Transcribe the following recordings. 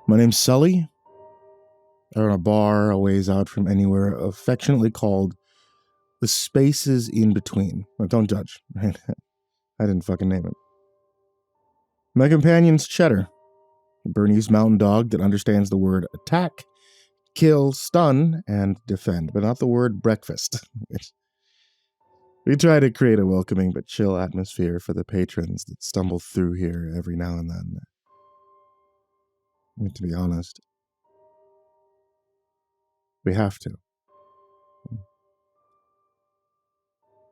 My name's Sully. I run a bar a ways out from anywhere, affectionately called the Spaces in Between. Well, don't judge. Right? I didn't fucking name it. My companion's Cheddar, a Bernese mountain dog that understands the word attack, kill, stun, and defend, but not the word breakfast. We try to create a welcoming but chill atmosphere for the patrons that stumble through here every now and then. I mean, to be honest, we have to.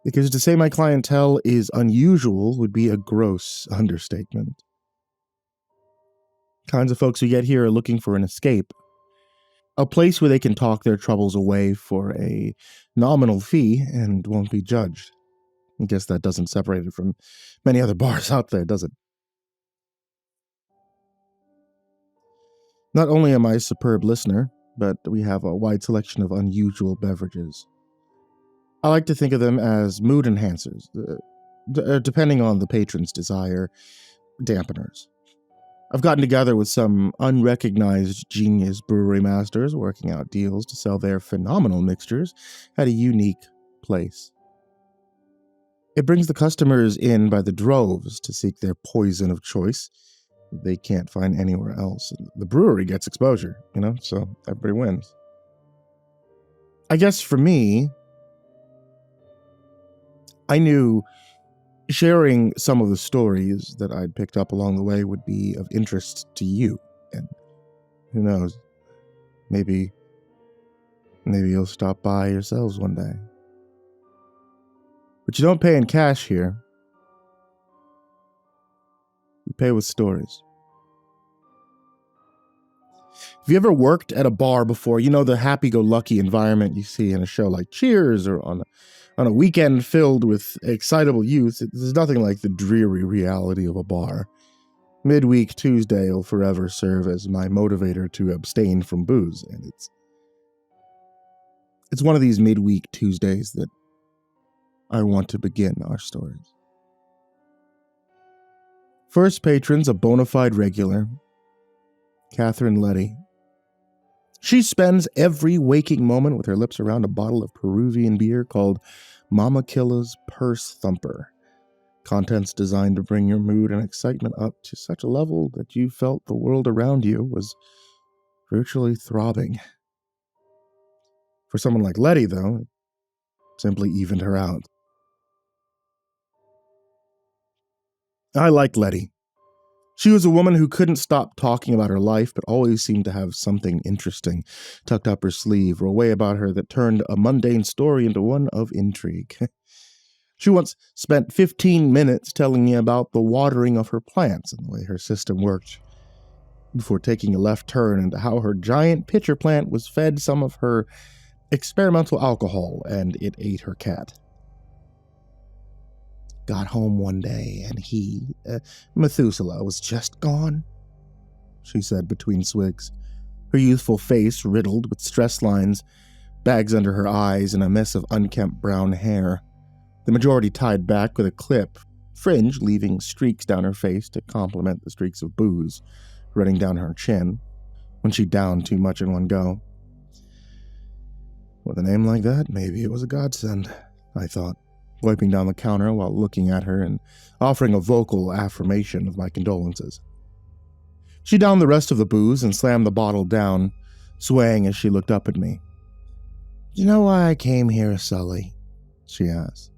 Because to say my clientele is unusual would be a gross understatement. Kinds of folks we get here are looking for an escape. A place where they can talk their troubles away for a nominal fee and won't be judged. I guess that doesn't separate it from many other bars out there, does it? Not only am I a superb listener, but we have a wide selection of unusual beverages. I like to think of them as mood enhancers, depending on the patron's desire, dampeners. I've gotten together with some unrecognized genius brewery masters working out deals to sell their phenomenal mixtures at a unique place. It brings the customers in by the droves to seek their poison of choice they can't find anywhere else. The brewery gets exposure, so everybody wins. I guess for me, I knew sharing some of the stories that I'd picked up along the way would be of interest to you. And who knows, maybe you'll stop by yourselves one day. But you don't pay in cash here. You pay with stories. Have you ever worked at a bar before? You know, the happy-go-lucky environment you see in a show like Cheers or on a weekend filled with excitable youth. There's nothing like the dreary reality of a bar. Midweek Tuesday will forever serve as my motivator to abstain from booze, and it's one of these midweek Tuesdays that I want to begin our stories. First patron's a bona fide regular, Katherine Lety. She spends every waking moment with her lips around a bottle of Peruvian beer called Mama Killa's Purse Thumper. Contents designed to bring your mood and excitement up to such a level that you felt the world around you was virtually throbbing. For someone like Lety, though, it simply evened her out. I liked Lety. She was a woman who couldn't stop talking about her life, but always seemed to have something interesting tucked up her sleeve, or a way about her that turned a mundane story into one of intrigue. She once spent 15 minutes telling me about the watering of her plants and the way her system worked, before taking a left turn into how her giant pitcher plant was fed some of her experimental alcohol and it ate her cat. Got home one day and Methuselah, was just gone, she said between swigs, her youthful face riddled with stress lines, bags under her eyes, and a mess of unkempt brown hair, the majority tied back with a clip, fringe leaving streaks down her face to complement the streaks of booze running down her chin when she downed too much in one go. With a name like that, maybe it was a godsend, I thought, wiping down the counter while looking at her and offering a vocal affirmation of my condolences. She downed the rest of the booze and slammed the bottle down, swaying as she looked up at me. "You know why I came here, Sully?" she asked.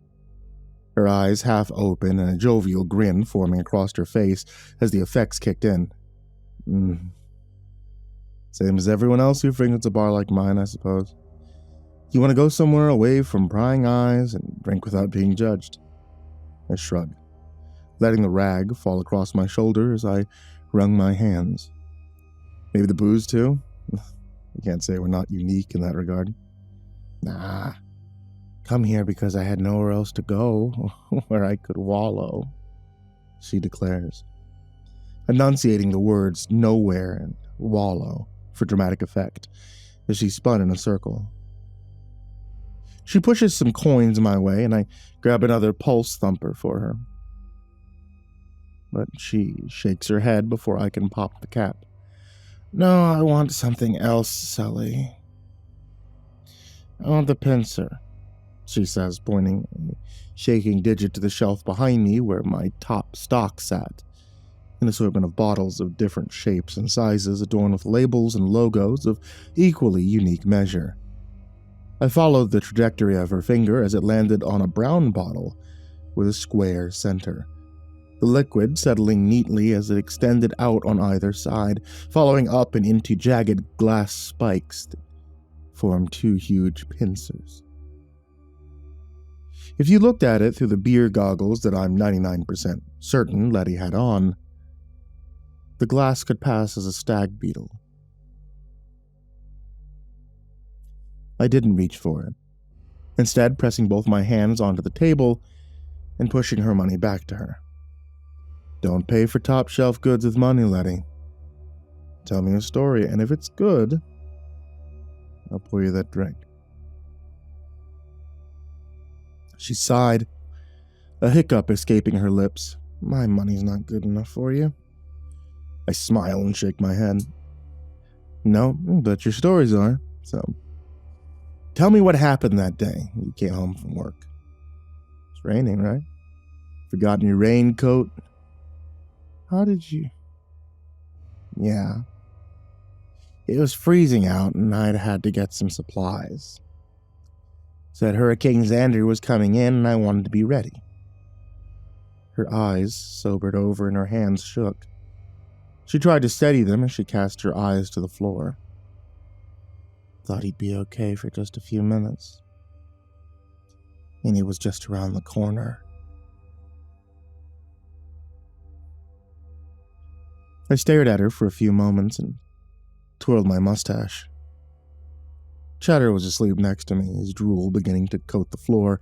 Her eyes half open and a jovial grin forming across her face as the effects kicked in. Same as everyone else who frequents a bar like mine, I suppose. You want to go somewhere away from prying eyes and drink without being judged. I shrugged, letting the rag fall across my shoulder as I wrung my hands. Maybe the booze, too? I can't say we're not unique in that regard. Nah. Come here because I had nowhere else to go, where I could wallow, she declares, enunciating the words nowhere and wallow for dramatic effect as she spun in a circle. She pushes some coins my way, and I grab another pulse thumper for her. But she shakes her head before I can pop the cap. No, I want something else, Sully. I want the pincer, she says, pointing a shaking digit to the shelf behind me where my top stock sat. An assortment of bottles of different shapes and sizes adorned with labels and logos of equally unique measure. I followed the trajectory of her finger as it landed on a brown bottle with a square center, the liquid settling neatly as it extended out on either side, following up and into jagged glass spikes that formed two huge pincers. If you looked at it through the beer goggles that I'm 99% certain Lety had on, the glass could pass as a stag beetle. I didn't reach for it, instead pressing both my hands onto the table and pushing her money back to her. Don't pay for top-shelf goods with money, Lety. Tell me a story, and if it's good, I'll pour you that drink. She sighed, a hiccup escaping her lips. My money's not good enough for you. I smile and shake my head. No, but your stories are, so. Tell me what happened that day you came home from work. It's raining, right? Forgotten your raincoat? How did you? Yeah. It was freezing out and I'd had to get some supplies. Said Hurricane Xander was coming in and I wanted to be ready. Her eyes sobered over and her hands shook. She tried to steady them as she cast her eyes to the floor. Thought he'd be okay for just a few minutes. And he was just around the corner. I stared at her for a few moments and twirled my mustache. Cheddar was asleep next to me, his drool beginning to coat the floor,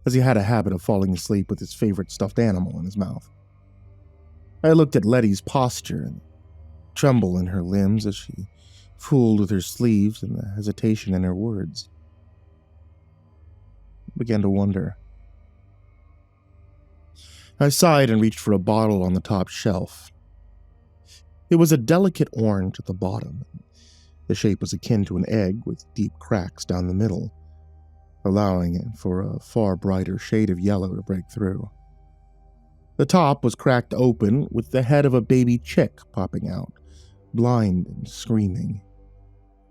as he had a habit of falling asleep with his favorite stuffed animal in his mouth. I looked at Lety's posture and tremble in her limbs as she fooled with her sleeves and the hesitation in her words. I began to wonder. I sighed and reached for a bottle on the top shelf. It was a delicate orange at the bottom. The shape was akin to an egg with deep cracks down the middle, allowing it for a far brighter shade of yellow to break through. The top was cracked open with the head of a baby chick popping out, blind and screaming,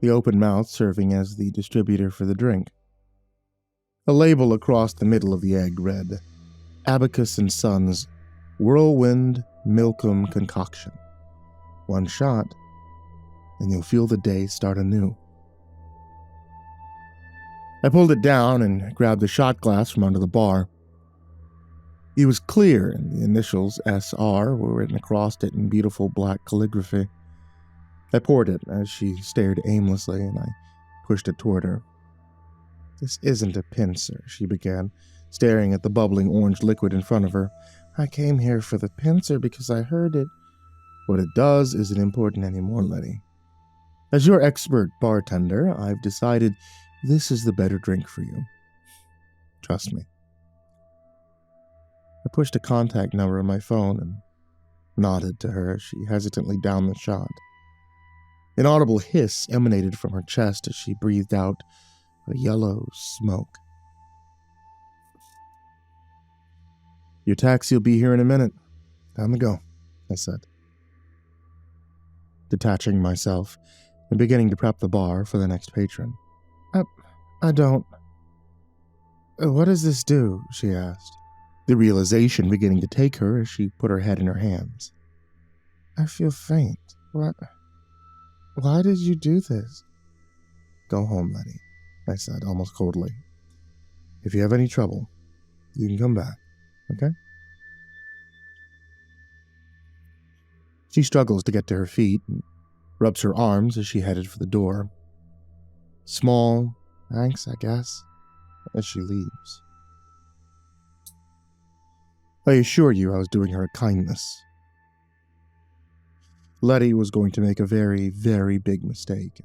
the open mouth serving as the distributor for the drink. A label across the middle of the egg read, Abacus & Sons Whirlwind Milkum Concoction. One shot, and you'll feel the day start anew. I pulled it down and grabbed the shot glass from under the bar. It was clear, and the initials SR were written across it in beautiful black calligraphy. I poured it as she stared aimlessly, and I pushed it toward her. This isn't a pincer, she began, staring at the bubbling orange liquid in front of her. I came here for the pincer because I heard it. What it does isn't important anymore, Lety. As your expert bartender, I've decided this is the better drink for you. Trust me. I pushed a contact number on my phone and nodded to her as she hesitantly downed the shot. An audible hiss emanated from her chest as she breathed out a yellow smoke. Your taxi will be here in a minute. Time to go, I said, detaching myself and beginning to prep the bar for the next patron. I don't... What does this do? She asked, the realization beginning to take her as she put her head in her hands. I feel faint. What? Why did you do this? Go home, Lety, I said almost coldly. If you have any trouble, you can come back, okay? She struggles to get to her feet and rubs her arms as she headed for the door. Small thanks, I guess, as she leaves. I assure you I was doing her a kindness. Lety was going to make a very, very big mistake,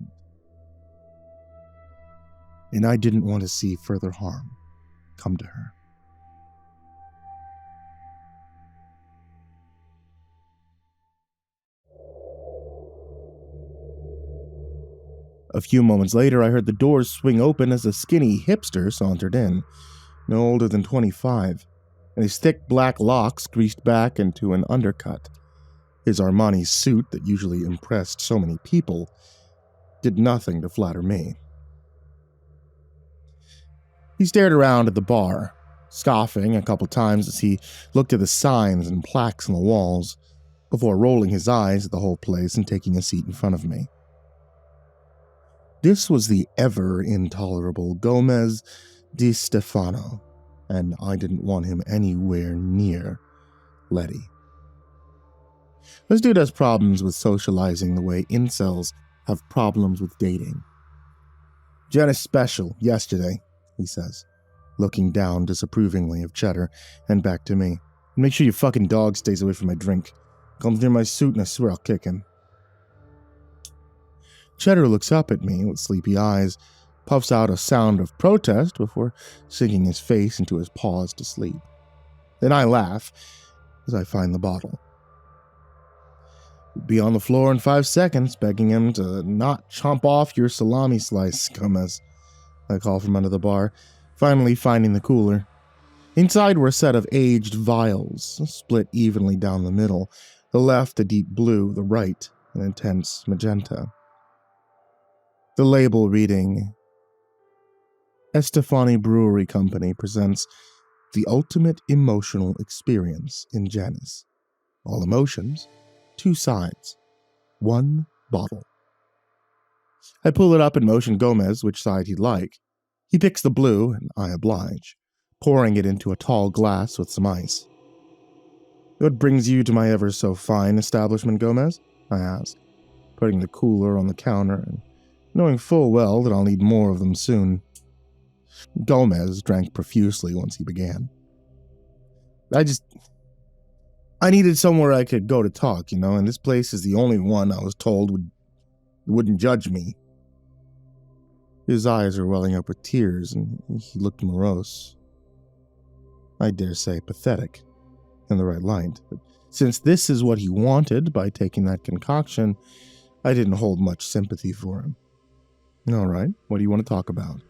and I didn't want to see further harm come to her. A few moments later, I heard the doors swing open as a skinny hipster sauntered in, no older than 25, and his thick black locks greased back into an undercut. His Armani suit that usually impressed so many people did nothing to flatter me. He stared around at the bar, scoffing a couple times as he looked at the signs and plaques on the walls, before rolling his eyes at the whole place and taking a seat in front of me. This was the ever-intolerable Gomez Di Stefano, and I didn't want him anywhere near Lety. This dude has problems with socializing the way incels have problems with dating. "Jenna's special yesterday," he says, looking down disapprovingly of Cheddar and back to me. "Make sure your fucking dog stays away from my drink. Comes near my suit and I swear I'll kick him." Cheddar looks up at me with sleepy eyes, puffs out a sound of protest before sinking his face into his paws to sleep. Then I laugh as I find the bottle. "Be on the floor in 5 seconds, begging him to not chomp off your salami slice, Gomez," I call from under the bar, finally finding the cooler. Inside were a set of aged vials, split evenly down the middle, the left a deep blue, the right an intense magenta. The label reading, "Estefani Brewery Company presents the ultimate emotional experience in Janus. All emotions, 2 sides, 1 bottle." I pull it up and motion Gomez which side he'd like. He picks the blue, and I oblige, pouring it into a tall glass with some ice. "What brings you to my ever-so-fine establishment, Gomez?" I ask, putting the cooler on the counter and knowing full well that I'll need more of them soon. Gomez drank profusely once he began. I needed somewhere I could go to talk, and this place is the only one I was told wouldn't judge me." His eyes are welling up with tears, and he looked morose. I dare say pathetic, in the right light, but since this is what he wanted by taking that concoction, I didn't hold much sympathy for him. "All right, what do you want to talk about?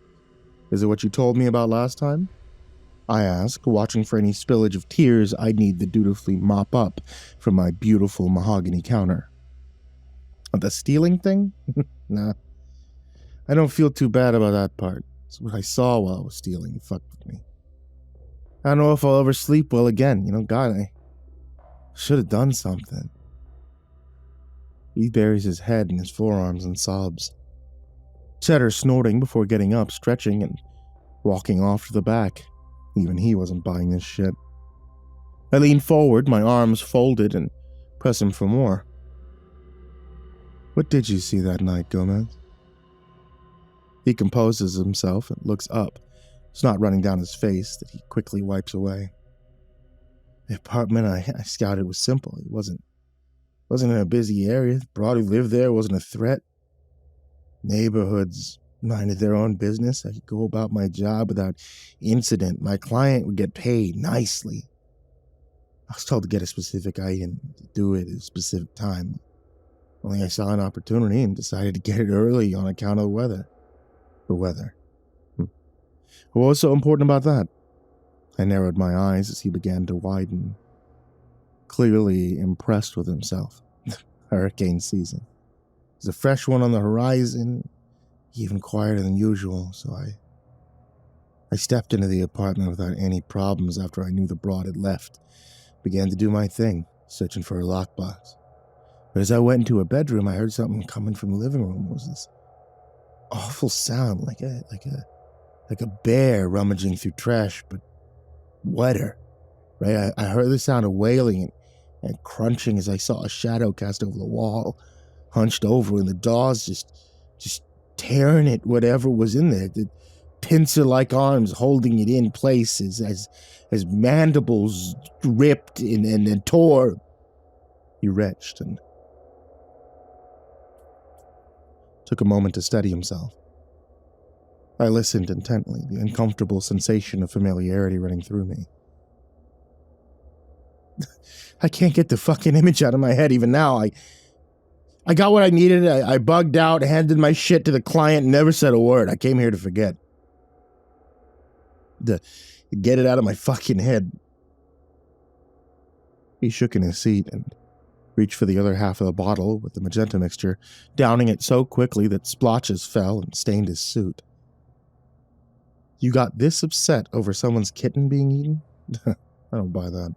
Is it what you told me about last time?" I ask, watching for any spillage of tears I'd need to dutifully mop up from my beautiful mahogany counter. "The stealing thing? Nah. I don't feel too bad about that part. It's what I saw while I was stealing that fucked with me. I don't know if I'll ever sleep well again. God, I should have done something." He buries his head in his forearms and sobs. Cheddar snorting before getting up, stretching, and walking off to the back. Even he wasn't buying this shit. I lean forward, my arms folded, and press him for more. "What did you see that night, Gomez?" He composes himself and looks up, snot running down his face that he quickly wipes away. "The apartment I scouted was simple. It wasn't in a busy area. The broad who lived there wasn't a threat. Neighborhoods minded their own business. I could go about my job without incident. My client would get paid nicely. I was told to get a specific item, to do it at a specific time. Only I saw an opportunity and decided to get it early on account of the weather." "The weather? What was so important about that?" I narrowed my eyes as he began to widen, clearly impressed with himself. Hurricane season. There's a fresh one on the horizon, even quieter than usual, so I stepped into the apartment without any problems after I knew the broad had left. Began to do my thing, searching for her lockbox. But as I went into her bedroom, I heard something coming from the living room. It was this awful sound, like a bear rummaging through trash, but wetter. Right? I heard the sound of wailing and crunching as I saw a shadow cast over the wall, hunched over, and the jaws just tearing at whatever was in there. The pincer-like arms holding it in place as mandibles ripped and tore. He retched and took a moment to steady himself. I listened intently, the uncomfortable sensation of familiarity running through me. I can't get the fucking image out of my head even now. I got what I needed. I bugged out, handed my shit to the client, never said a word. I came here to forget. To get it out of my fucking head. He shook in his seat and reached for the other half of the bottle with the magenta mixture, downing it so quickly that splotches fell and stained his suit. You got this upset over someone's kitten being eaten? I don't buy that,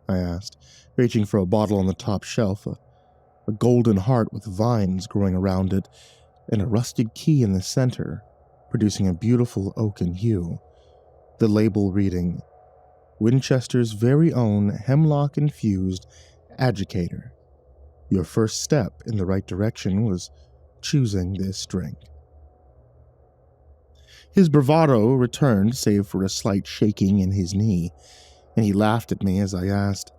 I asked, reaching for a bottle on the top shelf, a golden heart with vines growing around it, and a rusted key in the center, producing a beautiful oaken hue. The label reading, Winchester's very own hemlock-infused agitator. Your first step in the right direction was choosing this drink. His bravado returned, save for a slight shaking in his knee, and he laughed at me as I asked,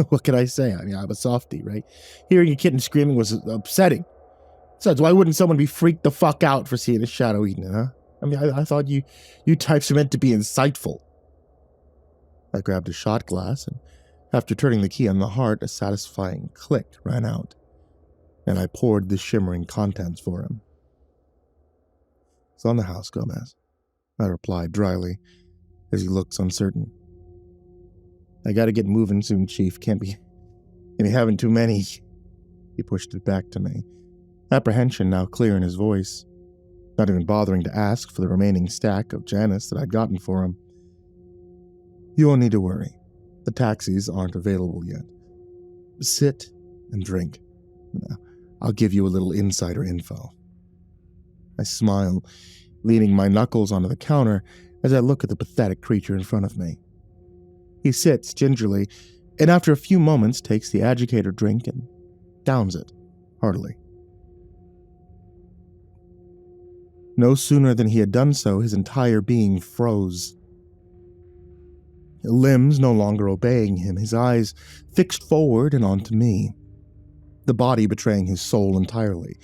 what could I say? I mean, I'm a softie, right? Hearing a kitten screaming was upsetting. Besides, why wouldn't someone be freaked the fuck out for seeing a shadow eating it, huh? I mean, I thought you types are meant to be insightful. I grabbed a shot glass, and after turning the key on the heart, a satisfying click ran out, and I poured the shimmering contents for him. It's on the house, Gomez, I replied dryly, as he looked uncertain. I gotta get moving soon, Chief. Can't be having too many. He pushed it back to me, apprehension now clear in his voice, not even bothering to ask for the remaining stack of Janus that I'd gotten for him. You won't need to worry. The taxis aren't available yet. Sit and drink. I'll give you a little insider info. I smile, leaning my knuckles onto the counter as I look at the pathetic creature in front of me. He sits gingerly, and after a few moments takes the agitator drink and downs it, heartily. No sooner than he had done so, his entire being froze. Limbs no longer obeying him, his eyes fixed forward and onto me, the body betraying his soul entirely.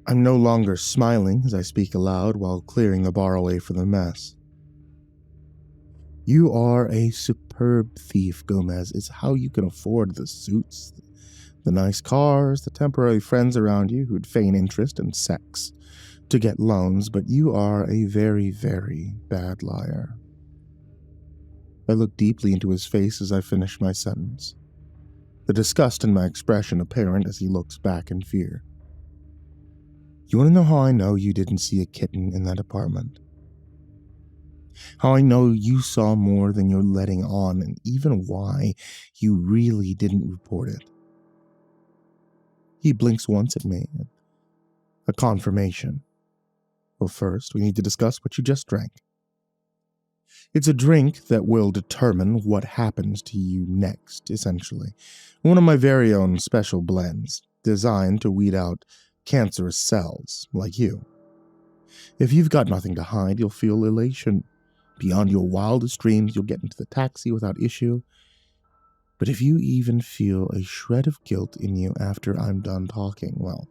I'm no longer smiling as I speak aloud while clearing the bar away from the mess. You are a superb thief, Gomez. It's how you can afford the suits, the nice cars, the temporary friends around you who'd feign interest in sex to get loans, but you are a very, very bad liar. I look deeply into his face as I finish my sentence, the disgust in my expression apparent as he looks back in fear. You want to know how I know you didn't see a kitten in that apartment? How I know you saw more than you're letting on, and even why you really didn't report it? He blinks once at me, a confirmation. Well, first, we need to discuss what you just drank. It's a drink that will determine what happens to you next, essentially. One of my very own special blends, designed to weed out cancerous cells like you. If you've got nothing to hide, you'll feel elation. Beyond your wildest dreams, you'll get into the taxi without issue. But if you even feel a shred of guilt in you after I'm done talking, well...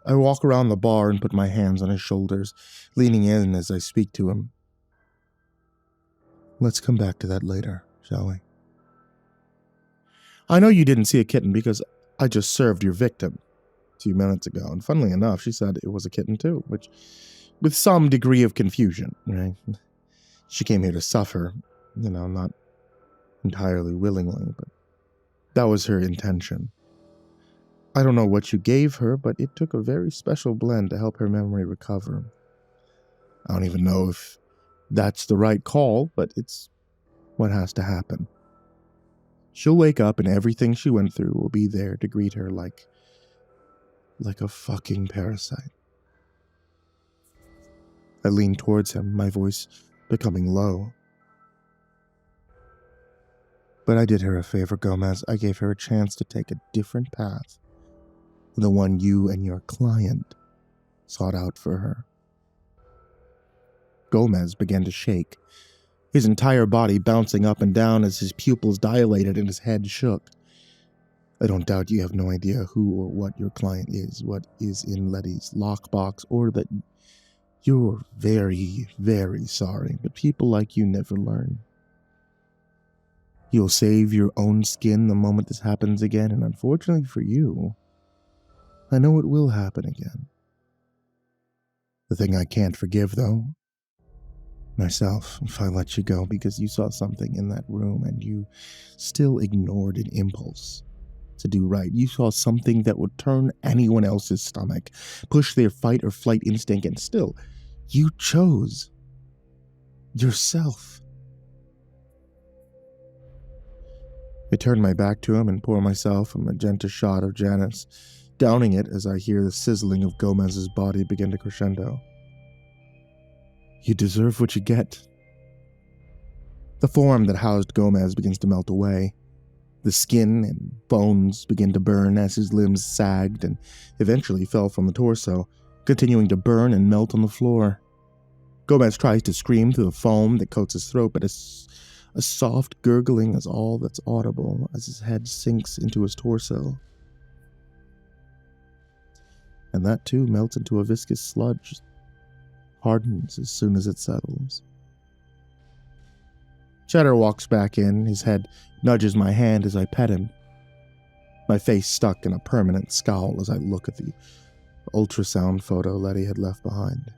I walk around the bar and put my hands on his shoulders, leaning in as I speak to him. Let's come back to that later, shall we? I know you didn't see a kitten because I just served your victim a few minutes ago, and funnily enough, she said it was a kitten too, which, with some degree of confusion, right? She came here to suffer, not entirely willingly, but that was her intention. I don't know what you gave her, but it took a very special blend to help her memory recover. I don't even know if that's the right call, but it's what has to happen. She'll wake up and everything she went through will be there to greet her like a fucking parasite. I lean towards him, my voice becoming low. But I did her a favor, Gomez. I gave her a chance to take a different path than the one you and your client sought out for her. Gomez began to shake, his entire body bouncing up and down as his pupils dilated and his head shook. I don't doubt you have no idea who or what your client is, what is in Letty's lockbox, or that you're very, very sorry, but people like you never learn. You'll save your own skin the moment this happens again, and unfortunately for you, I know it will happen again. The thing I can't forgive, though, myself, if I let you go because you saw something in that room and you still ignored an impulse to do right. You saw something that would turn anyone else's stomach, push their fight or flight instinct, and still, you chose yourself. I turn my back to him and pour myself a magenta shot of Janice, downing it as I hear the sizzling of Gomez's body begin to crescendo. You deserve what you get. The form that housed Gomez begins to melt away. The skin and bones begin to burn as his limbs sagged and eventually fell from the torso, continuing to burn and melt on the floor. Gomez tries to scream through the foam that coats his throat, but a soft gurgling is all that's audible as his head sinks into his torso. And that too melts into a viscous sludge, hardens as soon as it settles. Cheddar walks back in, his head nudges my hand as I pet him. My face stuck in a permanent scowl as I look at the ultrasound photo Letty had left behind.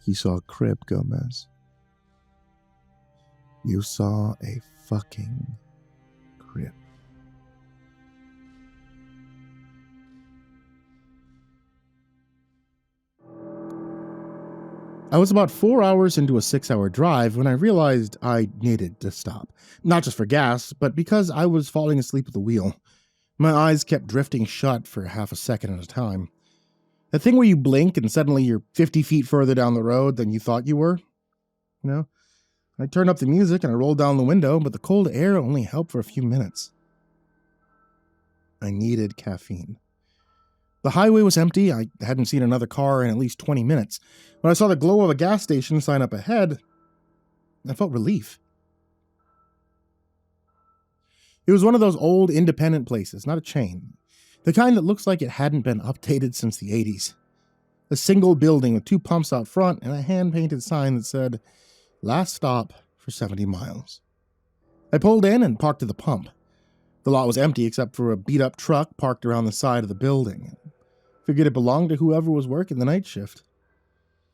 You saw a crib, Gomez. You saw a fucking crib. I was about 4 hours into a 6-hour drive when I realized I needed to stop. Not just for gas, but because I was falling asleep at the wheel. My eyes kept drifting shut for half a second at a time. The thing where you blink and suddenly you're 50 feet further down the road than you thought you were. You know? I turned up the music and I rolled down the window, but the cold air only helped for a few minutes. I needed caffeine. The highway was empty. I hadn't seen another car in at least 20 minutes. When I saw the glow of a gas station sign up ahead, I felt relief. It was one of those old independent places, not a chain. The kind that looks like it hadn't been updated since the 80s. A single building with 2 pumps out front and a hand-painted sign that said, "Last stop for 70 miles." I pulled in and parked at the pump. The lot was empty except for a beat-up truck parked around the side of the building. Figured it belonged to whoever was working the night shift.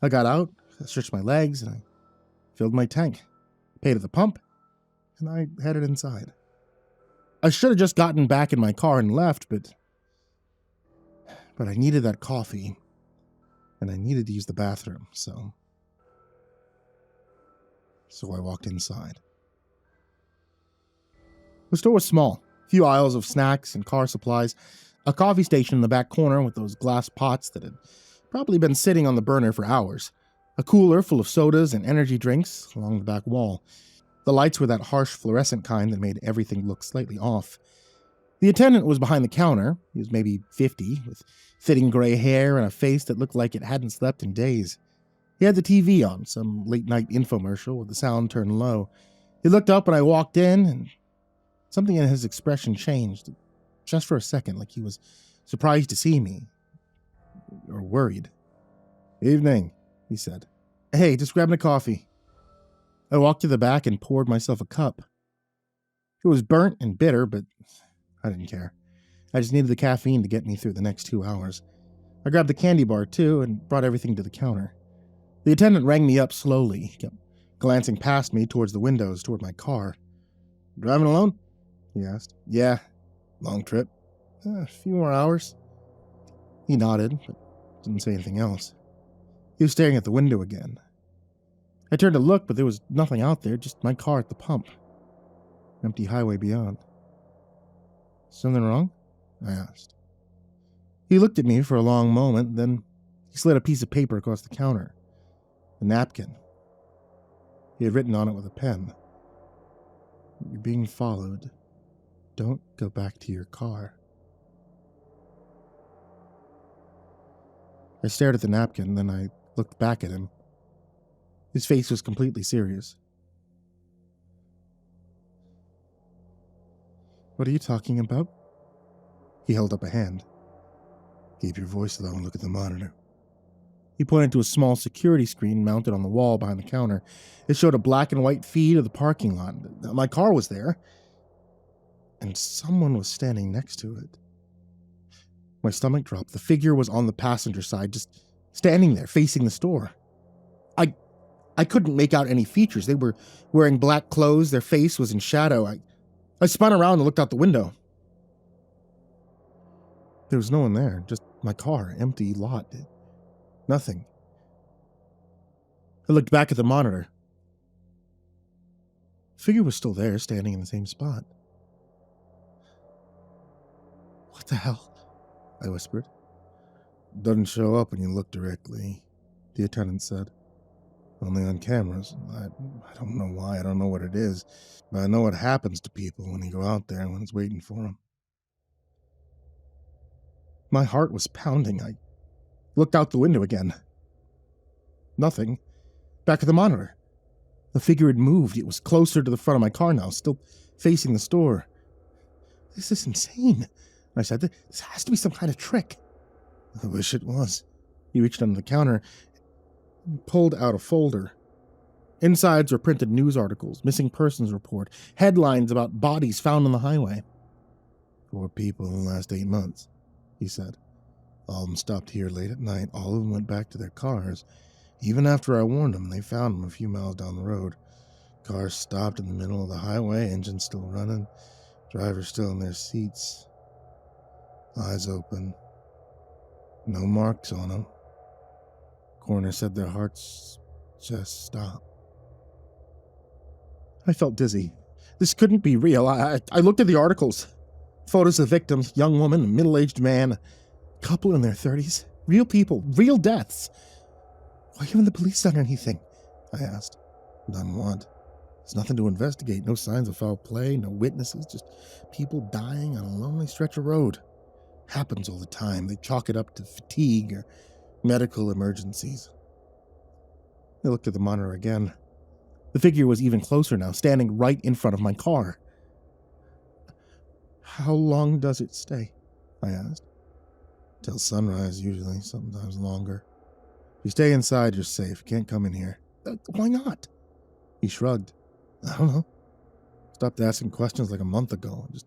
I got out, I stretched my legs, and I filled my tank, paid at the pump, and I headed inside. I should have just gotten back in my car and left, but I needed that coffee, and I needed to use the bathroom, so I walked inside. The store was small, a few aisles of snacks and car supplies, a coffee station in the back corner with those glass pots that had probably been sitting on the burner for hours, a cooler full of sodas and energy drinks along the back wall. The lights were that harsh fluorescent kind that made everything look slightly off. The attendant was behind the counter. He was maybe 50, with thinning gray hair and a face that looked like it hadn't slept in days. He had the TV on, some late-night infomercial with the sound turned low. He looked up when I walked in, and something in his expression changed, just for a second, like he was surprised to see me, or worried. "Evening," he said. "Hey, just grabbing a coffee." I walked to the back and poured myself a cup. It was burnt and bitter, but I didn't care. I just needed the caffeine to get me through the next 2 hours. I grabbed the candy bar, too, and brought everything to the counter. The attendant rang me up slowly, kept glancing past me towards the windows toward my car. "Driving alone?" he asked. "Yeah. Long trip. A few more hours." He nodded, but didn't say anything else. He was staring at the window again. I turned to look, but there was nothing out there, just my car at the pump. Empty highway beyond. "Something wrong?" I asked. He looked at me for a long moment, then he slid a piece of paper across the counter. A napkin. He had written on it with a pen. "You're being followed. Don't go back to your car." I stared at the napkin, then I looked back at him. His face was completely serious. "What are you talking about?" He held up a hand. "Keep your voice low and look at the monitor." He pointed to a small security screen mounted on the wall behind the counter. It showed a black and white feed of the parking lot. My car was there, and someone was standing next to it. My stomach dropped. The figure was on the passenger side, just standing there, facing the store. I couldn't make out any features. They were wearing black clothes. Their face was in shadow. I spun around and looked out the window. There was no one there, just my car, empty lot. Nothing. I looked back at the monitor. The figure was still there, standing in the same spot. What the hell? I whispered. Doesn't show up when you look directly, the attendant said. Only on cameras. I don't know why, I don't know what it is, but I know what happens to people when they go out there and when it's waiting for them. My heart was pounding. I looked out the window again. Nothing. Back at the monitor. The figure had moved. It was closer to the front of my car now, still facing the store. This is insane, I said. This has to be some kind of trick. I wish it was. He reached under the counter and pulled out a folder. Insides were printed news articles, missing persons report, headlines about bodies found on the highway. 4 people in the last 8 months, he said. All of them stopped here late at night. All of them went back to their cars. Even after I warned them, they found them a few miles down the road. Cars stopped in the middle of the highway, engines still running, drivers still in their seats. Eyes open. No marks on them. Coroner said their hearts just stopped. I felt dizzy. This couldn't be real. I looked at the articles. Photos of victims, young woman, a middle-aged man, a couple in their 30s. Real people, real deaths. Why haven't the police done anything? I asked. Done what? There's nothing to investigate. No signs of foul play, no witnesses, just people dying on a lonely stretch of road. Happens all the time. They chalk it up to fatigue or medical emergencies. I looked at the monitor again. The figure was even closer now, standing right in front of my car. How long does it stay? I asked. Till sunrise, usually, sometimes longer. If you stay inside, you're safe. Can't come in here. Why not? He shrugged. I don't know. Stopped asking questions like a month ago. Just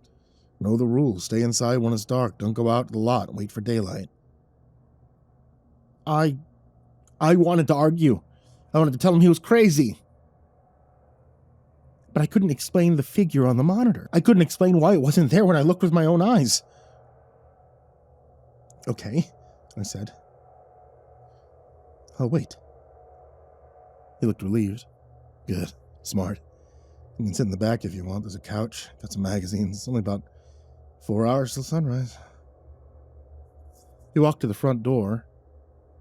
know the rules. Stay inside when it's dark. Don't go out to the lot and wait for daylight. I wanted to argue. I wanted to tell him he was crazy. But I couldn't explain the figure on the monitor. I couldn't explain why it wasn't there when I looked with my own eyes. Okay, I said. Oh, wait. He looked relieved. Good. Smart. You can sit in the back if you want. There's a couch. Got some magazines. It's only about 4 hours till sunrise. He walked to the front door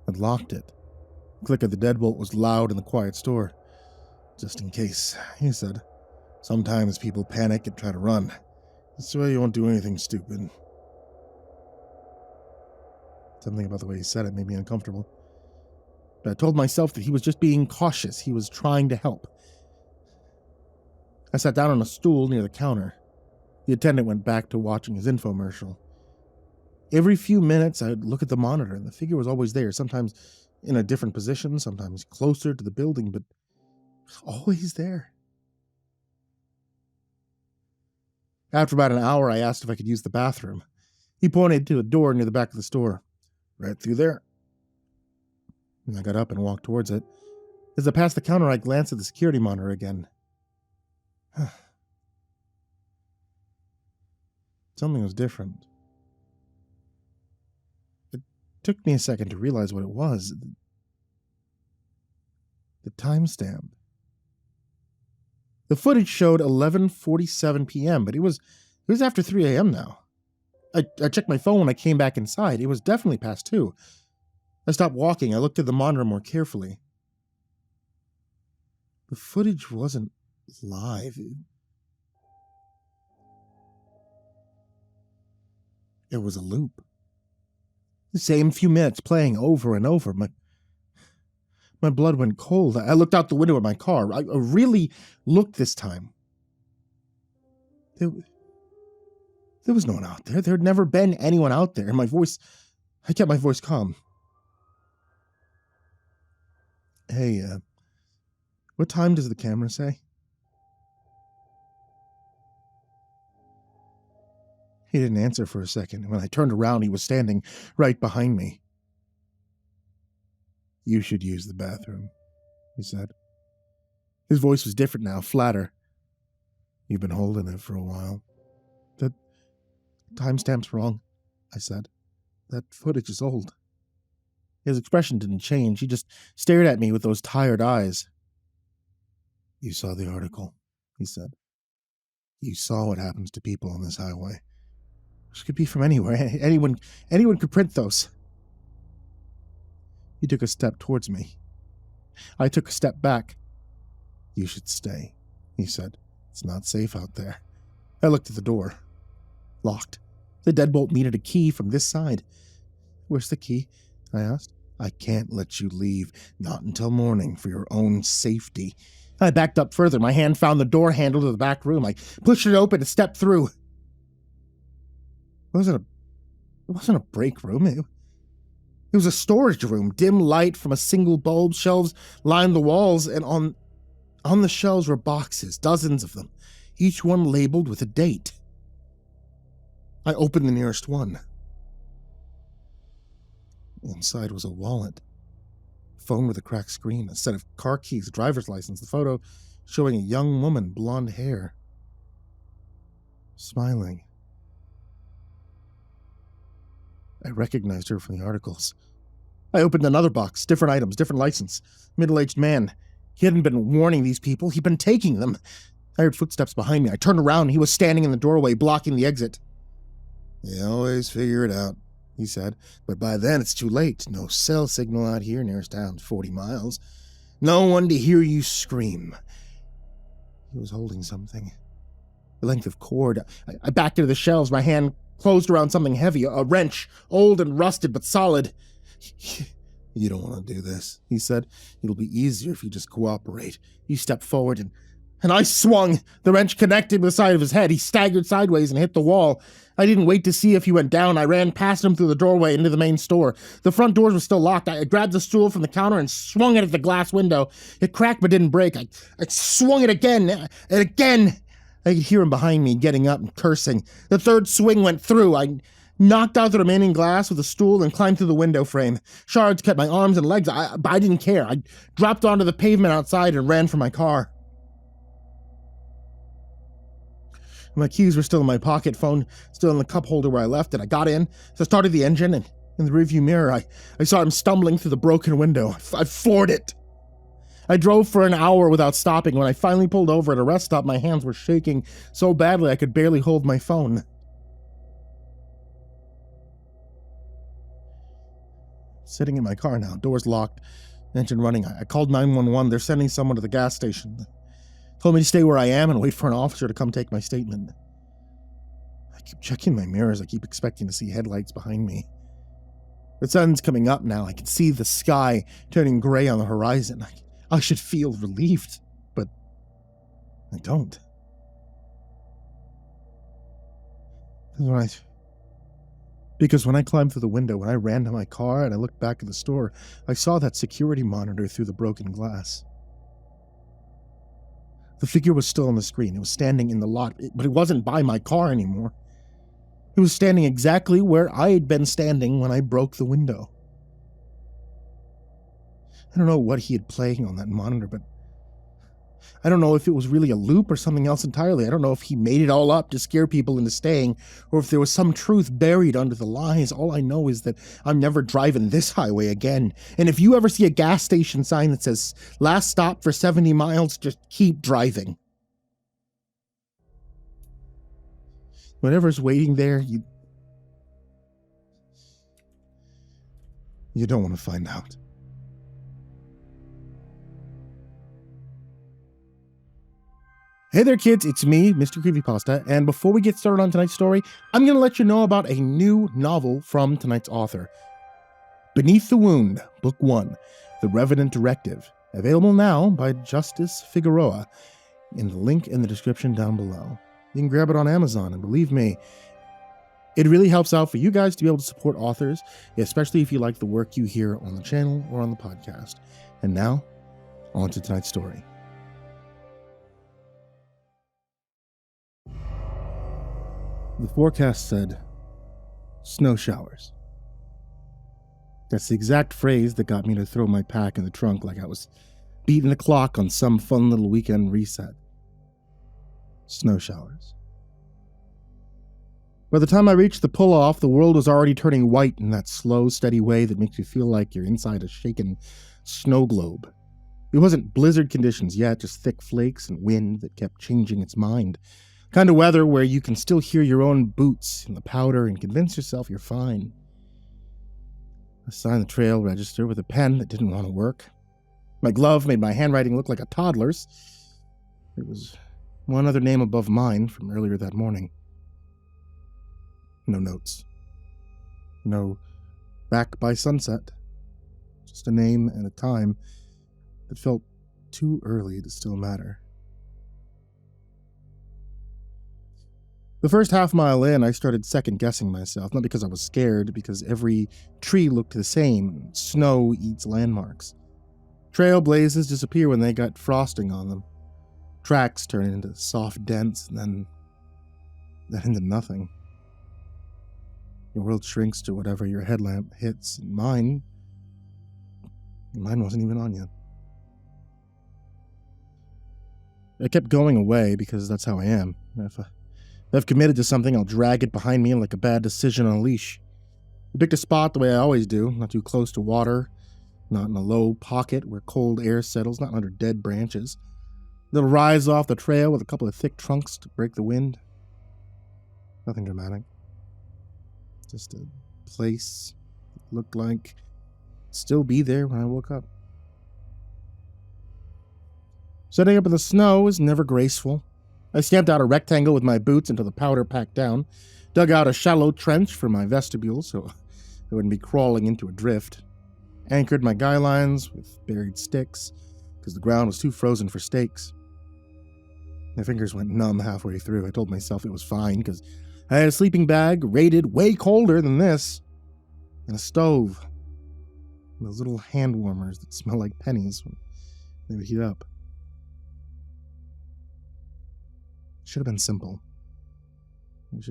and locked it. The click of the deadbolt was loud in the quiet store. Just in case, he said. Sometimes people panic and try to run. This way you won't do anything stupid. Something about the way he said it made me uncomfortable. But I told myself that he was just being cautious. He was trying to help. I sat down on a stool near the counter. The attendant went back to watching his infomercial. Every few minutes, I'd look at the monitor, and the figure was always there, sometimes in a different position, sometimes closer to the building, but always there. After about an hour, I asked if I could use the bathroom. He pointed to a door near the back of the store. Right through there. And I got up and walked towards it. As I passed the counter, I glanced at the security monitor again. Something was different. It took me a second to realize what it was. The timestamp. The footage showed 11:47 p.m., but it was after 3 a.m. now. I checked my phone when I came back inside. It was definitely past 2. I stopped walking. I looked at the monitor more carefully. The footage wasn't live. It was a loop. The same few minutes playing over and over. My blood went cold. I looked out the window of my car. I really looked this time. There was no one out there. There had never been anyone out there. I kept my voice calm. Hey, what time does the camera say? He didn't answer for a second, and when I turned around, he was standing right behind me. You should use the bathroom, he said. His voice was different now, flatter. You've been holding it for a while. The timestamp's wrong, I said. That footage is old. His expression didn't change. He just stared at me with those tired eyes. You saw the article, he said. You saw what happens to people on this highway. This could be from anywhere. Anyone could print those. He took a step towards me. I took a step back. You should stay, he said. It's not safe out there. I looked at the door. Locked. The deadbolt needed a key from this side. Where's the key? I asked. I can't let you leave, not until morning, for your own safety. I backed up further. My hand found the door handle to the back room. I pushed it open and stepped through. It wasn't a break room. It was a storage room. Dim light from a single bulb. Shelves lined the walls, and on the shelves were boxes, dozens of them, each one labeled with a date. I opened the nearest one. Inside was a wallet, a phone with a cracked screen, a set of car keys, a driver's license, the photo showing a young woman, blonde hair, smiling. I recognized her from the articles. I opened another box, different items, different license. Middle-aged man. He hadn't been warning these people, he'd been taking them. I heard footsteps behind me. I turned around and he was standing in the doorway, blocking the exit. You always figure it out, he said, but by then it's too late. No cell signal out here, nearest town's 40 miles. No one to hear you scream. He was holding something. A length of cord. I backed into the shelves, my hand closed around something heavy, a wrench, old and rusted but solid. You don't want to do this, he said. It'll be easier if you just cooperate. He stepped forward and I swung. The wrench connected with the side of his head. He staggered sideways and hit the wall. I didn't wait to see if he went down. I ran past him through the doorway into the main store. The front doors were still locked. I grabbed the stool from the counter and swung it at the glass window. It cracked but didn't break. I swung it again and again. I could hear him behind me, getting up and cursing. The third swing went through. I knocked out the remaining glass with a stool and climbed through the window frame. Shards cut my arms and legs, but I didn't care. I dropped onto the pavement outside and ran for my car. My keys were still in my pocket, phone still in the cup holder where I left it. I got in, so I started the engine, and in the rearview mirror, I saw him stumbling through the broken window. I floored it. I drove for an hour without stopping. When I finally pulled over at a rest stop, my hands were shaking so badly I could barely hold my phone. Sitting in my car now, doors locked, engine running. I called 911. They're sending someone to the gas station. Told me to stay where I am and wait for an officer to come take my statement. I keep checking my mirrors. I keep expecting to see headlights behind me. The sun's coming up now. I can see the sky turning gray on the horizon. I should feel relieved, but I don't. Because when I climbed through the window, when I ran to my car and I looked back at the store, I saw that security monitor through the broken glass. The figure was still on the screen. It was standing in the lot, but it wasn't by my car anymore. It was standing exactly where I had been standing when I broke the window. I don't know what he had playing on that monitor, but I don't know if it was really a loop or something else entirely. I don't know if he made it all up to scare people into staying, or if there was some truth buried under the lies. All I know is that I'm never driving this highway again. And if you ever see a gas station sign that says, last stop for 70 miles, just keep driving. Whatever's waiting there, you don't want to find out. Hey there kids, it's me, MrCreepyPasta, and before we get started on tonight's story, I'm going to let you know about a new novel from tonight's author. Beneath the Wound, Book 1, The Revenant Directive, available now by Justice Figueroa, in the link in the description down below. You can grab it on Amazon, and believe me, it really helps out for you guys to be able to support authors, especially if you like the work you hear on the channel or on the podcast. And now, On to tonight's story. The forecast said, snow showers. That's the exact phrase that got me to throw my pack in the trunk like I was beating the clock on some fun little weekend reset. Snow showers. By the time I reached the pull-off, the world was already turning white in that slow, steady way that makes you feel like you're inside a shaken snow globe. It wasn't blizzard conditions yet, just thick flakes and wind that kept changing its mind. Kind of weather where you can still hear your own boots in the powder and convince yourself you're fine. I signed the trail register with a pen that didn't want to work. My glove made my handwriting look like a toddler's. There was one other name above mine from earlier that morning. No notes. No back by sunset. Just a name and a time that felt too early to still matter. The first half-mile in, I started second-guessing myself, not because I was scared, because every tree looked the same, and snow eats landmarks. Trail blazes disappear when they got frosting on them. Tracks turn into soft dents, and then into nothing. Your world shrinks to whatever your headlamp hits, and mine wasn't even on yet. I kept going away because that's how I am. If I've committed to something, I'll drag it behind me like a bad decision on a leash. I picked a spot the way I always do, not too close to water, not in a low pocket where cold air settles, not under dead branches. A little rise off the trail with a couple of thick trunks to break the wind. Nothing dramatic. Just a place that looked like it'd still be there when I woke up. Setting up in the snow is never graceful. I stamped out a rectangle with my boots until the powder packed down, dug out a shallow trench for my vestibule so I wouldn't be crawling into a drift, anchored my guy lines with buried sticks because the ground was too frozen for stakes. My fingers went numb halfway through. I told myself it was fine because I had a sleeping bag rated way colder than this, and a stove, and those little hand warmers that smell like pennies when they would heat up. Should have been simple. It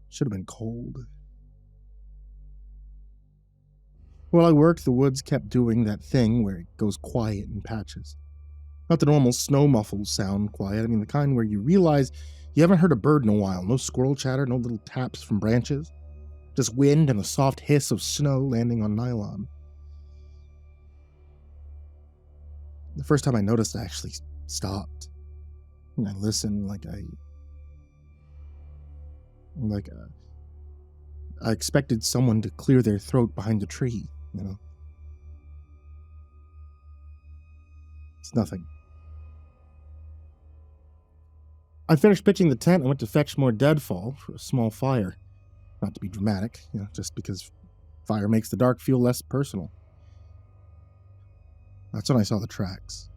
should have been cold. While I worked, the woods kept doing that thing where it goes quiet in patches. Not the normal snow muffled sound quiet, I mean the kind where you realize you haven't heard a bird in a while. No squirrel chatter, no little taps from branches. Just wind and the soft hiss of snow landing on nylon. The first time I noticed, I actually stopped. And I listened like I expected someone to clear their throat behind a tree, you know. It's nothing. I finished pitching the tent and went to fetch more deadfall for a small fire. Not to be dramatic, you know, just because fire makes the dark feel less personal. That's when I saw the tracks.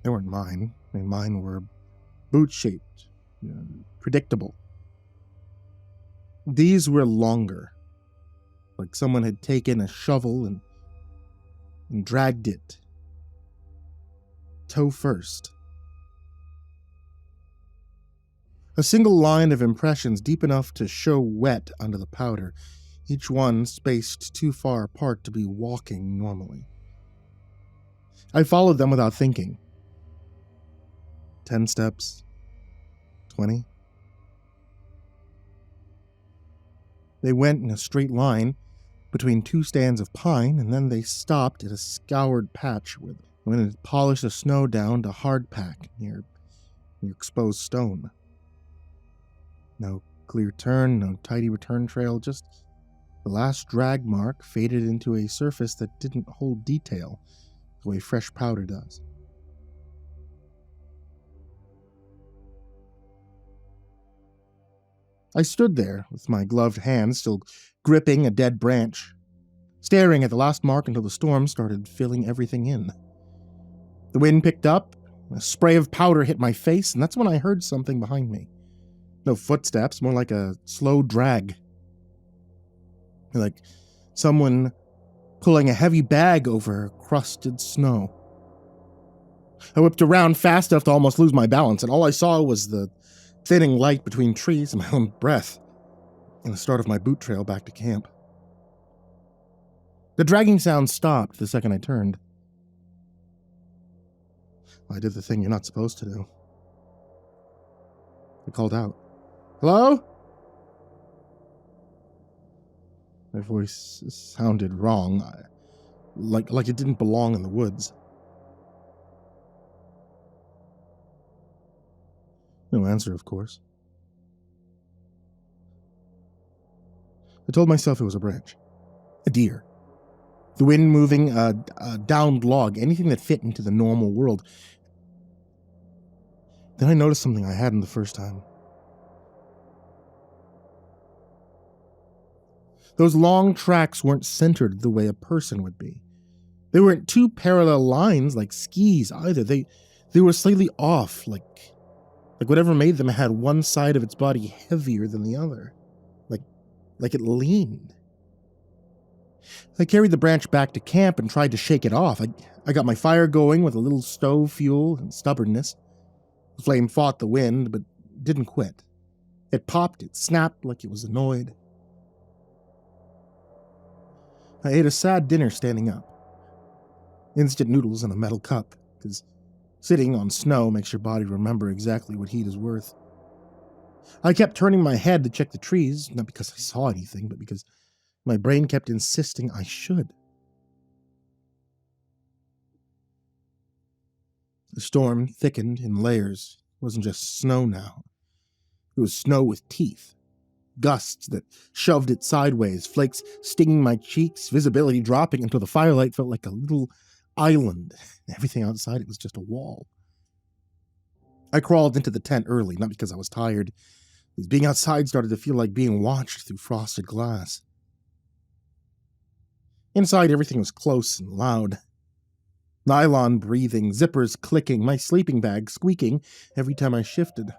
They weren't mine. I mean, mine were boot-shaped, you know, predictable. These were longer, like someone had taken a shovel and dragged it, toe first. A single line of impressions deep enough to show wet under the powder, each one spaced too far apart to be walking normally. I followed them without thinking. 10 steps, 20. They went in a straight line between two stands of pine, and then they stopped at a scoured patch when it had polished the snow down to hardpack near exposed stone. No clear turn, no tidy return trail, just the last drag mark faded into a surface that didn't hold detail the way fresh powder does. I stood there, with my gloved hand still gripping a dead branch, staring at the last mark until the storm started filling everything in. The wind picked up, a spray of powder hit my face, and that's when I heard something behind me. No footsteps, more like a slow drag. Like someone pulling a heavy bag over crusted snow. I whipped around fast enough to almost lose my balance, and all I saw was the thinning light between trees and my own breath, and the start of my boot trail back to camp. The dragging sound stopped the second I turned. I did the thing you're not supposed to do. I called out, "Hello?" My voice sounded wrong, like it didn't belong in the woods. No answer, of course. I told myself it was a branch. A deer. The wind moving a downed log, anything that fit into the normal world. Then I noticed something I hadn't the first time. Those long tracks weren't centered the way a person would be. They weren't two parallel lines like skis either. They were slightly off, like whatever made them had one side of its body heavier than the other. Like it leaned. I carried the branch back to camp and tried to shake it off. I got my fire going with a little stove fuel and stubbornness. The flame fought the wind, but didn't quit. It popped, it snapped like it was annoyed. I ate a sad dinner standing up. Instant noodles in a metal cup, because sitting on snow makes your body remember exactly what heat is worth. I kept turning my head to check the trees, not because I saw anything, but because my brain kept insisting I should. The storm thickened in layers. It wasn't just snow now. It was snow with teeth. Gusts that shoved it sideways, flakes stinging my cheeks, visibility dropping until the firelight felt like a little island. Everything outside it was just a wall. I crawled into the tent early, not because I was tired, because being outside started to feel like being watched through frosted glass. Inside, everything was close and loud. Nylon breathing, zippers clicking, my sleeping bag squeaking every time I shifted.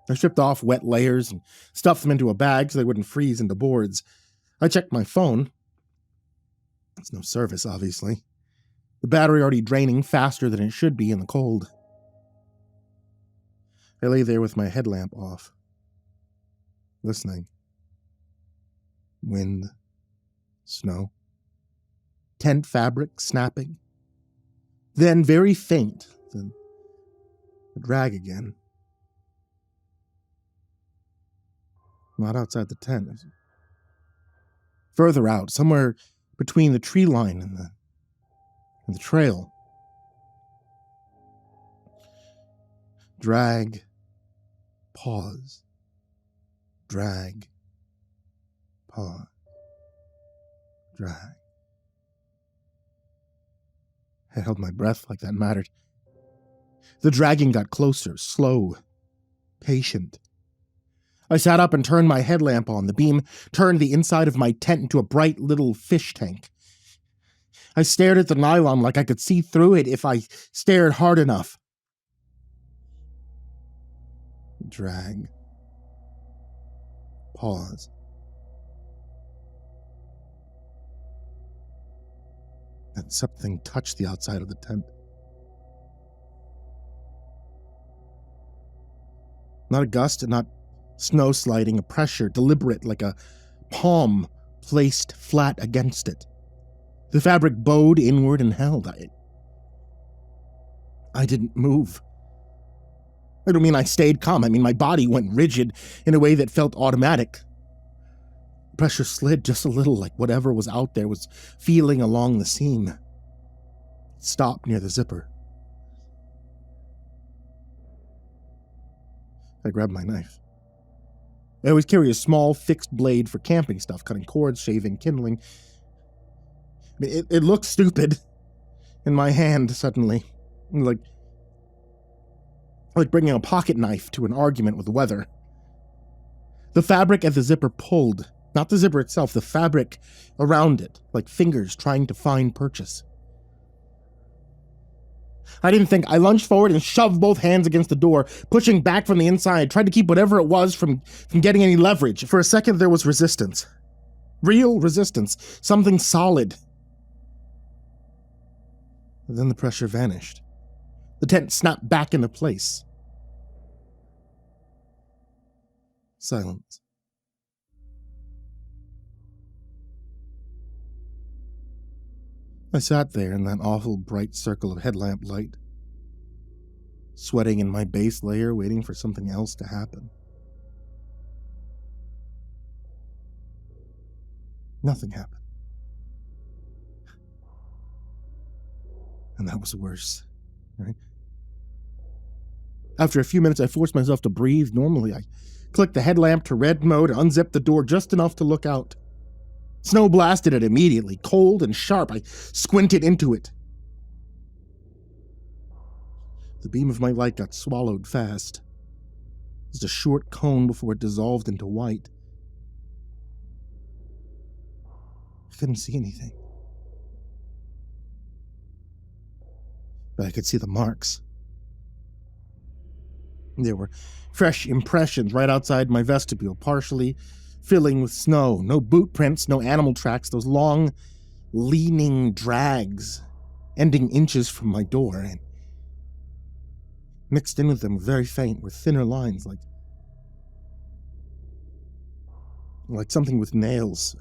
I stripped off wet layers and stuffed them into a bag so they wouldn't freeze into boards. I checked my phone. It's no service, obviously. The battery already draining faster than it should be in the cold. I lay there with my headlamp off, listening. Wind, snow, tent fabric snapping. Then, very faint, the drag again. Not outside the tent. Further out, somewhere between the tree line and the trail. Drag. Pause. Drag. Pause. Drag. I held my breath like that mattered. The dragging got closer, slow, patient. I sat up and turned my headlamp on. The beam turned the inside of my tent into a bright little fish tank. I stared at the nylon like I could see through it if I stared hard enough. Drag. Pause. And something touched the outside of the tent. Not a gust, not snow sliding, a pressure, deliberate, like a palm placed flat against it. The fabric bowed inward and held. I didn't move. I don't mean I stayed calm. I mean my body went rigid in a way that felt automatic. Pressure slid just a little, like whatever was out there was feeling along the seam. It stopped near the zipper. I grabbed my knife. I always carry a small, fixed blade for camping stuff, cutting cords, shaving, kindling. It looked stupid in my hand suddenly, like bringing a pocket knife to an argument with the weather. The fabric at the zipper pulled, not the zipper itself, the fabric around it, like fingers trying to find purchase. I didn't think. I lunged forward and shoved both hands against the door, pushing back from the inside, tried to keep whatever it was from getting any leverage. For a second, there was resistance. Real resistance. Something solid. And then the pressure vanished. The tent snapped back into place. Silence. I sat there in that awful bright circle of headlamp light, sweating in my base layer, waiting for something else to happen. Nothing happened. And that was worse, right? After a few minutes, I forced myself to breathe normally. I clicked the headlamp to red mode and unzipped the door just enough to look out. Snow blasted it immediately, cold and sharp. I squinted into it. The beam of my light got swallowed fast. Just a short cone before it dissolved into white. I couldn't see anything. But I could see the marks. There were fresh impressions right outside my vestibule, partially filling with snow. No boot prints, no animal tracks, those long, leaning drags ending inches from my door, and mixed in with them, very faint, were thinner lines, like something with nails,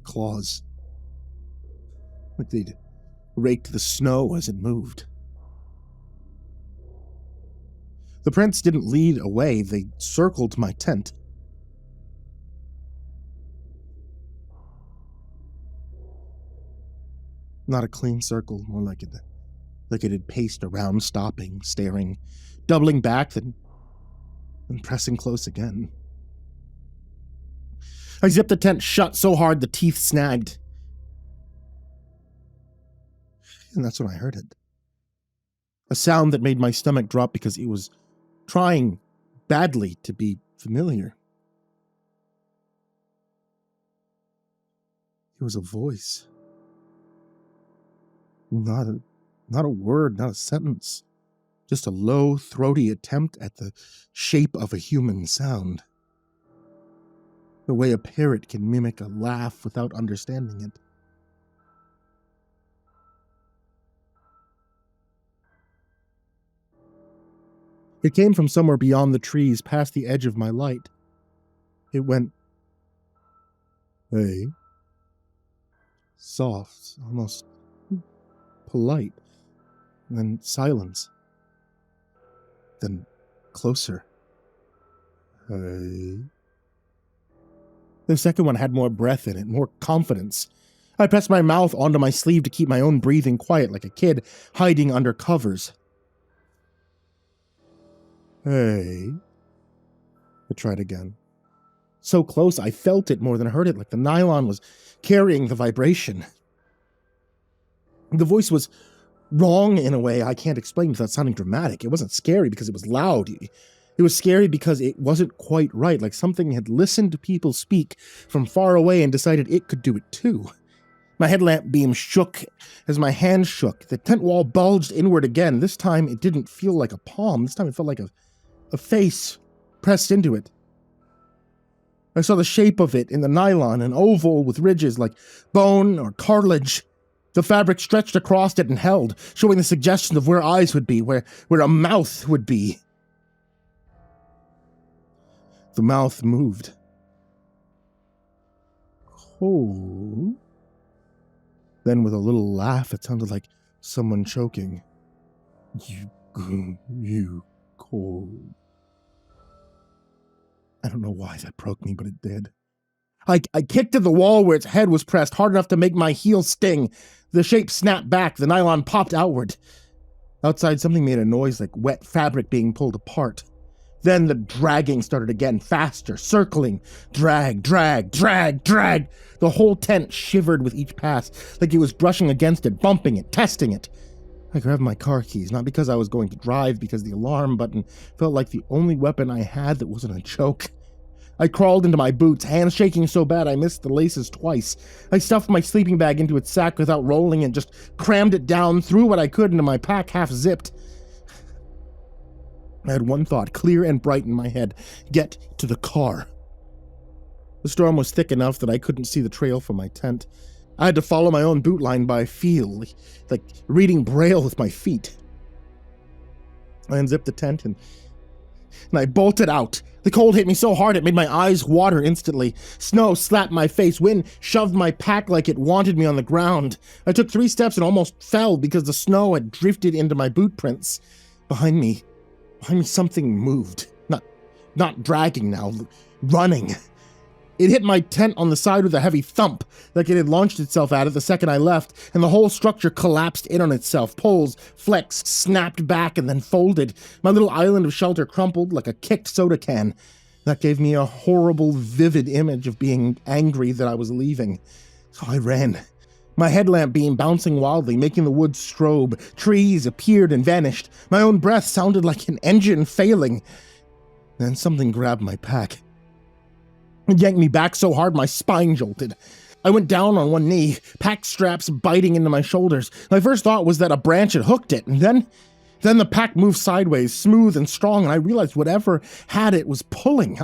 claws, like they'd raked the snow as it moved. The prints didn't lead away, they circled my tent. Not a clean circle, more like it had paced around, stopping, staring, doubling back, then pressing close again. I zipped the tent shut so hard the teeth snagged. And that's when I heard it. A sound that made my stomach drop because it was trying badly to be familiar. It was a voice. Not a word, not a sentence. Just a low, throaty attempt at the shape of a human sound. The way a parrot can mimic a laugh without understanding it. It came from somewhere beyond the trees, past the edge of my light. It went, "Hey." Soft, almost polite. Then silence. Then closer. "Hey." The second one had more breath in it, more confidence. I pressed my mouth onto my sleeve to keep my own breathing quiet, like a kid hiding under covers. "Hey." I tried again. So close, I felt it more than heard it, like the nylon was carrying the vibration. The voice was wrong in a way I can't explain without sounding dramatic. It wasn't scary because it was loud. It was scary because it wasn't quite right, like something had listened to people speak from far away and decided it could do it too. My headlamp beam shook as my hand shook. The tent wall bulged inward again. This time it didn't feel like a palm. This time it felt like a face pressed into it. I saw the shape of it in the nylon, an oval with ridges like bone or cartilage. The fabric stretched across it and held, showing the suggestion of where eyes would be, where a mouth would be. The mouth moved. Cold. Then with a little laugh, it sounded like someone choking. You cold. I don't know why that broke me, but it did. I kicked at the wall where its head was pressed, hard enough to make my heel sting. The shape snapped back, the nylon popped outward. Outside, something made a noise like wet fabric being pulled apart. Then the dragging started again, faster, circling. Drag, drag, drag, drag. The whole tent shivered with each pass, like it was brushing against it, bumping it, testing it. I grabbed my car keys, not because I was going to drive, because the alarm button felt like the only weapon I had that wasn't a joke. I crawled into my boots, hands shaking so bad I missed the laces twice. I stuffed my sleeping bag into its sack without rolling and just crammed it down, threw what I could into my pack half zipped. I had one thought, clear and bright in my head: get to the car. The storm was thick enough that I couldn't see the trail from my tent. I had to follow my own boot line by feel, like reading Braille with my feet. I unzipped the tent and I bolted out. The cold hit me so hard it made my eyes water instantly. Snow slapped my face. Wind shoved my pack like it wanted me on the ground. I took 3 steps and almost fell because the snow had drifted into my boot prints. Behind me something moved. Not dragging now, running. It hit my tent on the side with a heavy thump, like it had launched itself at it the second I left, and the whole structure collapsed in on itself. Poles flexed, snapped back, and then folded. My little island of shelter crumpled like a kicked soda can. That gave me a horrible, vivid image of being angry that I was leaving. So I ran. My headlamp beam bouncing wildly, making the woods strobe. Trees appeared and vanished. My own breath sounded like an engine failing. Then something grabbed my pack. It yanked me back so hard my spine jolted. I went down on one knee, pack straps biting into my shoulders. My first thought was that a branch had hooked it, and then the pack moved sideways, smooth and strong, and I realized whatever had it was pulling.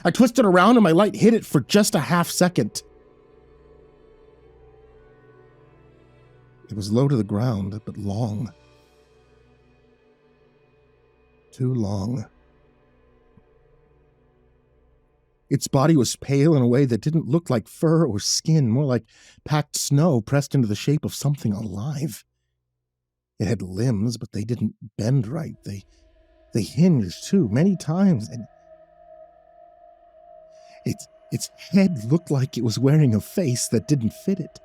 I twisted around and my light hit it for just a half second. It was low to the ground, but long. Too long. Its body was pale in a way that didn't look like fur or skin, more like packed snow pressed into the shape of something alive. It had limbs, but they didn't bend right. They hinged, too, many times, and its head looked like it was wearing a face that didn't fit it.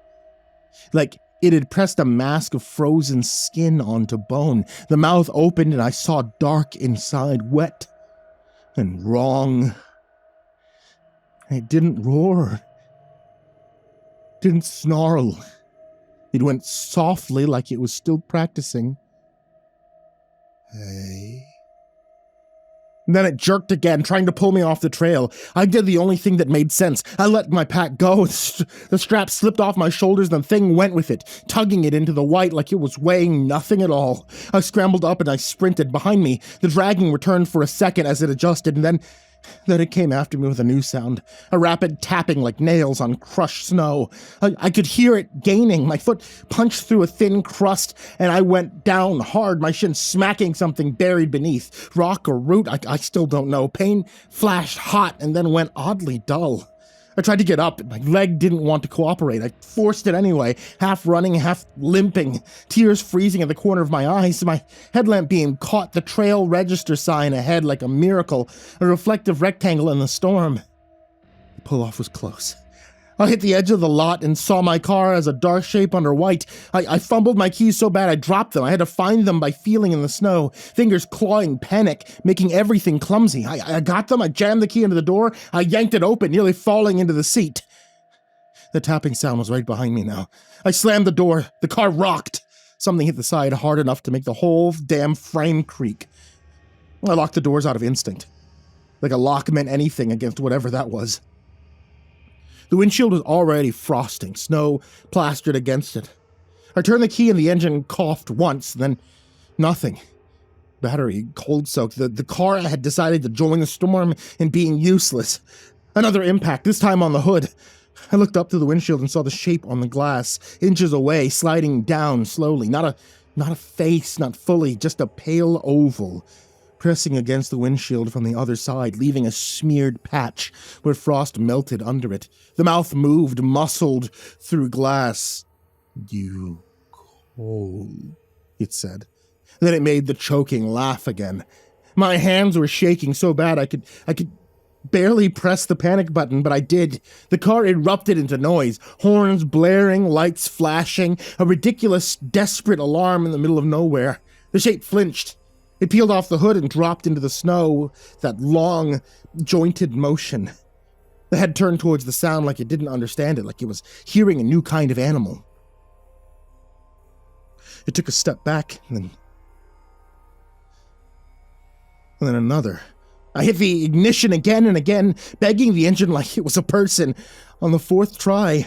Like it had pressed a mask of frozen skin onto bone. The mouth opened, and I saw dark inside, wet and wrong. It didn't roar, didn't snarl. It went softly like it was still practicing. Hey. And then it jerked again, trying to pull me off the trail. I did the only thing that made sense. I let my pack go. The strap slipped off my shoulders, and the thing went with it, tugging it into the white like it was weighing nothing at all. I scrambled up and I sprinted. Behind me, the dragging returned for a second as it adjusted, and then it came after me with a new sound, a rapid tapping like nails on crushed snow. I could hear it gaining. My foot punched through a thin crust, and I went down hard, my shin smacking something buried beneath. Rock or root, I still don't know. Pain flashed hot and then went oddly dull. I tried to get up, but my leg didn't want to cooperate. I forced it anyway, half running, half limping, tears freezing at the corner of my eyes. My headlamp beam caught the trail register sign ahead like a miracle, a reflective rectangle in the storm. The pull-off was close. I hit the edge of the lot and saw my car as a dark shape under white. I fumbled my keys so bad I dropped them. I had to find them by feeling in the snow, fingers clawing, panic, making everything clumsy. I got them, I jammed the key into the door, I yanked it open, nearly falling into the seat. The tapping sound was right behind me now. I slammed the door, the car rocked. Something hit the side hard enough to make the whole damn frame creak. I locked the doors out of instinct, like a lock meant anything against whatever that was. The windshield was already frosting, snow plastered against it. I turned the key and the engine coughed once, then nothing. Battery cold-soaked. The car had decided to join the storm in being useless. Another impact, this time on the hood. I looked up through the windshield and saw the shape on the glass, inches away, sliding down slowly. Not a face, not fully, just a pale oval, pressing against the windshield from the other side, leaving a smeared patch where frost melted under it. The mouth moved, muscled through glass. "You cold," it said. Then it made the choking laugh again. My hands were shaking so bad I could barely press the panic button, but I did. The car erupted into noise, horns blaring, lights flashing, a ridiculous, desperate alarm in the middle of nowhere. The shape flinched. It peeled off the hood and dropped into the snow, that long, jointed motion. The head turned towards the sound like it didn't understand it, like it was hearing a new kind of animal. It took a step back, and then another. I hit the ignition again and again, begging the engine like it was a person. On the 4th try,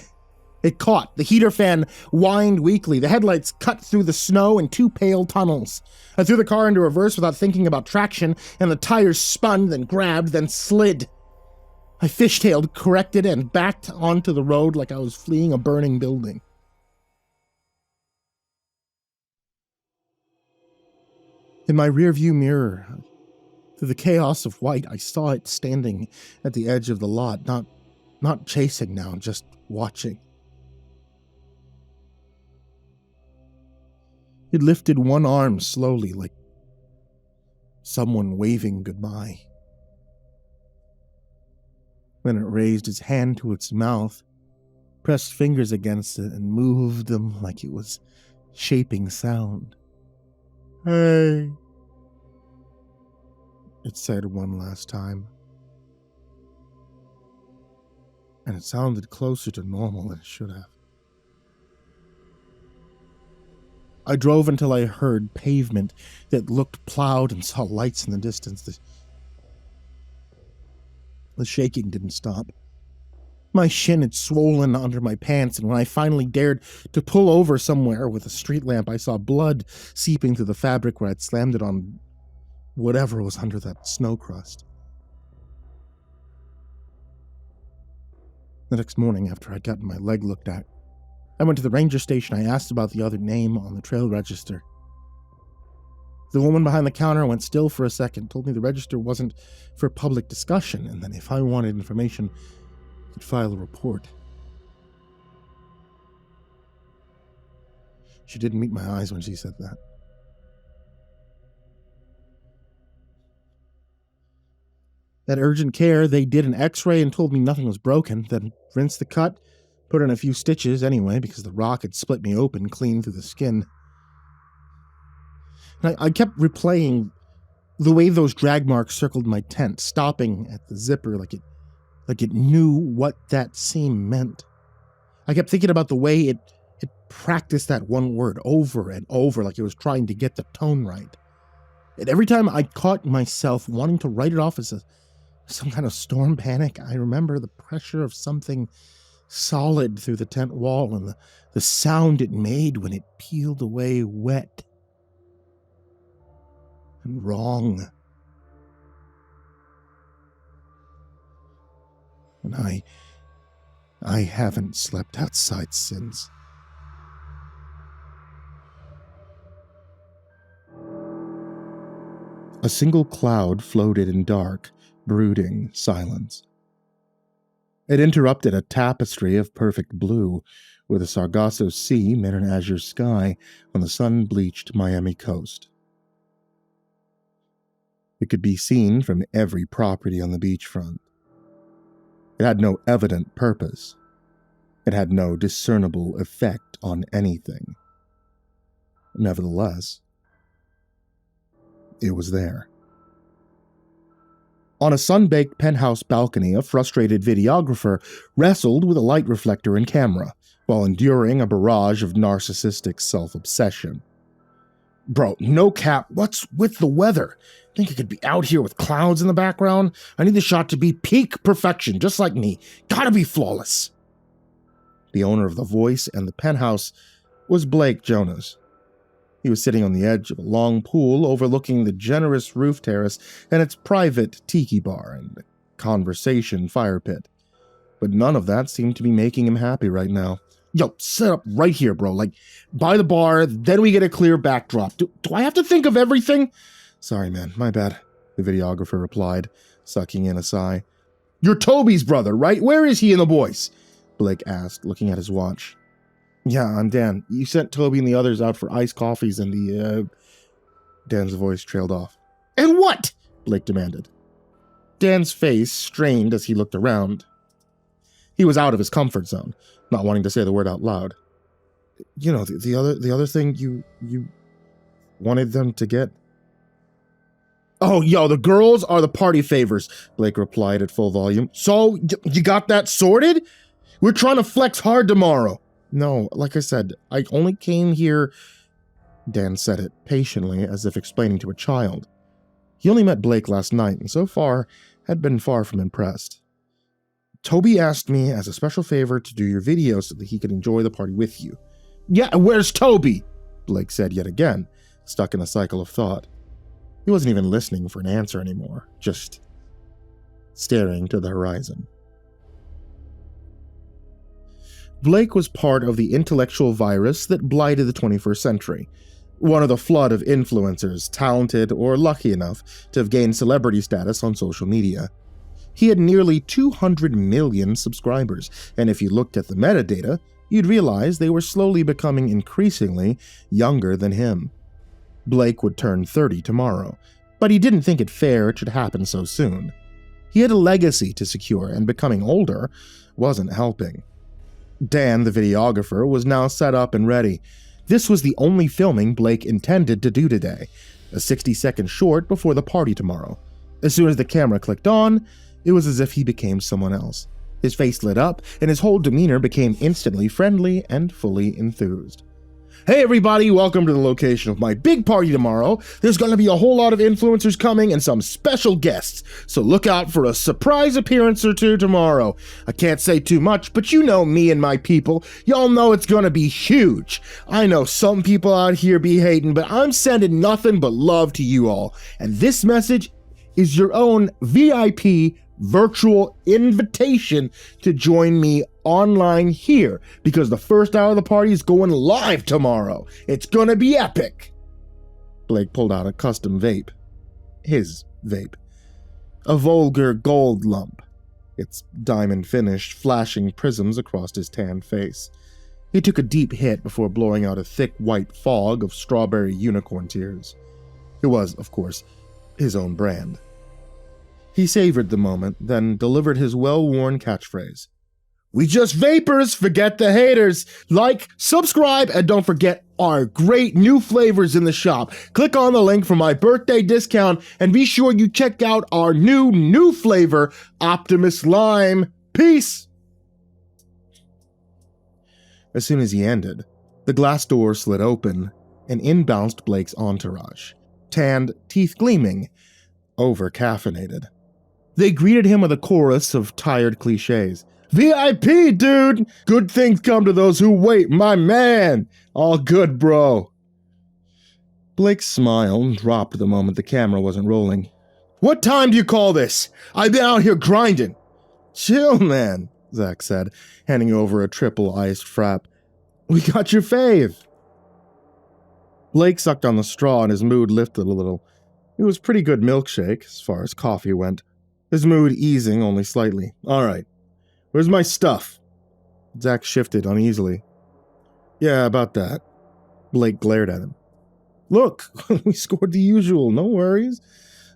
it caught. The heater fan whined weakly. The headlights cut through the snow in 2 pale tunnels. I threw the car into reverse without thinking about traction, and the tires spun, then grabbed, then slid. I fishtailed, corrected, and backed onto the road like I was fleeing a burning building. In my rearview mirror, through the chaos of white, I saw it standing at the edge of the lot, not chasing now, just watching. It lifted one arm slowly, like someone waving goodbye. Then it raised its hand to its mouth, pressed fingers against it, and moved them like it was shaping sound. "Hey," it said one last time. And it sounded closer to normal than it should have. I drove until I heard pavement that looked plowed and saw lights in the distance. The shaking didn't stop. My shin had swollen under my pants, and when I finally dared to pull over somewhere with a street lamp, I saw blood seeping through the fabric where I'd slammed it on whatever was under that snow crust. The next morning, after I'd gotten my leg looked at, I went to the ranger station. I asked about the other name on the trail register. The woman behind the counter went still for a second, told me the register wasn't for public discussion, and that if I wanted information, I could file a report. She didn't meet my eyes when she said that. At urgent care, they did an x-ray and told me nothing was broken, then rinsed the cut, put in a few stitches anyway, because the rock had split me open clean through the skin. And I kept replaying the way those drag marks circled my tent, stopping at the zipper like it knew what that seam meant. I kept thinking about the way it practiced that one word over and over, like it was trying to get the tone right. And every time I caught myself wanting to write it off as some kind of storm panic, I remember the pressure of something solid through the tent wall and the sound it made when it peeled away wet and wrong. And I haven't slept outside since. A single cloud floated in dark, brooding silence. It interrupted a tapestry of perfect blue, with a Sargasso Sea met an azure sky on the sun-bleached Miami coast. It could be seen from every property on the beachfront. It had no evident purpose. It had no discernible effect on anything. Nevertheless, it was there. On a sun-baked penthouse balcony, a frustrated videographer wrestled with a light reflector and camera while enduring a barrage of narcissistic self-obsession. "Bro, no cap, what's with the weather? Think I could be out here with clouds in the background? I need the shot to be peak perfection, just like me. Gotta be flawless." The owner of the voice and the penthouse was Blake Jonas. He was sitting on the edge of a long pool overlooking the generous roof terrace and its private tiki bar and the conversation fire pit. But none of that seemed to be making him happy right now. "Yo, set up right here, bro. Like, by the bar, then we get a clear backdrop. Do I have to think of everything?" "Sorry, man. My bad," the videographer replied, sucking in a sigh. "You're Toby's brother, right? Where is he and the boys?" Blake asked, looking at his watch. "Yeah, I'm Dan. You sent Toby and the others out for iced coffees and the, Dan's voice trailed off. "And what?" Blake demanded. Dan's face strained as he looked around. He was out of his comfort zone, not wanting to say the word out loud. "You know, the other thing you wanted them to get." "Oh, yo, the girls are the party favors," Blake replied at full volume. "So, you got that sorted? We're trying to flex hard tomorrow." "No, like I said, I only came here," Dan said it patiently, as if explaining to a child. He only met Blake last night, and so far had been far from impressed. "Toby asked me as a special favor to do your video so that he could enjoy the party with you." "Yeah, where's Toby?" Blake said yet again, stuck in a cycle of thought. He wasn't even listening for an answer anymore, just staring to the horizon. Blake was part of the intellectual virus that blighted the 21st century. one of the flood of influencers, talented or lucky enough to have gained celebrity status on social media. He had nearly 200 million subscribers, and if you looked at the metadata, you'd realize they were slowly becoming increasingly younger than him. Blake would turn 30 tomorrow, but he didn't think it fair it should happen so soon. He had a legacy to secure, and becoming older wasn't helping. Dan, the videographer, was now set up and ready. This was the only filming Blake intended to do today, a 60-second short before the party tomorrow. As soon as the camera clicked on, it was as if he became someone else. His face lit up, and his whole demeanor became instantly friendly and fully enthused. Hey everybody, welcome to the location of my big party tomorrow. There's going to be a whole lot of influencers coming and some special guests, so look out for a surprise appearance or two tomorrow. I can't say too much, but you know me and my people. Y'all know it's going to be huge. I know some people out here be hating, but I'm sending nothing but love to you all. And this message is your own VIP virtual invitation to join me online here, because the first hour of the party is going live tomorrow. It's gonna be epic. Blake pulled out a custom vape. His vape. A vulgar gold lump. Its diamond finished, flashing prisms across his tanned face. He took a deep hit before blowing out a thick white fog of strawberry unicorn tears. It was, of course, his own brand. He savored the moment, then delivered his well-worn catchphrase. We just vapors, forget the haters. Like, subscribe, and don't forget our great new flavors in the shop. Click on the link for my birthday discount, and be sure you check out our new flavor, Optimus Lime. Peace! As soon as he ended, the glass door slid open, and in bounced Blake's entourage. Tanned, teeth gleaming, over-caffeinated. They greeted him with a chorus of tired cliches. VIP, dude! Good things come to those who wait, my man! All good, bro. Blake's smile dropped the moment the camera wasn't rolling. What time do you call this? I've been out here grinding. Chill, man, Zach said, handing over a triple-iced frap. We got your fave. Blake sucked on the straw and his mood lifted a little. It was pretty good milkshake, as far as coffee went. His mood easing only slightly. All right. Where's my stuff? Zach shifted uneasily. Yeah, about that. Blake glared at him. Look, we scored the usual, no worries.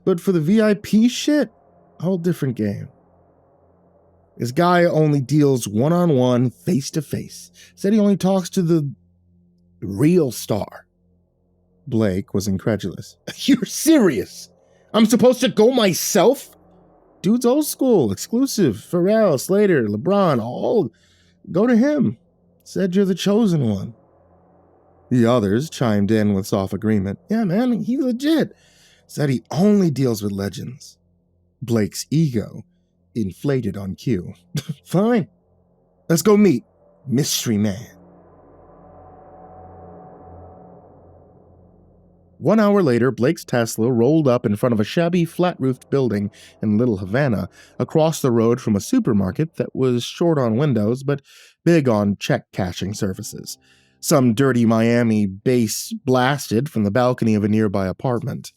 But for the VIP shit, whole different game. This guy only deals one-on-one, face-to-face. Said he only talks to the real star. Blake was incredulous. You're serious? I'm supposed to go myself? Dude's old school, exclusive. Pharrell, Slater, LeBron, all go to him. Said you're the chosen one. The others chimed in with soft agreement. Yeah, man, he's legit. Said he only deals with legends. Blake's ego inflated on cue. Fine. Let's go meet Mystery Man. 1 hour later, Blake's Tesla rolled up in front of a shabby, flat-roofed building in Little Havana, across the road from a supermarket that was short on windows but big on check-cashing services. Some dirty Miami bass blasted from the balcony of a nearby apartment.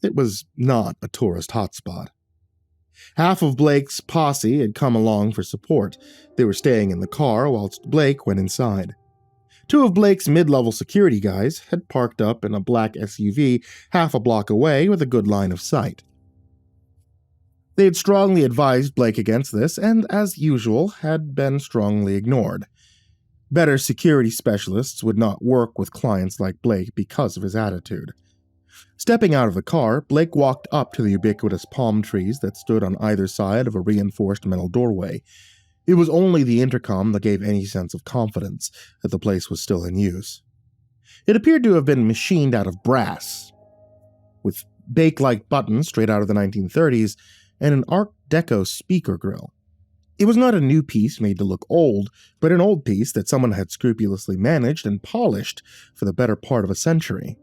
It was not a tourist hotspot. Half of Blake's posse had come along for support. They were staying in the car whilst Blake went inside. 2 of Blake's mid-level security guys had parked up in a black SUV half a block away with a good line of sight. They had strongly advised Blake against this, and, as usual, had been strongly ignored. Better security specialists would not work with clients like Blake because of his attitude. Stepping out of the car, Blake walked up to the ubiquitous palm trees that stood on either side of a reinforced metal doorway. It was only the intercom that gave any sense of confidence that the place was still in use. It appeared to have been machined out of brass, with bake-like buttons straight out of the 1930s and an Art Deco speaker grill. It was not a new piece made to look old, but an old piece that someone had scrupulously managed and polished for the better part of a century.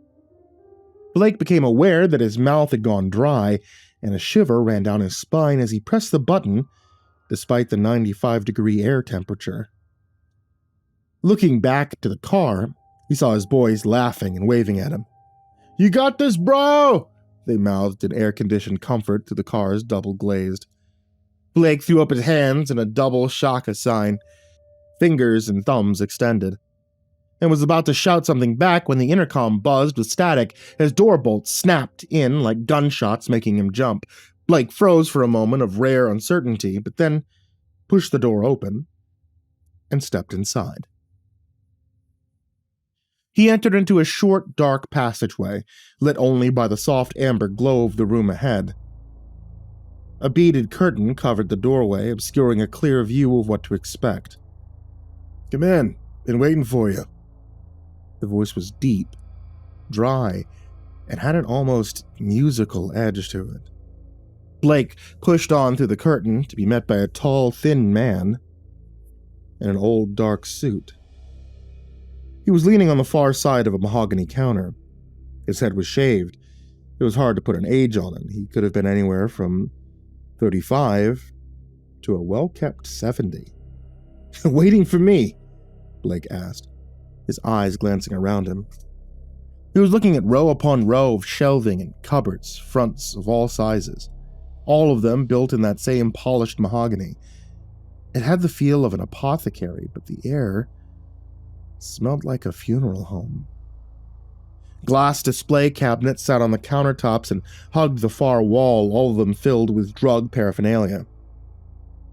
Blake became aware that his mouth had gone dry, and a shiver ran down his spine as he pressed the button, despite the 95-degree air temperature. Looking back to the car, He saw his boys laughing and waving at him. "You got this, bro!" they mouthed in air-conditioned comfort to the cars double-glazed. Blake threw up his hands in a double shaka sign, fingers and thumbs extended, and was about to shout something back when the intercom buzzed with static as door bolts snapped in like gunshots, making him jump. Blake froze for a moment of rare uncertainty, but then pushed the door open and stepped inside. He entered into a short, dark passageway, lit only by the soft amber glow of the room ahead. A beaded curtain covered the doorway, obscuring a clear view of what to expect. "Come in. Been waiting for you." The voice was deep, dry, and had an almost musical edge to it. Blake pushed on through the curtain to be met by a tall, thin man in an old, dark suit. He was leaning on the far side of a mahogany counter. His head was shaved. It was hard to put an age on him. He could have been anywhere from 35 to a well-kept 70. "Waiting for me?" Blake asked, his eyes glancing around him. He was looking at row upon row of shelving and cupboards, fronts of all sizes, all of them built in that same polished mahogany. It had the feel of an apothecary, but the air smelled like a funeral home. Glass display cabinets sat on the countertops and hugged the far wall, all of them filled with drug paraphernalia.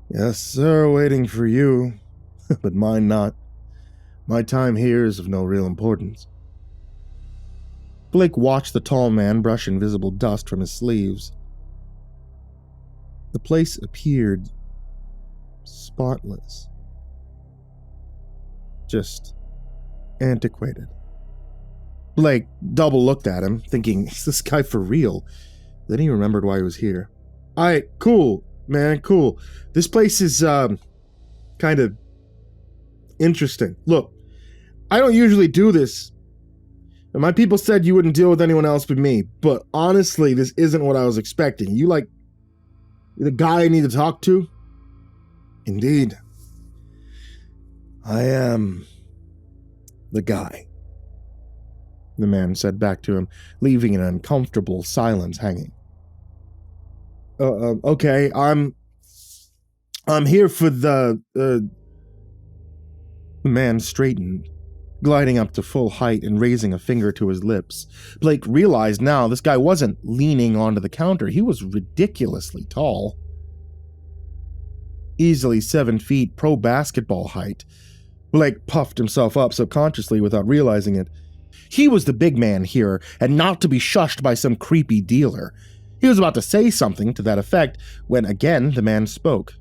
"Yes, sir, waiting for you, but mine not. My time here is of no real importance." Blake watched the tall man brush invisible dust from his sleeves. The place appeared spotless. Just antiquated. Blake double looked at him, thinking, is this guy for real? Then he remembered why he was here. "Alright, cool, man, cool. This place is, kind of interesting. Look, I don't usually do this. And my people said you wouldn't deal with anyone else but me, but honestly, this isn't what I was expecting. You're the guy I need to talk to?" "Indeed. I am the guy," the man said back to him, leaving an uncomfortable silence hanging. Okay, I'm here for the man straightened, gliding up to full height and raising a finger to his lips. Blake realized now this guy wasn't leaning onto the counter. He was ridiculously tall. Easily 7 feet, pro basketball height. Blake puffed himself up subconsciously without realizing it. He was the big man here, and not to be shushed by some creepy dealer. He was about to say something to that effect when again the man spoke.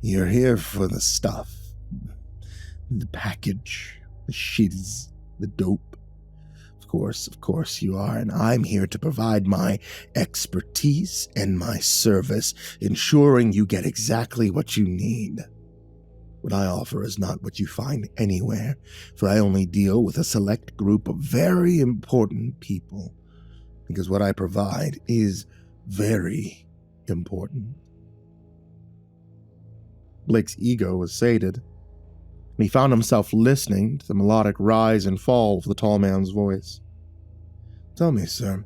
"You're here for the stuff. The package. The shiz. The dope. Of course you are, and I'm here to provide my expertise and my service, ensuring you get exactly what you need. What I offer is not what you find anywhere, for I only deal with a select group of very important people, because what I provide is very important." Blake's ego was sated, and he found himself listening to the melodic rise and fall of the tall man's voice. "Tell me, sir,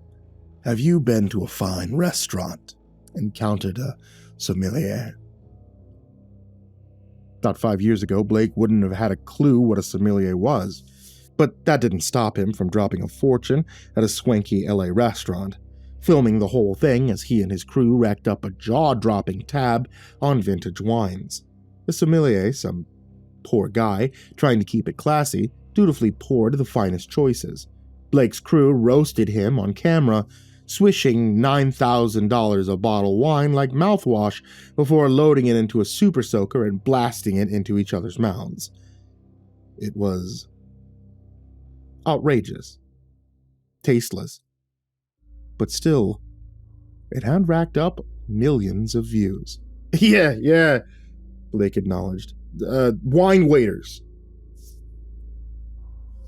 have you been to a fine restaurant, encountered a sommelier?" About 5 years ago, Blake wouldn't have had a clue what a sommelier was, but that didn't stop him from dropping a fortune at a swanky LA restaurant, filming the whole thing as he and his crew racked up a jaw-dropping tab on vintage wines. The sommelier, some poor guy trying to keep it classy, dutifully poured the finest choices. Blake's crew roasted him on camera, swishing $9,000 a bottle of wine like mouthwash before loading it into a super soaker and blasting it into each other's mouths. It was outrageous, tasteless, but still, it had racked up millions of views. Yeah, Blake acknowledged. Wine waiters.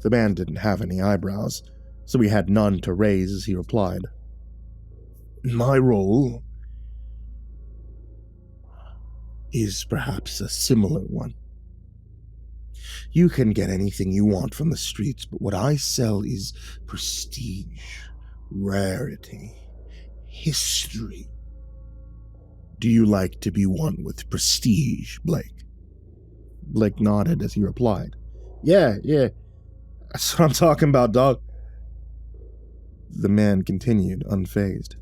The man didn't have any eyebrows, so he had none to raise as he replied. My role is perhaps a similar one. You can get anything you want from the streets, but what I sell is prestige, rarity, history. Do you like to be one with prestige, Blake? Blake nodded as he replied. Yeah, that's what I'm talking about, dog. The man continued, unfazed.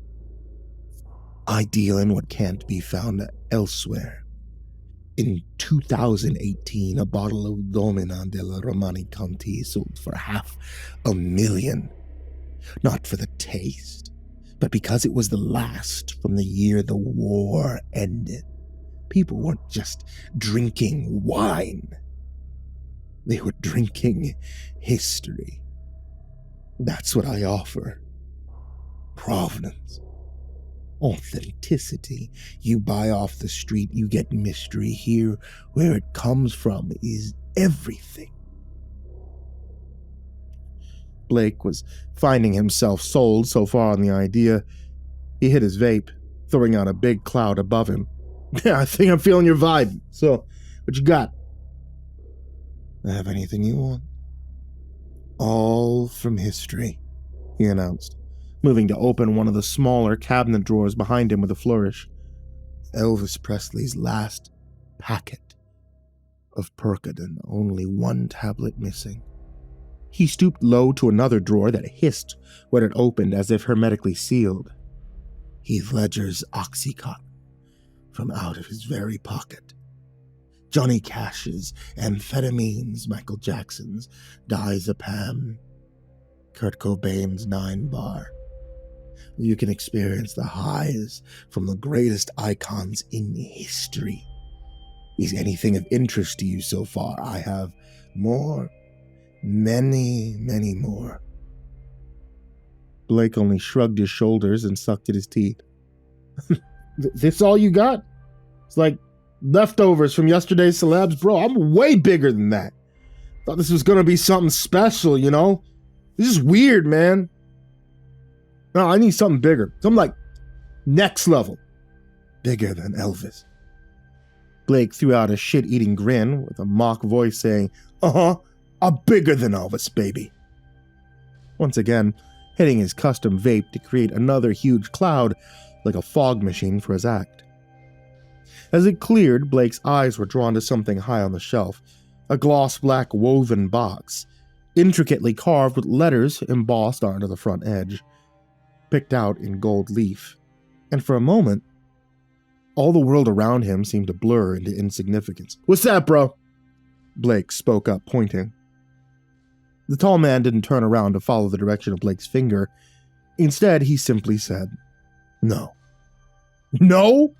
I deal in what can't be found elsewhere. In 2018, a bottle of Domina della Romani Conti sold for $500,000. Not for the taste, but because it was the last from the year the war ended. People weren't just drinking wine. They were drinking history. That's what I offer. Provenance. Authenticity. You buy off the street, you get mystery. Here, where it comes from is everything. Blake was finding himself sold so far on the idea. He hit his vape, throwing out a big cloud above him. Yeah, I think I'm feeling your vibe. So, what you got? I have anything you want. All from history, he announced, moving to open one of the smaller cabinet drawers behind him with a flourish. Elvis Presley's last packet of Percodan, only one tablet missing. He stooped low to another drawer that hissed when it opened as if hermetically sealed. Heath Ledger's Oxycontin from out of his very pocket. Johnny Cash's Amphetamines, Michael Jackson's Diazepam, Kurt Cobain's 9-bar. You can experience the highs from the greatest icons in history. Is anything of interest to you so far? I have more. Many, many more. Blake only shrugged his shoulders and sucked at his teeth. This all you got? It's like leftovers from yesterday's celebs? Bro, I'm way bigger than that. Thought this was gonna be something special, you know? This is weird, man. No, I need something bigger. Something like next level. Bigger than Elvis. Blake threw out a shit-eating grin with a mock voice saying, I'm bigger than Elvis, baby. Once again, hitting his custom vape to create another huge cloud like a fog machine for his act. As it cleared, Blake's eyes were drawn to something high on the shelf, a gloss black woven box, intricately carved with letters embossed onto the front edge, picked out in gold leaf, and for a moment, all the world around him seemed to blur into insignificance. What's that, bro? Blake spoke up, pointing. The tall man didn't turn around to follow the direction of Blake's finger. Instead, he simply said, No. No?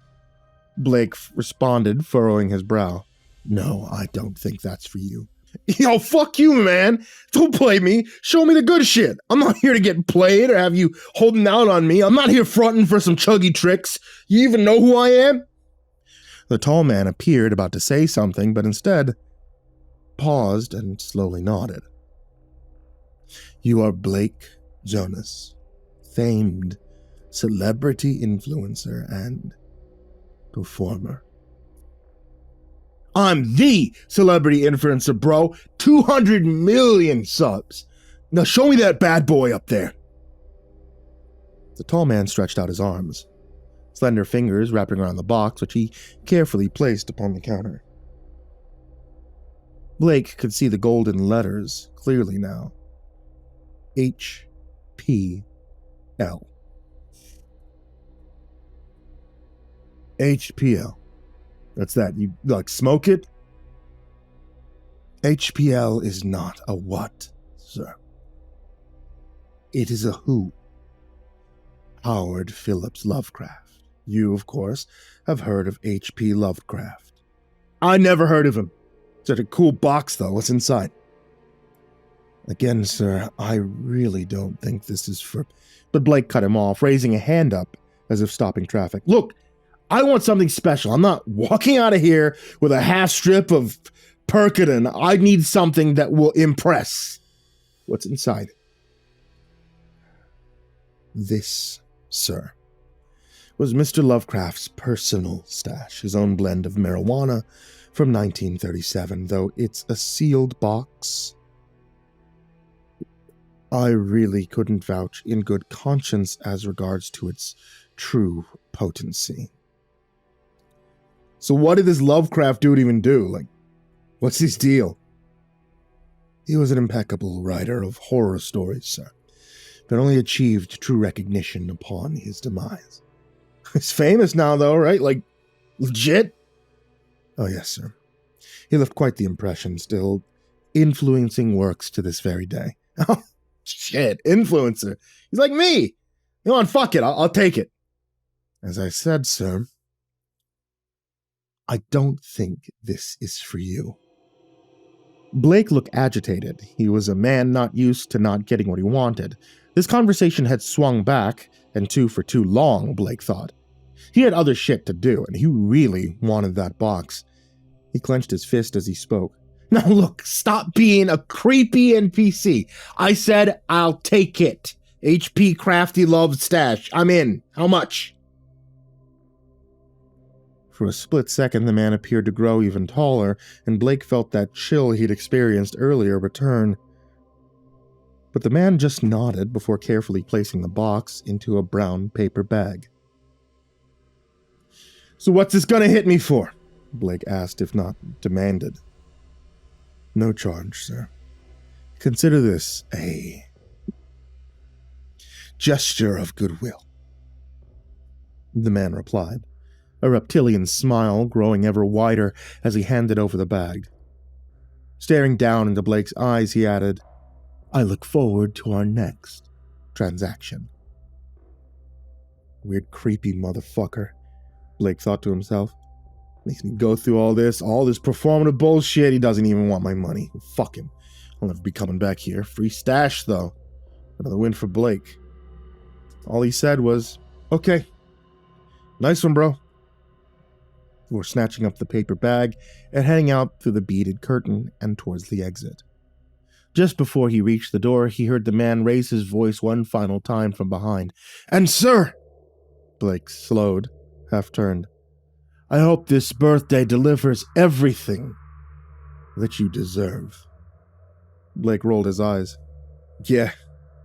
Blake responded, furrowing his brow. No, I don't think that's for you. Yo, fuck you, man. Don't play me. Show me the good shit. I'm not here to get played or have you holding out on me. I'm not here fronting for some chuggy tricks. You even know who I am? The tall man appeared about to say something, but instead paused and slowly nodded. You are Blake Jonas, famed celebrity influencer and performer. I'm the celebrity influencer, bro. 200 million subs. Now show me that bad boy up there. The tall man stretched out his arms, slender fingers wrapping around the box, which he carefully placed upon the counter. Blake could see the golden letters clearly now. HPL. HPL. That's that. You, like, smoke it? HPL is not a what, sir. It is a who. Howard Phillips Lovecraft. You, of course, have heard of H.P. Lovecraft. I never heard of him. Such a cool box, though. What's inside? Again, sir, I really don't think this is for... But Blake cut him off, raising a hand up as if stopping traffic. Look, I want something special. I'm not walking out of here with a half strip of Percodan. I need something that will impress. What's inside? This, sir. was Mr. Lovecraft's personal stash, his own blend of marijuana from 1937, though it's a sealed box. I really couldn't vouch in good conscience as regards to its true potency. So what did this Lovecraft dude even do? Like, what's his deal? He was an impeccable writer of horror stories, sir, but only achieved true recognition upon his demise. He's famous now, though, right? Like, legit? Oh, yes, sir. He left quite the impression, still influencing works to this very day. Oh, shit, influencer. He's like me. Come on, fuck it, I'll take it. As I said, sir, I don't think this is for you. Blake looked agitated. He was a man not used to not getting what he wanted. This conversation had swung back, and for too long, Blake thought. He had other shit to do, and he really wanted that box. He clenched his fist as he spoke. Now look, stop being a creepy NPC. I said I'll take it. HP Crafty Love Stash. I'm in. How much? For a split second, the man appeared to grow even taller, and Blake felt that chill he'd experienced earlier return. But the man just nodded before carefully placing the box into a brown paper bag. So what's this gonna hit me for? Blake asked, if not demanded. No charge, sir. Consider this a gesture of goodwill. The man replied, a reptilian smile growing ever wider as he handed over the bag. Staring down into Blake's eyes, he added, I look forward to our next transaction. Weird, creepy motherfucker, Blake thought to himself. Makes me go through all this performative bullshit. He doesn't even want my money. Fuck him. I'll never be coming back here. Free stash, though. Another win for Blake. All he said was, okay. Nice one, bro. Before snatching up the paper bag and heading out through the beaded curtain and towards the exit. Just before he reached the door, he heard the man raise his voice one final time from behind. And sir! Blake slowed, half-turned. I hope this birthday delivers everything that you deserve. Blake rolled his eyes. Yeah,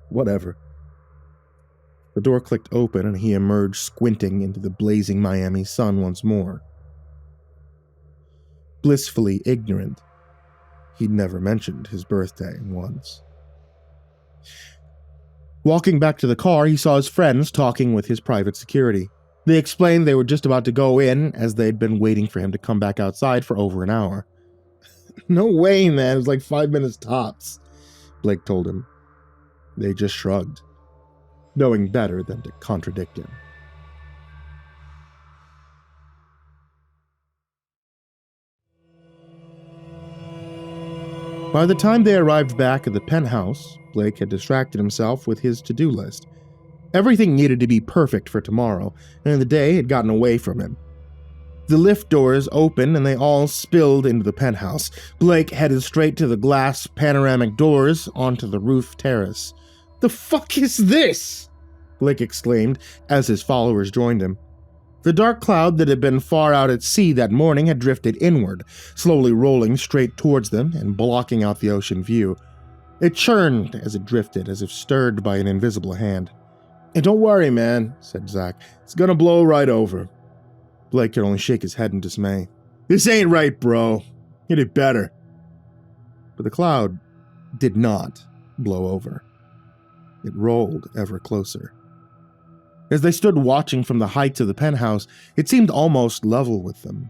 whatever. The door clicked open and he emerged squinting into the blazing Miami sun once more. Blissfully ignorant, he'd never mentioned his birthday once. Walking back to the car, he saw his friends talking with his private security. They explained they were just about to go in, as they'd been waiting for him to come back outside for over an hour. No way, man, it was like 5 minutes tops, Blake told him. They just shrugged, knowing better than to contradict him. By the time they arrived back at the penthouse, Blake had distracted himself with his to-do list. Everything needed to be perfect for tomorrow, and the day had gotten away from him. The lift doors opened and they all spilled into the penthouse. Blake headed straight to the glass panoramic doors onto the roof terrace. The fuck is this? Blake exclaimed as his followers joined him. The dark cloud that had been far out at sea that morning had drifted inward, slowly rolling straight towards them and blocking out the ocean view. It churned as it drifted, as if stirred by an invisible hand. Hey, don't worry, man, said Zach. It's gonna blow right over. Blake could only shake his head in dismay. This ain't right, bro. Get it better. But the cloud did not blow over. It rolled ever closer. As they stood watching from the heights of the penthouse, it seemed almost level with them.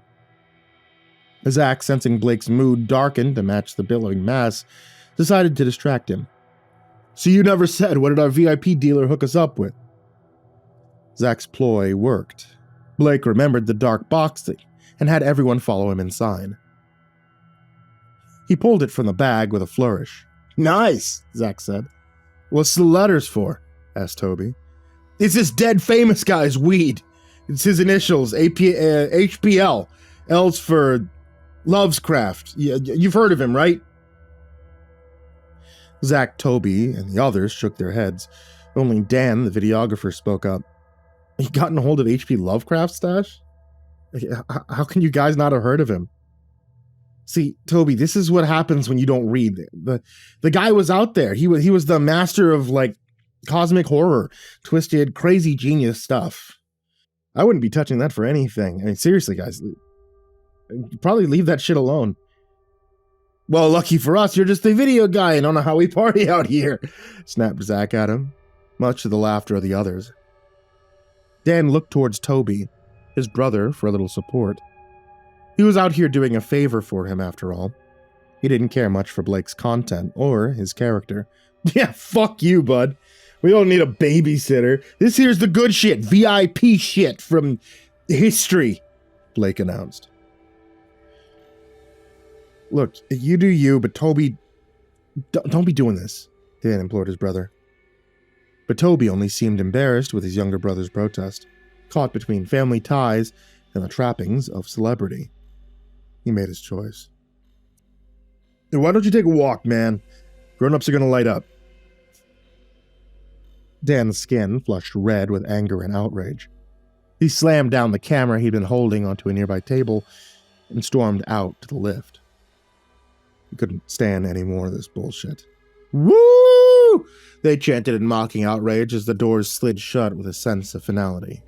Zach, sensing Blake's mood darken to match the billowing mass, decided to distract him. So you never said, what did our VIP dealer hook us up with? Zach's ploy worked. Blake remembered the dark box and had everyone follow him inside. He pulled it from the bag with a flourish. Nice, Zach said. What's the letters for? Asked Toby. It's this dead famous guy's weed. It's his initials, HPL. L's for Lovescraft. You've heard of him, right? Zach, Toby, and the others shook their heads. Only Dan, the videographer, spoke up. You gotten a hold of H.P. Lovecraft's stash? How can you guys not have heard of him? See, Toby, this is what happens when you don't read. The guy was out there. He was the master of, like, cosmic horror, twisted, crazy genius stuff. I wouldn't be touching that for anything. I mean, seriously, guys. Probably leave that shit alone. Well, lucky for us, you're just a video guy and don't know how we party out here, snapped Zach at him, much to the laughter of the others. Dan looked towards Toby, his brother, for a little support. He was out here doing a favor for him, after all. He didn't care much for Blake's content or his character. Yeah, fuck you, bud. We don't need a babysitter. This here's the good shit, VIP shit from history, Blake announced. Look, you do you, but Toby, don't be doing this, Dan implored his brother. But Toby only seemed embarrassed with his younger brother's protest, caught between family ties and the trappings of celebrity. He made his choice. Why don't you take a walk, man? Grown-ups are gonna light up. Dan's skin flushed red with anger and outrage. He slammed down the camera he'd been holding onto a nearby table and stormed out to the lift. He couldn't stand any more of this bullshit. Woo! They chanted in mocking outrage as the doors slid shut with a sense of finality.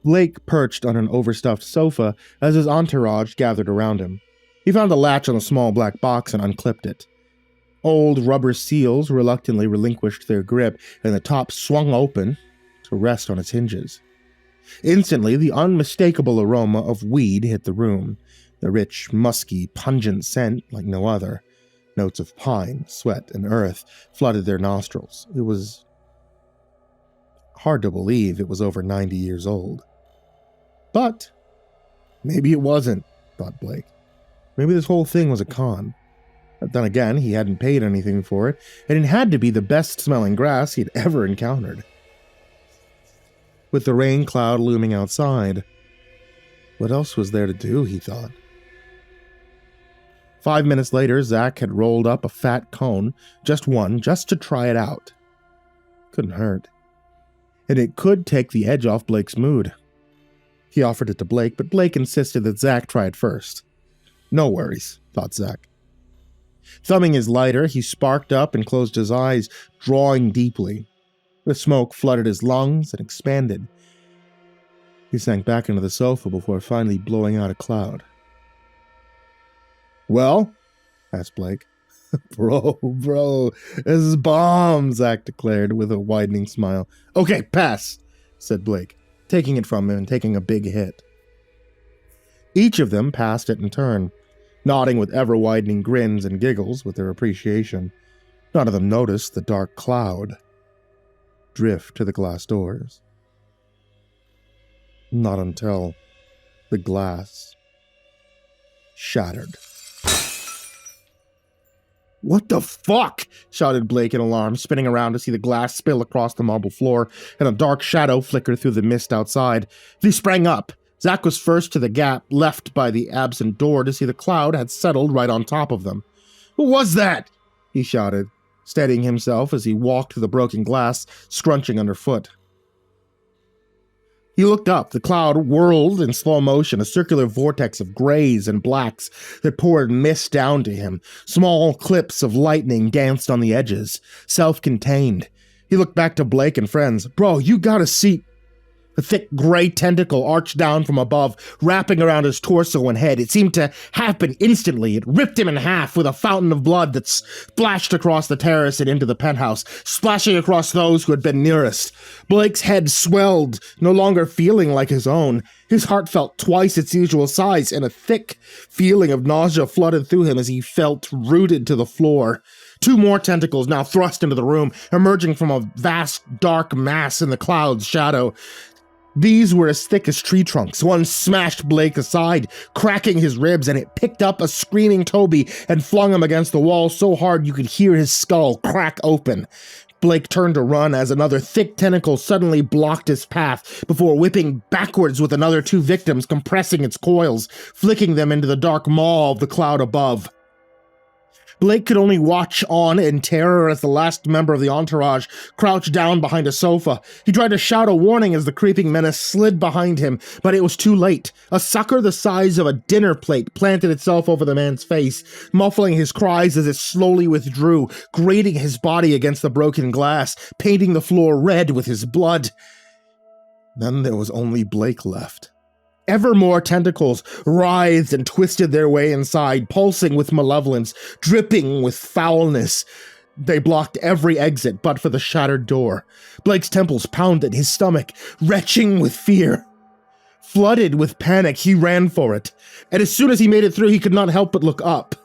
Blake perched on an overstuffed sofa as his entourage gathered around him. He found the latch on the small black box and unclipped it. Old rubber seals reluctantly relinquished their grip, and the top swung open to rest on its hinges. Instantly, the unmistakable aroma of weed hit the room, the rich, musky, pungent scent like no other. Notes of pine, sweat, and earth flooded their nostrils. It was hard to believe it was over 90 years old. But maybe it wasn't, thought Blake. Maybe this whole thing was a con. But then again, he hadn't paid anything for it, and it had to be the best-smelling grass he'd ever encountered. With the rain cloud looming outside, what else was there to do, he thought. 5 minutes later, Zach had rolled up a fat cone, just one, just to try it out. Couldn't hurt. And it could take the edge off Blake's mood. He offered it to Blake, but Blake insisted that Zach try it first. No worries, thought Zach. Thumbing his lighter, he sparked up and closed his eyes, drawing deeply. The smoke flooded his lungs and expanded. He sank back into the sofa before finally blowing out a cloud. Well? Asked Blake. Bro, this is bomb, Zach declared with a widening smile. Okay, pass, said Blake, taking it from him and taking a big hit. Each of them passed it in turn, nodding with ever-widening grins and giggles with their appreciation. None of them noticed the dark cloud drift to the glass doors. Not until the glass shattered. What the fuck? Shouted Blake in alarm, spinning around to see the glass spill across the marble floor and a dark shadow flicker through the mist outside. He sprang up. Zach was first to the gap left by the absent door to see the cloud had settled right on top of them. What was that? He shouted, steadying himself as he walked to the broken glass, scrunching underfoot. He looked up. The cloud whirled in slow motion, a circular vortex of grays and blacks that poured mist down to him. Small clips of lightning danced on the edges, self-contained. He looked back to Blake and friends. Bro, you gotta see... A thick gray tentacle arched down from above, wrapping around his torso and head. It seemed to happen instantly. It ripped him in half with a fountain of blood that splashed across the terrace and into the penthouse, splashing across those who had been nearest. Blake's head swelled, no longer feeling like his own. His heart felt twice its usual size, and a thick feeling of nausea flooded through him as he felt rooted to the floor. Two more tentacles now thrust into the room, emerging from a vast dark mass in the cloud's shadow. These were as thick as tree trunks. One smashed Blake aside, cracking his ribs, and it picked up a screaming Toby and flung him against the wall so hard you could hear his skull crack open. Blake turned to run as another thick tentacle suddenly blocked his path before whipping backwards with another two victims, compressing its coils, flicking them into the dark maw of the cloud above. Blake could only watch on in terror as the last member of the entourage crouched down behind a sofa. He tried to shout a warning as the creeping menace slid behind him, but it was too late. A sucker the size of a dinner plate planted itself over the man's face, muffling his cries as it slowly withdrew, grating his body against the broken glass, painting the floor red with his blood. Then there was only Blake left. Ever more tentacles writhed and twisted their way inside, pulsing with malevolence, dripping with foulness. They blocked every exit but for the shattered door. Blake's temples pounded, his stomach retching with fear. Flooded with panic, he ran for it, and as soon as he made it through, he could not help but look up.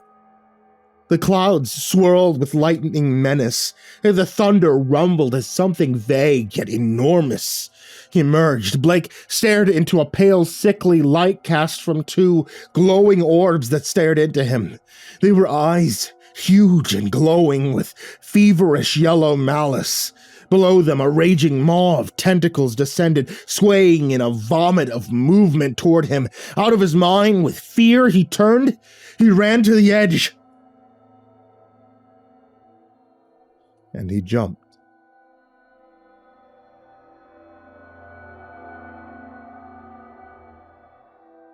The clouds swirled with lightning menace, and the thunder rumbled as something vague yet enormous emerged. Blake stared into a pale, sickly light cast from two glowing orbs that stared into him. They were eyes, huge and glowing with feverish yellow malice. Below them, a raging maw of tentacles descended, swaying in a vomit of movement toward him. Out of his mind, with fear, he turned. He ran to the edge. And he jumped.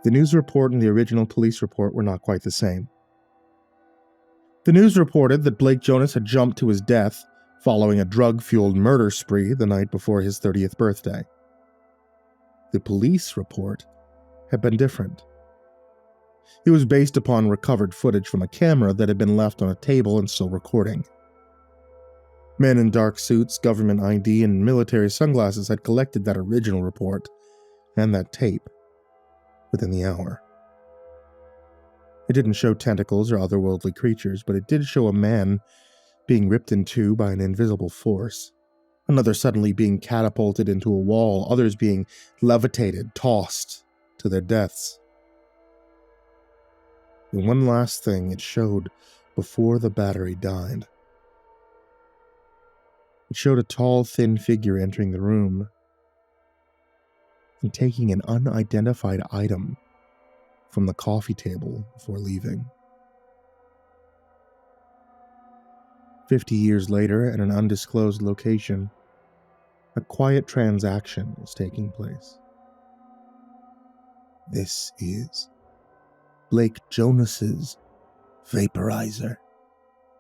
The news report and the original police report were not quite the same. The news reported that Blake Jonas had jumped to his death following a drug-fueled murder spree the night before his 30th birthday. The police report had been different. It was based upon recovered footage from a camera that had been left on a table and still recording. Men in dark suits, government ID, and military sunglasses had collected that original report and that tape within the hour. It didn't show tentacles or otherworldly creatures, but it did show a man being ripped in two by an invisible force, another suddenly being catapulted into a wall, others being levitated, tossed to their deaths. And one last thing it showed before the battery died. It showed a tall, thin figure entering the room and taking an unidentified item from the coffee table before leaving. 50 years later, at an undisclosed location, a quiet transaction is taking place. This is Blake Jonas's vaporizer,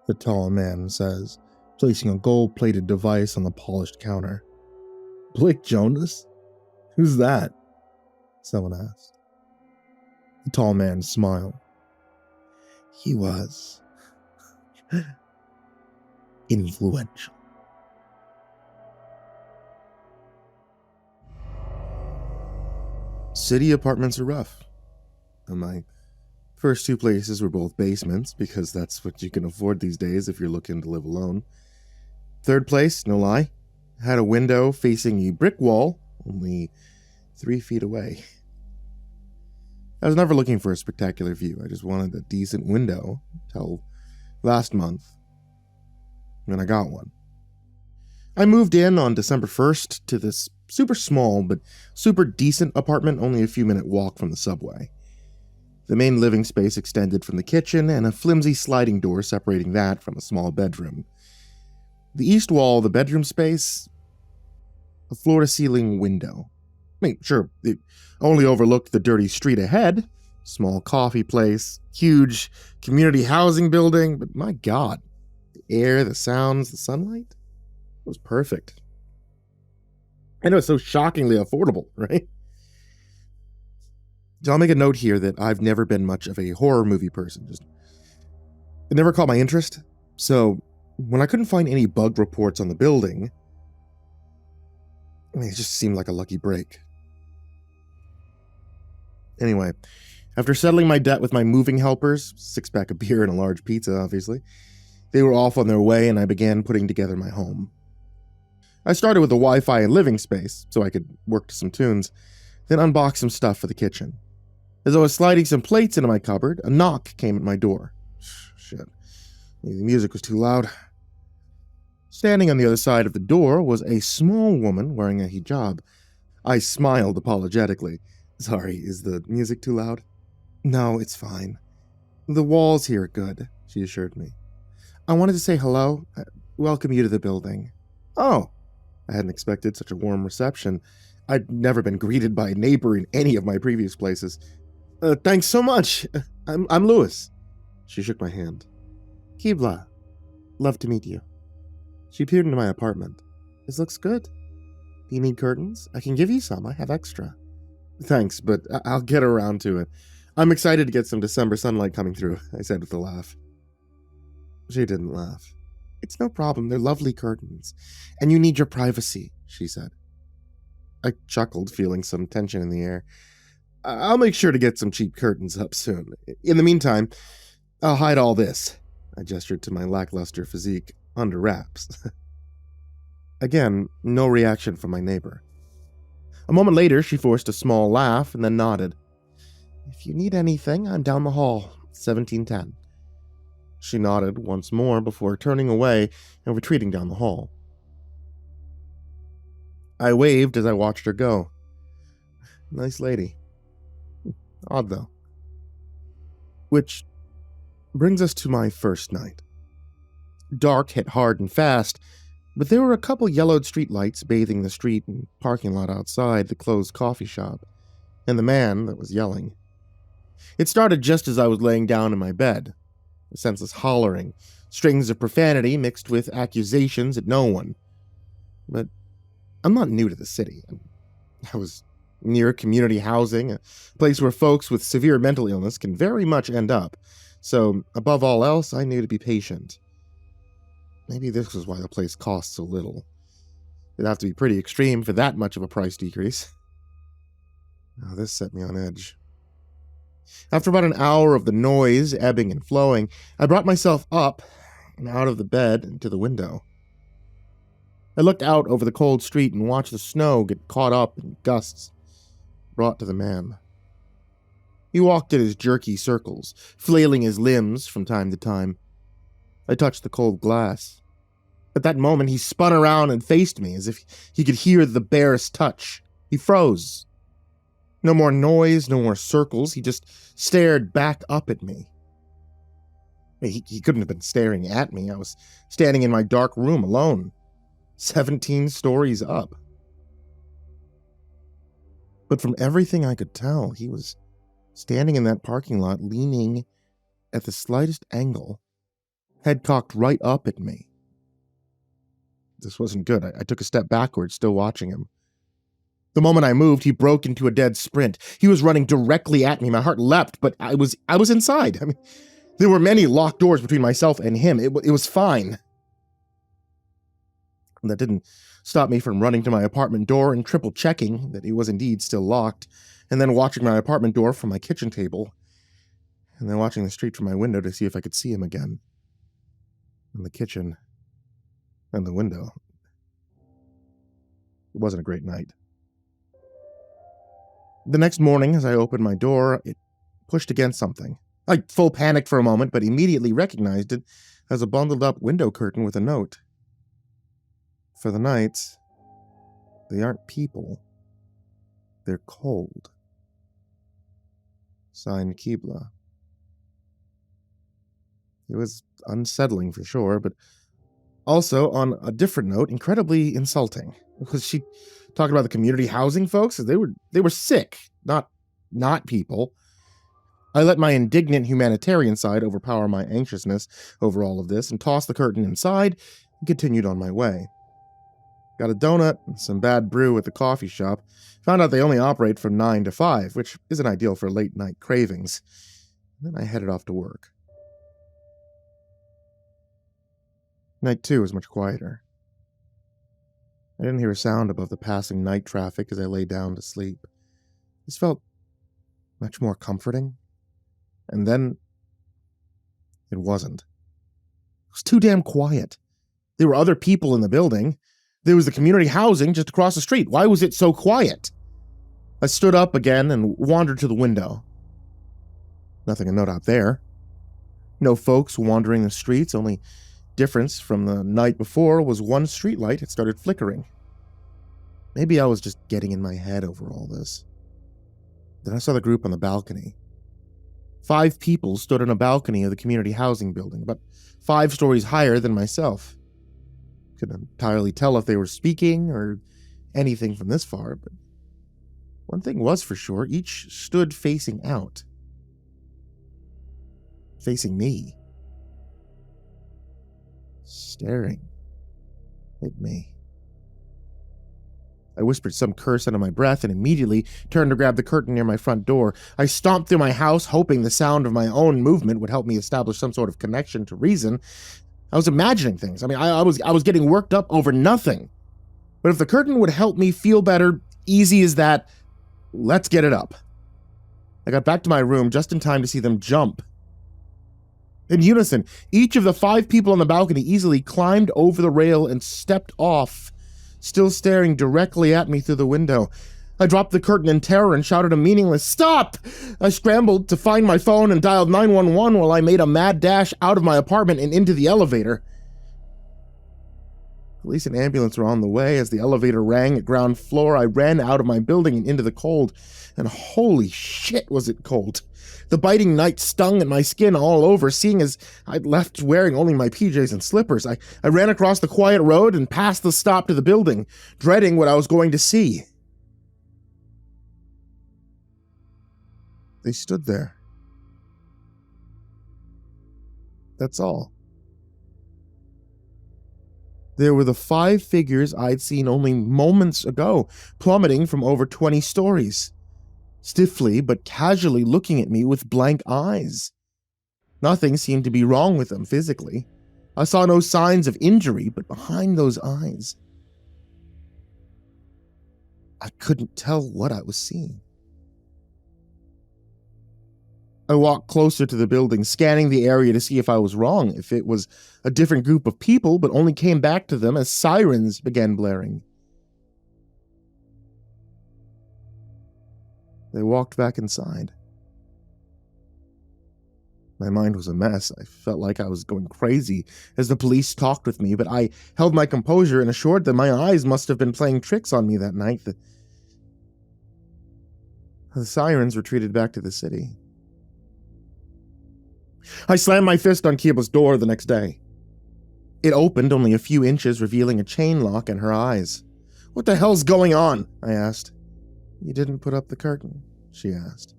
the tall man says, placing a gold-plated device on the polished counter. Blake Jonas? Who's that? Someone asked. The tall man smiled. He was influential. City apartments are rough. And my first two places were both basements, because that's what you can afford these days if you're looking to live alone. Third place, no lie, had a window facing a brick wall only 3 feet away. I was never looking for a spectacular view. I just wanted a decent window till last month, and I got one. I moved in on December 1st to this super small but super decent apartment, only a few minute walk from the subway. The main living space extended from the kitchen, and a flimsy sliding door separating that from a small bedroom. The east wall of the bedroom space, a floor-to-ceiling window. I mean, sure, it only overlooked the dirty street ahead, small coffee place, huge community housing building, but my God, the air, the sounds, the sunlight, it was perfect. And it was so shockingly affordable, right? So I'll make a note here that I've never been much of a horror movie person. It never caught my interest, so when I couldn't find any bug reports on the building, it just seemed like a lucky break. Anyway, after settling my debt with my moving helpers, 6-pack of beer and a large pizza, obviously, they were off on their way and I began putting together my home. I started with the Wi-Fi and living space, so I could work to some tunes, then unbox some stuff for the kitchen. As I was sliding some plates into my cupboard, a knock came at my door. Shit. Maybe the music was too loud. Standing on the other side of the door was a small woman wearing a hijab. I smiled apologetically. Sorry, is the music too loud? No, it's fine. The walls here are good, she assured me. I wanted to say hello. Welcome you to the building. Oh, I hadn't expected such a warm reception. I'd never been greeted by a neighbor in any of my previous places. Thanks so much. I'm Louis. She shook my hand. Kibla. Love to meet you. She peered into my apartment. This looks good. Do you need curtains? I can give you some. I have extra. Thanks, but I'll get around to it. I'm excited to get some December sunlight coming through, I said with a laugh. She didn't laugh. It's no problem. They're lovely curtains. And you need your privacy, she said. I chuckled, feeling some tension in the air. I'll make sure to get some cheap curtains up soon. In the meantime, I'll hide all this. I gestured to my lackluster physique under wraps. Again, no reaction from my neighbor. A moment later, she forced a small laugh and then nodded. If you need anything, I'm down the hall, 1710. She nodded once more before turning away and retreating down the hall. I waved as I watched her go. Nice lady. Odd, though. Which brings us to my first night. Dark hit hard and fast, but there were a couple yellowed streetlights bathing the street and parking lot outside the closed coffee shop, and the man that was yelling. It started just as I was laying down in my bed. A senseless hollering, strings of profanity mixed with accusations at no one. But I'm not new to the city. I was near community housing, a place where folks with severe mental illness can very much end up. So, above all else, I knew to be patient. Maybe this was why the place cost so little. It'd have to be pretty extreme for that much of a price decrease. Now, this set me on edge. After about an hour of the noise ebbing and flowing, I brought myself up and out of the bed and to the window. I looked out over the cold street and watched the snow get caught up in gusts brought to the man. He walked in his jerky circles, flailing his limbs from time to time. I touched the cold glass. At that moment, he spun around and faced me as if he could hear the barest touch. He froze. No more noise, no more circles. He just stared back up at me. He couldn't have been staring at me. I was standing in my dark room alone, 17 stories up. But from everything I could tell, he was standing in that parking lot, leaning at the slightest angle, head cocked right up at me. This wasn't good. I took a step backwards, still watching him. The moment I moved, he broke into a dead sprint. He was running directly at me. My heart leapt, but I was inside. There were many locked doors between myself and him. It was fine. And that didn't stop me from running to my apartment door and triple checking that it was indeed still locked, and then watching my apartment door from my kitchen table, and then watching the street from my window to see if I could see him again. And the kitchen and the window. It wasn't a great night. The next morning, as I opened my door, it pushed against something. I full panicked for a moment, but immediately recognized it as a bundled-up window curtain with a note. For the nights, they aren't people. They're cold. Signed, Kibla. It was unsettling for sure, but also, on a different note, incredibly insulting. Because she talked about the community housing folks. They were sick, not people. I let my indignant humanitarian side overpower my anxiousness over all of this and tossed the curtain inside and continued on my way. Got a donut and some bad brew at the coffee shop. Found out they only operate from 9 to 5, which isn't ideal for late-night cravings. And then I headed off to work. Night 2 was much quieter. I didn't hear a sound above the passing night traffic as I lay down to sleep. This felt much more comforting. And then it wasn't. It was too damn quiet. There were other people in the building. There was the community housing just across the street. Why was it so quiet? I stood up again and wandered to the window. Nothing to note out there. No folks wandering the streets. Only difference from the night before was one streetlight had started flickering. Maybe I was just getting in my head over all this. Then I saw the group on the balcony. 5 people stood on a balcony of the community housing building, about 5 stories higher than myself. Couldn't entirely tell if they were speaking or anything from this far, but one thing was for sure, each stood facing out. Facing me. Staring at me. I whispered some curse under my breath and immediately turned to grab the curtain near my front door. I stomped through my house, hoping the sound of my own movement would help me establish some sort of connection to reason. I was imagining things. I was getting worked up over nothing. But if the curtain would help me feel better, easy as that, let's get it up. I got back to my room just in time to see them jump. In unison, each of the 5 people on the balcony easily climbed over the rail and stepped off, still staring directly at me through the window. I dropped the curtain in terror and shouted a meaningless "Stop!" I scrambled to find my phone and dialed 911 while I made a mad dash out of my apartment and into the elevator. Police and ambulance were on the way. As the elevator rang at ground floor, I ran out of my building and into the cold. And holy shit was it cold. The biting night stung at my skin all over, seeing as I'd left wearing only my PJs and slippers. I ran across the quiet road and past the stop to the building, dreading what I was going to see. They stood there. That's all. There were the 5 figures I'd seen only moments ago, plummeting from over 20 stories. Stiffly but casually looking at me with blank eyes. Nothing seemed to be wrong with them physically. I saw no signs of injury, but behind those eyes, I couldn't tell what I was seeing. I walked closer to the building, scanning the area to see if I was wrong, if it was a different group of people, but only came back to them as sirens began blaring. They walked back inside. My mind was a mess. I felt like I was going crazy as the police talked with me, but I held my composure and assured them my eyes must have been playing tricks on me that night. The sirens retreated back to the city. I slammed my fist on Kiba's door the next day. It opened only a few inches, revealing a chain lock in her eyes. "What the hell's going on?" I asked. "You didn't put up the curtain," she asked,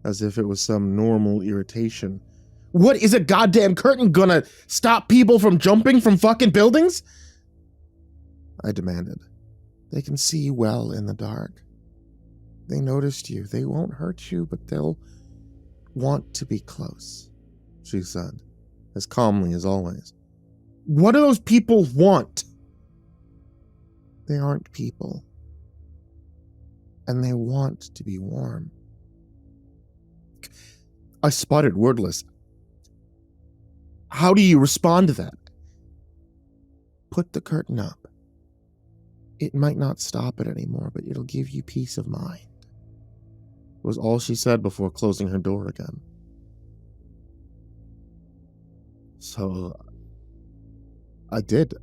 as if it was some normal irritation. "What, is a goddamn curtain gonna stop people from jumping from fucking buildings?" I demanded. "They can see well in the dark. They noticed you. They won't hurt you, but they'll want to be close," she said, as calmly as always. "What do those people want?" "They aren't people. And they want to be warm." I sputtered, wordless. "How do you respond to that?" "Put the curtain up. It might not stop it anymore, but it'll give you peace of mind," was all she said before closing her door again. So I did.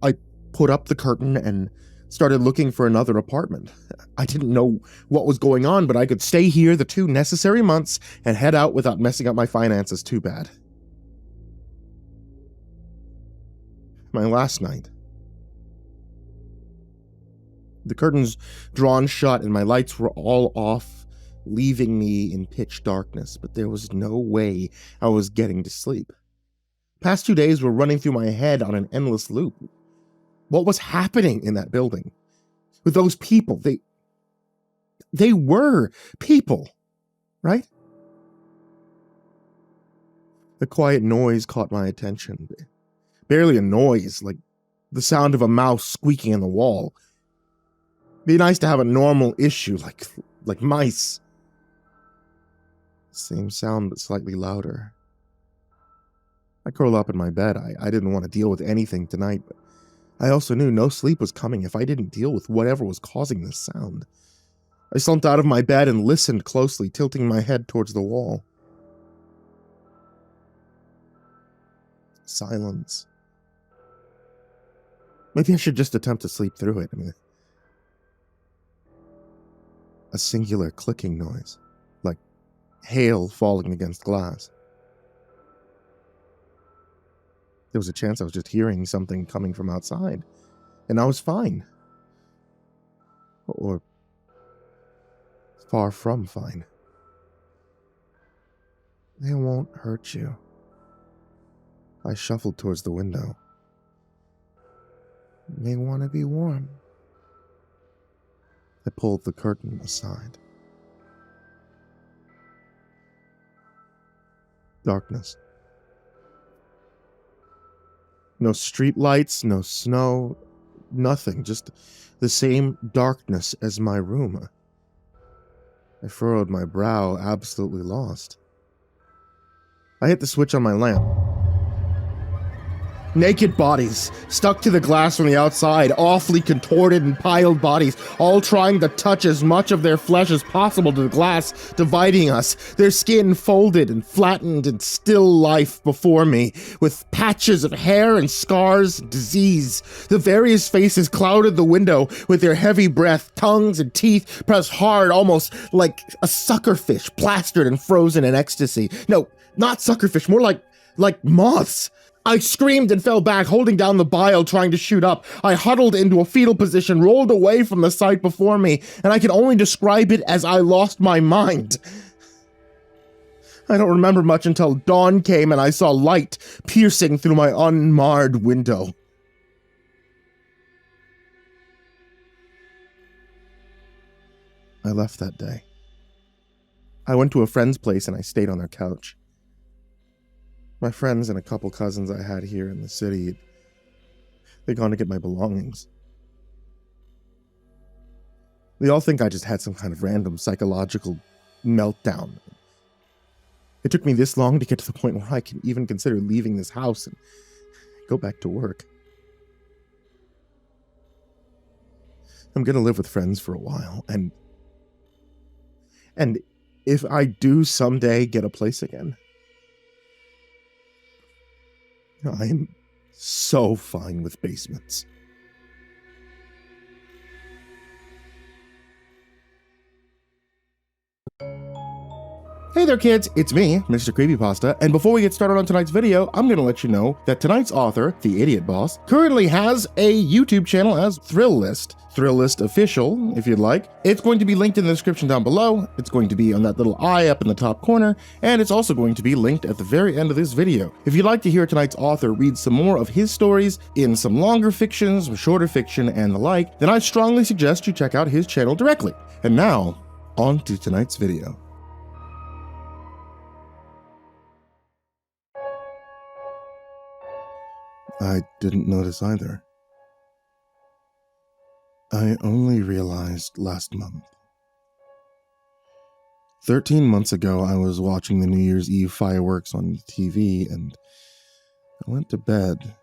I put up the curtain and started looking for another apartment. I didn't know what was going on, but I could stay here the 2 necessary months and head out without messing up my finances too bad. My last night. The curtains drawn shut and my lights were all off, leaving me in pitch darkness, but there was no way I was getting to sleep. Past 2 days were running through my head on an endless loop. What was happening in that building? With those people, they were people, right? The quiet noise caught my attention. Barely a noise, like the sound of a mouse squeaking in the wall. Be nice to have a normal issue, like mice. Same sound, but slightly louder. I curled up in my bed. I didn't want to deal with anything tonight, but I also knew no sleep was coming if I didn't deal with whatever was causing this sound. I slumped out of my bed and listened closely, tilting my head towards the wall. Silence. Maybe I should just attempt to sleep through it. A singular clicking noise, like hail falling against glass. There was a chance I was just hearing something coming from outside, and I was fine. Or far from fine. They won't hurt you. I shuffled towards the window. They want to be warm. I pulled the curtain aside. Darkness. No street lights, no snow, nothing, just the same darkness as my room. I furrowed my brow, absolutely lost. I hit the switch on my lamp. Naked bodies, stuck to the glass from the outside, awfully contorted and piled bodies, all trying to touch as much of their flesh as possible to the glass, dividing us, their skin folded and flattened in still life before me, with patches of hair and scars and disease. The various faces clouded the window with their heavy breath, tongues and teeth pressed hard, almost like a suckerfish plastered and frozen in ecstasy. No, not suckerfish, more like moths. I screamed and fell back, holding down the bile, trying to shoot up. I huddled into a fetal position, rolled away from the sight before me, and I can only describe it as I lost my mind. I don't remember much until dawn came and I saw light piercing through my unmarred window. I left that day. I went to a friend's place and I stayed on their couch. My friends and a couple cousins I had here in the city, they'd gone to get my belongings. They all think I just had some kind of random psychological meltdown. It took me this long to get to the point where I can even consider leaving this house and go back to work. I'm gonna live with friends for a while, and if I do someday get a place again, I am so fine with basements. Hey there kids, it's me, Mr. Creepypasta, and before we get started on tonight's video, I'm gonna let you know that tonight's author, the Idiot Boss, currently has a YouTube channel as Thrill List Official, if you'd like. It's going to be linked in the description down below, it's going to be on that little eye up in the top corner, and it's also going to be linked at the very end of this video. If you'd like to hear tonight's author read some more of his stories in some longer fiction, some shorter fiction, and the like, then I strongly suggest you check out his channel directly. And now, on to tonight's video. I didn't notice either. I only realized last month. 13 months ago, I was watching the New Year's Eve fireworks on TV, and I went to bed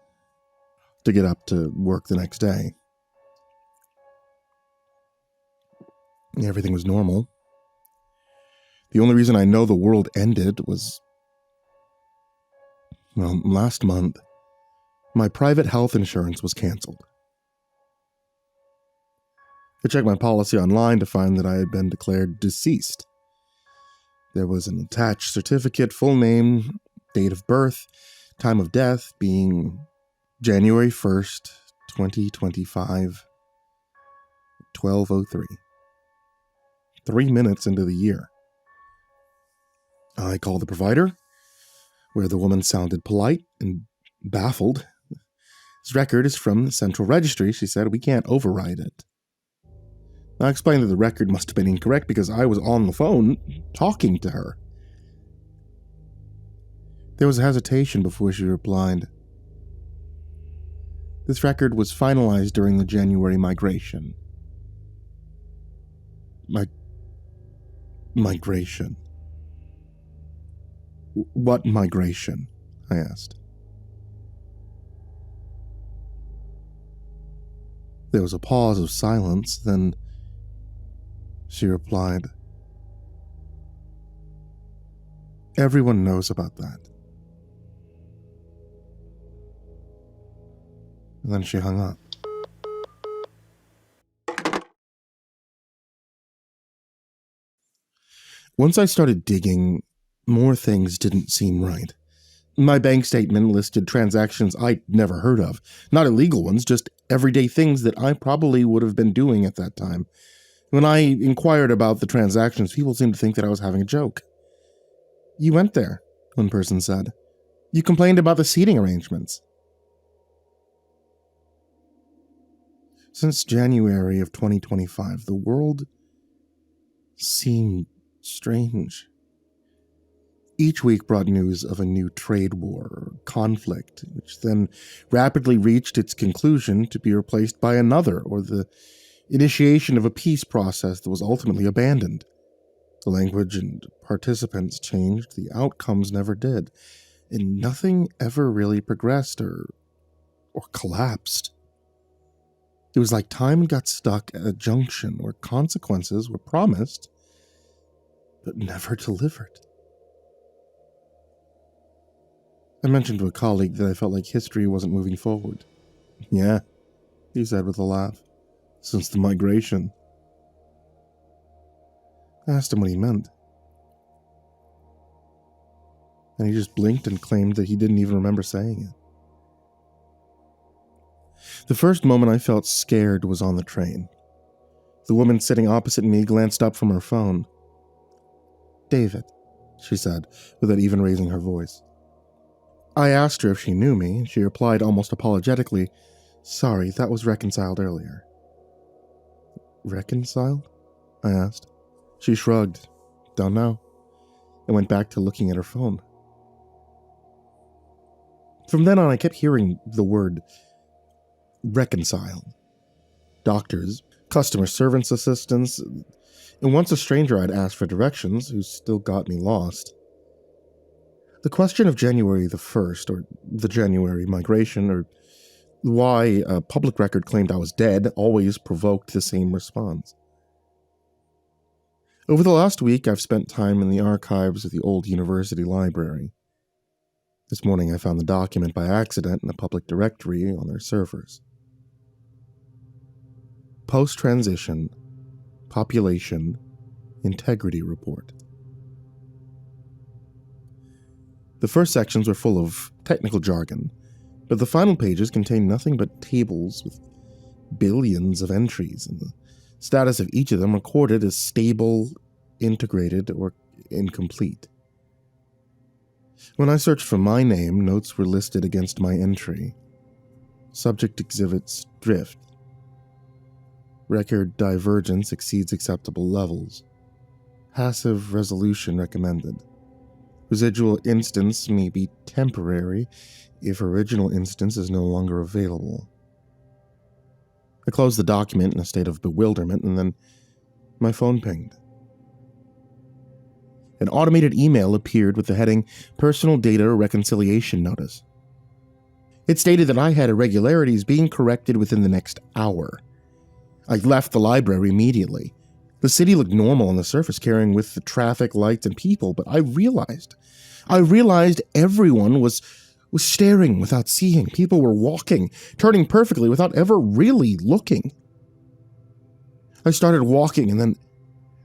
to get up to work the next day. Everything was normal. The only reason I know the world ended was, well, last month, my private health insurance was canceled. I checked my policy online to find that I had been declared deceased. There was an attached certificate, full name, date of birth, time of death being January 1st, 2025, 12:03. 3 minutes into the year. I called the provider, where the woman sounded polite and baffled. This record is from the central registry, she said. We can't override it. I explained that the record must have been incorrect because I was on the phone talking to her. There was a hesitation before she replied. This record was finalized during the January migration. Migration? What migration? I asked. There was a pause of silence, then she replied, Everyone knows about that. And then she hung up. Once I started digging, more things didn't seem right. My bank statement listed transactions I'd never heard of. Not illegal ones, just everyday things that I probably would have been doing at that time. When I inquired about the transactions, people seemed to think that I was having a joke. "You went there," one person said. "You complained about the seating arrangements." Since January of 2025, the world seemed strange. Each week brought news of a new trade war or conflict, which then rapidly reached its conclusion to be replaced by another, or the initiation of a peace process that was ultimately abandoned. The language and participants changed, the outcomes never did, and nothing ever really progressed or collapsed. It was like time got stuck at a junction where consequences were promised, but never delivered. I mentioned to a colleague that I felt like history wasn't moving forward. "Yeah," he said with a laugh. "Since the migration." I asked him what he meant, and he just blinked and claimed that he didn't even remember saying it. The first moment I felt scared was on the train. The woman sitting opposite me glanced up from her phone. "David," she said, without even raising her voice. I asked her if she knew me, and she replied almost apologetically, "Sorry, that was reconciled earlier." "Reconciled?" I asked. She shrugged. "Don't know," and went back to looking at her phone. From then on, I kept hearing the word reconcile. Doctors, customer service assistants, and once a stranger I'd asked for directions who still got me lost. The question of January the 1st, or the January migration, or why a public record claimed I was dead always provoked the same response. Over the last week, I've spent time in the archives of the old university library. This morning, I found the document by accident in a public directory on their servers. Post-transition population integrity report. The first sections were full of technical jargon, but the final pages contained nothing but tables with billions of entries, and the status of each of them recorded as stable, integrated, or incomplete. When I searched for my name, notes were listed against my entry. Subject exhibits drift. Record divergence exceeds acceptable levels. Passive resolution recommended. Residual instance may be temporary if original instance is no longer available. I closed the document in a state of bewilderment, and then my phone pinged. An automated email appeared with the heading Personal Data Reconciliation Notice. It stated that I had irregularities being corrected within the next hour. I left the library immediately. The city looked normal on the surface, carrying with the traffic, lights, and people, but I realized everyone was staring without seeing. People were walking, turning perfectly without ever really looking. I started walking, and then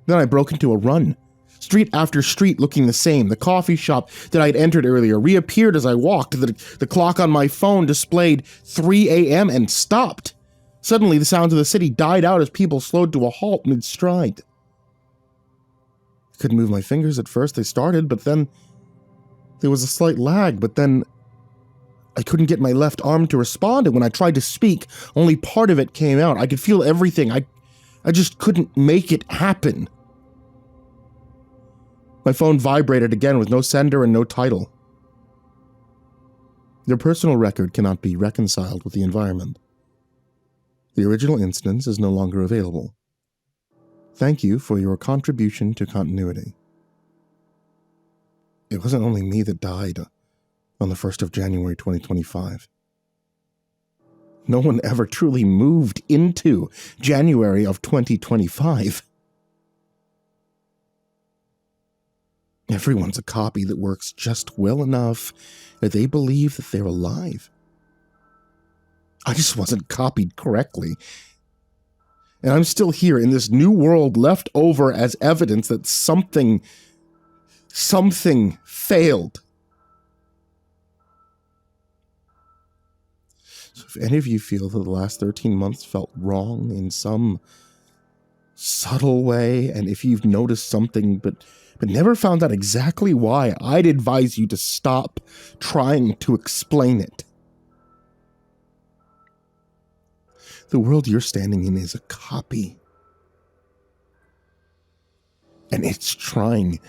I broke into a run. Street after street looking the same. The coffee shop that I'd entered earlier reappeared as I walked. The clock on my phone displayed 3 a.m. and stopped. Suddenly, the sounds of the city died out as people slowed to a halt mid-stride. I couldn't move my fingers at first. They started, but then there was a slight lag, but then I couldn't get my left arm to respond, and when I tried to speak, only part of it came out. I could feel everything. I just couldn't make it happen. My phone vibrated again with no sender and no title. Your personal record cannot be reconciled with the environment. The original instance is no longer available. Thank you for your contribution to continuity. It wasn't only me that died on the 1st of January 2025. No one ever truly moved into January of 2025. Everyone's a copy that works just well enough that they believe that they're alive. I just wasn't copied correctly. And I'm still here in this new world left over as evidence that something failed. So if any of you feel that the last 13 months felt wrong in some subtle way, and if you've noticed something but never found out exactly why, I'd advise you to stop trying to explain it. The world you're standing in is a copy. And it's trying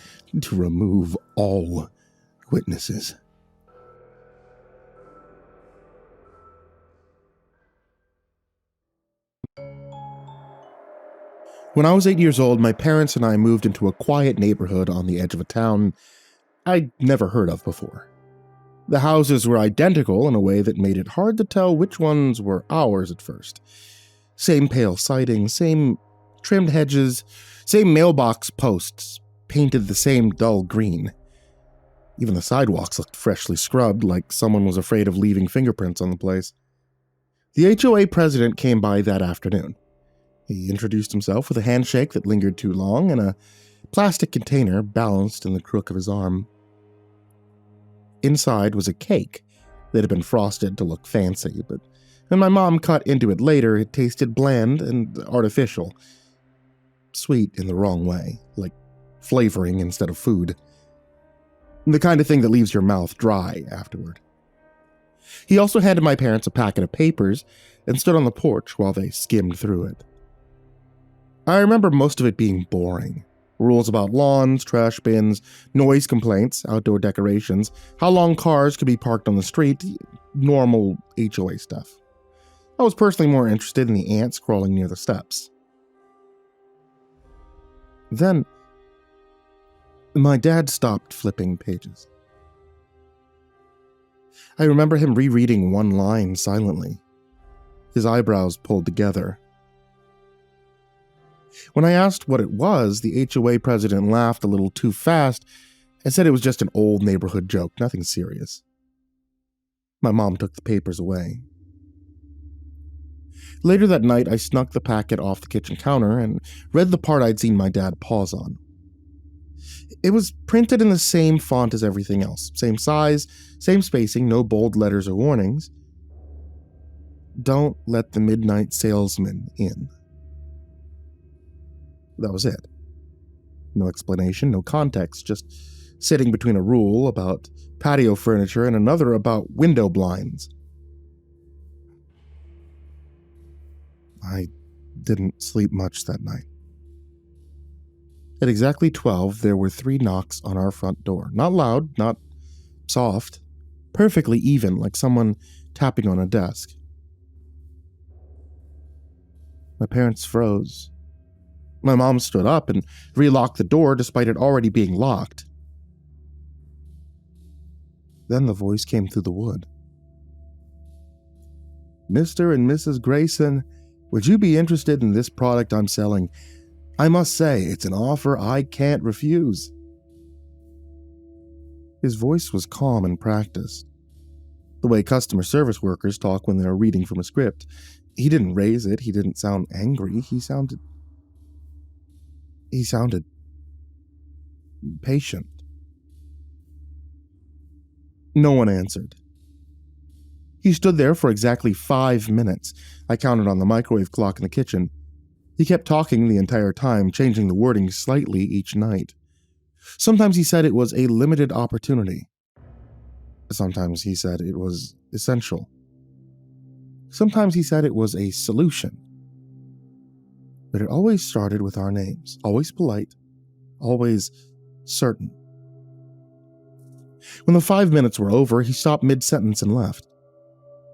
to remove all witnesses. When I was 8 years old, my parents and I moved into a quiet neighborhood on the edge of a town I'd never heard of before. The houses were identical in a way that made it hard to tell which ones were ours at first. Same pale siding, same trimmed hedges, same mailbox posts, painted the same dull green. Even the sidewalks looked freshly scrubbed, like someone was afraid of leaving fingerprints on the place. The HOA president came by that afternoon. He introduced himself with a handshake that lingered too long and a plastic container balanced in the crook of his arm. Inside was a cake that had been frosted to look fancy, but when my mom cut into it later, it tasted bland and artificial. Sweet in the wrong way, like flavoring instead of food. The kind of thing that leaves your mouth dry afterward. He also handed my parents a packet of papers and stood on the porch while they skimmed through it. I remember most of it being boring. Rules about lawns, trash bins, noise complaints, outdoor decorations, how long cars could be parked on the street, normal HOA stuff. I was personally more interested in the ants crawling near the steps. Then, my dad stopped flipping pages. I remember him rereading one line silently, his eyebrows pulled together. When I asked what it was, the HOA president laughed a little too fast and said it was just an old neighborhood joke, nothing serious. My mom took the papers away. Later that night, I snuck the packet off the kitchen counter and read the part I'd seen my dad pause on. It was printed in the same font as everything else, same size, same spacing, no bold letters or warnings. Don't let the midnight salesman in. That was it. No explanation, no context, just sitting between a rule about patio furniture and another about window blinds. I didn't sleep much that night. At exactly 12, there were 3 knocks on our front door. Not loud, not soft, perfectly even, like someone tapping on a desk. My parents froze. My mom stood up and relocked the door despite it already being locked. Then the voice came through the wood. Mr. and Mrs. Grayson, would you be interested in this product I'm selling? I must say, it's an offer I can't refuse. His voice was calm and practiced, the way customer service workers talk when they're reading from a script. He didn't raise it, he didn't sound angry, he sounded patient. No one answered. He stood there for exactly 5 minutes. I counted on the microwave clock in the kitchen. He kept talking the entire time, changing the wording slightly each night. Sometimes he said it was a limited opportunity. Sometimes he said it was essential. Sometimes he said it was a solution. But it always started with our names, always polite, always certain. When the 5 minutes were over, he stopped mid-sentence and left.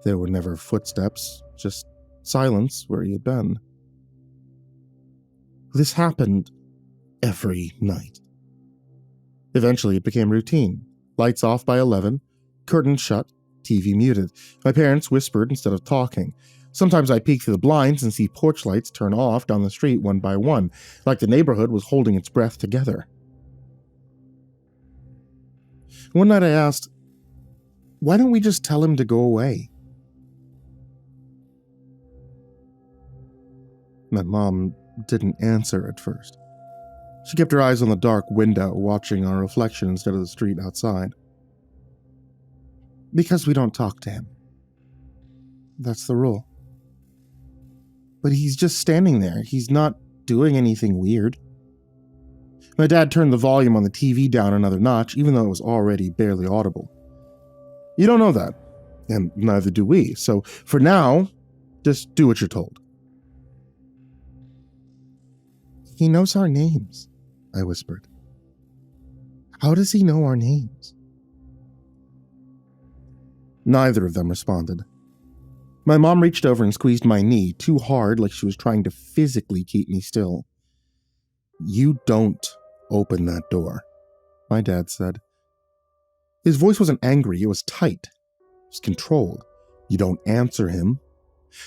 There were never footsteps, just silence where he had been. This happened every night. Eventually, it became routine. Lights off by 11, curtains shut, TV muted. My parents whispered instead of talking. Sometimes I peek through the blinds and see porch lights turn off down the street one by one, like the neighborhood was holding its breath together. One night I asked, why don't we just tell him to go away? My mom didn't answer at first. She kept her eyes on the dark window, watching our reflection instead of the street outside. Because we don't talk to him. That's the rule. But he's just standing there. He's not doing anything weird. My dad turned the volume on the TV down another notch, even though it was already barely audible. You don't know that, and neither do we, so for now, just do what you're told. He knows our names, I whispered. How does he know our names? Neither of them responded. My mom reached over and squeezed my knee too hard, like she was trying to physically keep me still. You don't open that door, my dad said. His voice wasn't angry, it was tight. It was controlled. You don't answer him.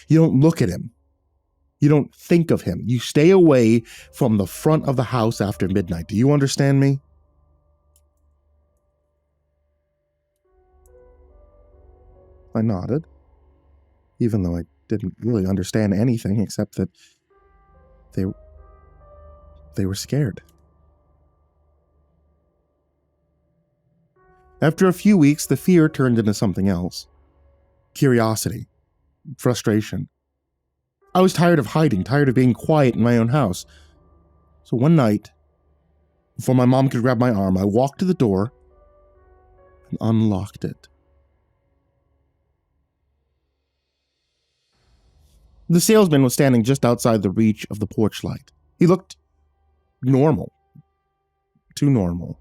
You don't look at him. You don't think of him. You stay away from the front of the house after midnight. Do you understand me? I nodded, even though I didn't really understand anything except that they were scared. After a few weeks, the fear turned into something else. Curiosity. Frustration. I was tired of hiding, tired of being quiet in my own house. So one night, before my mom could grab my arm, I walked to the door and unlocked it. The salesman was standing just outside the reach of the porch light. He looked normal. Too normal.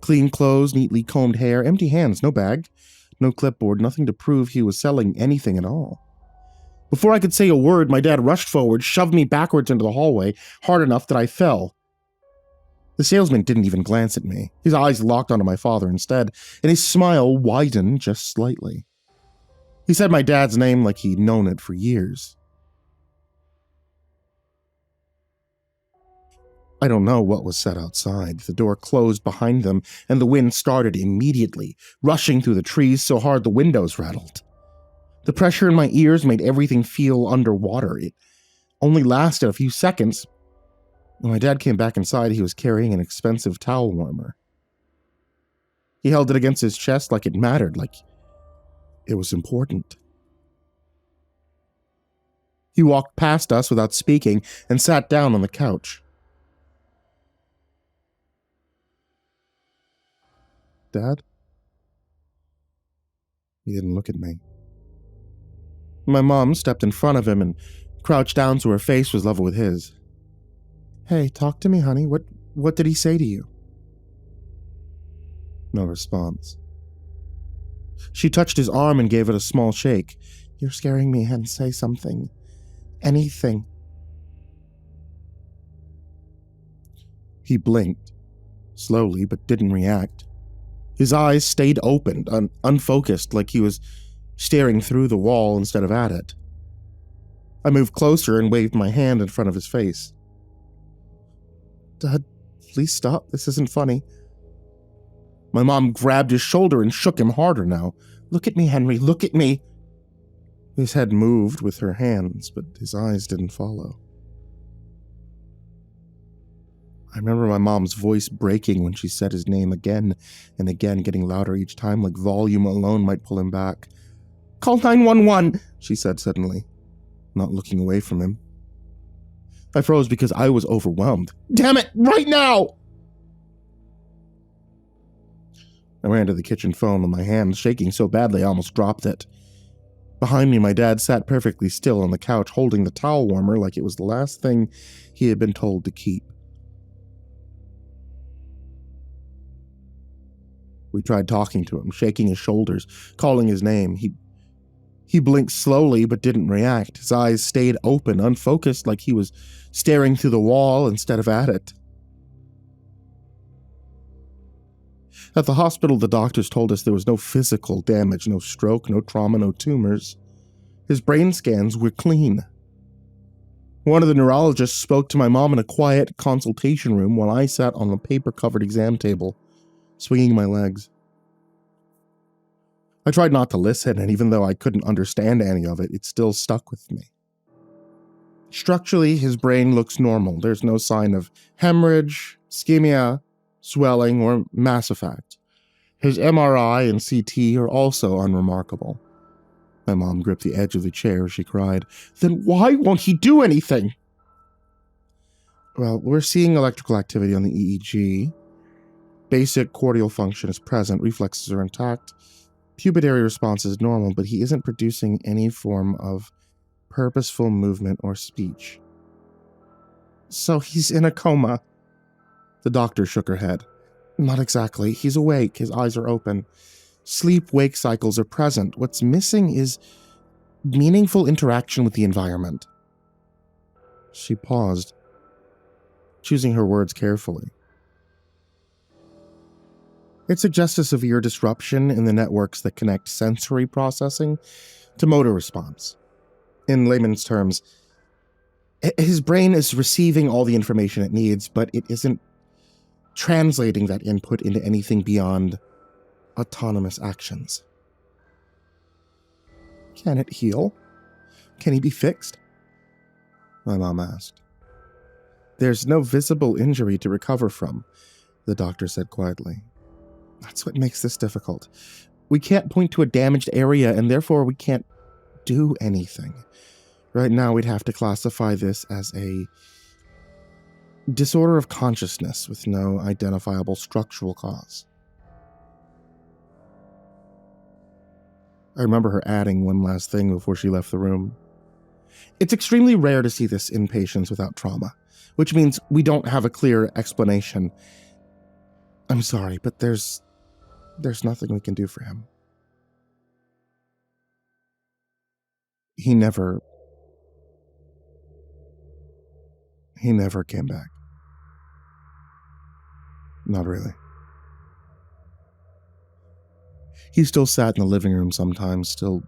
Clean clothes, neatly combed hair, empty hands, no bag, no clipboard, nothing to prove he was selling anything at all. Before I could say a word, my dad rushed forward, shoved me backwards into the hallway, hard enough that I fell. The salesman didn't even glance at me. His eyes locked onto my father instead, and his smile widened just slightly. He said my dad's name like he'd known it for years. I don't know what was said outside. The door closed behind them, and the wind started immediately, rushing through the trees so hard the windows rattled. The pressure in my ears made everything feel underwater. It only lasted a few seconds. When my dad came back inside, he was carrying an expensive towel warmer. He held it against his chest like it mattered, like it was important. He walked past us without speaking and sat down on the couch. Dad? He didn't look at me. My mom stepped in front of him and crouched down so her face was level with his. Hey, talk to me, honey. What did he say to you? No response. She touched his arm and gave it a small shake. You're scaring me, Hen. Say something. Anything. He blinked, slowly, but didn't react. His eyes stayed open, unfocused, like he was staring through the wall instead of at it. I moved closer and waved my hand in front of his face. Dad, please stop. This isn't funny. My mom grabbed his shoulder and shook him harder now. Look at me, Henry. Look at me. His head moved with her hands, but his eyes didn't follow. I remember my mom's voice breaking when she said his name again and again, getting louder each time, like volume alone might pull him back. Call 911, she said suddenly, not looking away from him. I froze because I was overwhelmed. Damn it, right now! I ran to the kitchen phone with my hands shaking so badly I almost dropped it. Behind me, my dad sat perfectly still on the couch, holding the towel warmer like it was the last thing he had been told to keep. We tried talking to him, shaking his shoulders, calling his name. He blinked slowly but didn't react. His eyes stayed open, unfocused, like he was staring through the wall instead of at it. At the hospital, the doctors told us there was no physical damage, no stroke, no trauma, no tumors. His brain scans were clean. One of the neurologists spoke to my mom in a quiet consultation room while I sat on a paper-covered exam table, swinging my legs. I tried not to listen, and even though I couldn't understand any of it, it still stuck with me. Structurally, his brain looks normal. There's no sign of hemorrhage, ischemia, swelling, or mass effect. His MRI and CT are also unremarkable. My mom gripped the edge of the chair as she cried, "Then why won't he do anything?" Well, we're seeing electrical activity on the EEG. Basic cortical function is present, reflexes are intact, pupillary response is normal, but he isn't producing any form of purposeful movement or speech. So he's in a coma. The doctor shook her head. Not exactly. He's awake. His eyes are open. Sleep-wake cycles are present. What's missing is meaningful interaction with the environment. She paused, choosing her words carefully. It suggests a severe disruption in the networks that connect sensory processing to motor response. In layman's terms, his brain is receiving all the information it needs, but it isn't translating that input into anything beyond autonomous actions. Can it heal? Can he be fixed? My mom asked. There's no visible injury to recover from, the doctor said quietly. That's what makes this difficult. We can't point to a damaged area, and therefore we can't do anything. Right now, we'd have to classify this as a disorder of consciousness with no identifiable structural cause. I remember her adding one last thing before she left the room. It's extremely rare to see this in patients without trauma, which means we don't have a clear explanation. I'm sorry, but there's nothing we can do for him. He never came back. Not really. He still sat in the living room sometimes, still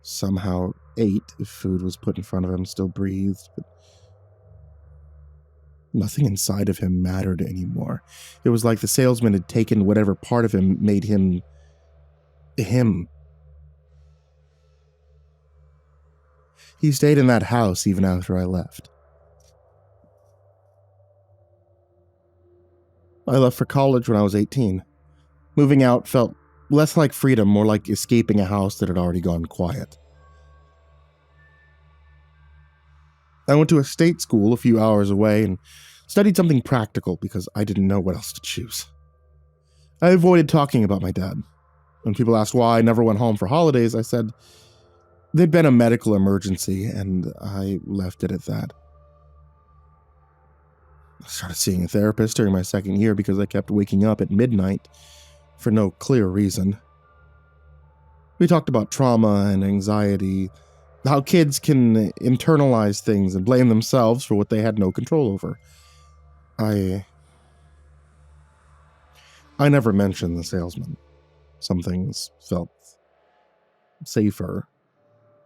somehow ate if food was put in front of him, still breathed, but nothing inside of him mattered anymore. It was like the salesman had taken whatever part of him made him him. He stayed in that house even after I left. I left for college when I was 18. Moving out felt less like freedom, more like escaping a house that had already gone quiet. I went to a state school a few hours away and studied something practical because I didn't know what else to choose. I avoided talking about my dad. When people asked why I never went home for holidays, I said there'd been a medical emergency, and I left it at that. I started seeing a therapist during my second year because I kept waking up at midnight for no clear reason. We talked about trauma and anxiety, how kids can internalize things and blame themselves for what they had no control over. I never mentioned the salesman. Some things felt safer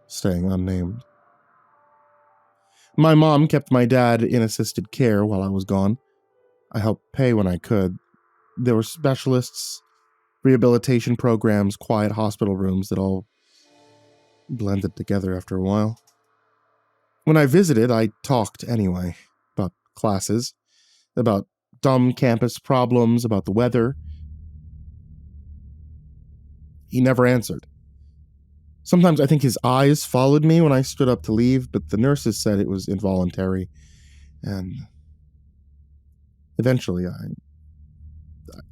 staying unnamed. My mom kept my dad in assisted care while I was gone. I helped pay when I could. There were specialists, rehabilitation programs, quiet hospital rooms that all blended together after a while. When I visited, I talked anyway, about classes, about dumb campus problems, about the weather. He never answered. Sometimes I think his eyes followed me when I stood up to leave, but the nurses said it was involuntary, and eventually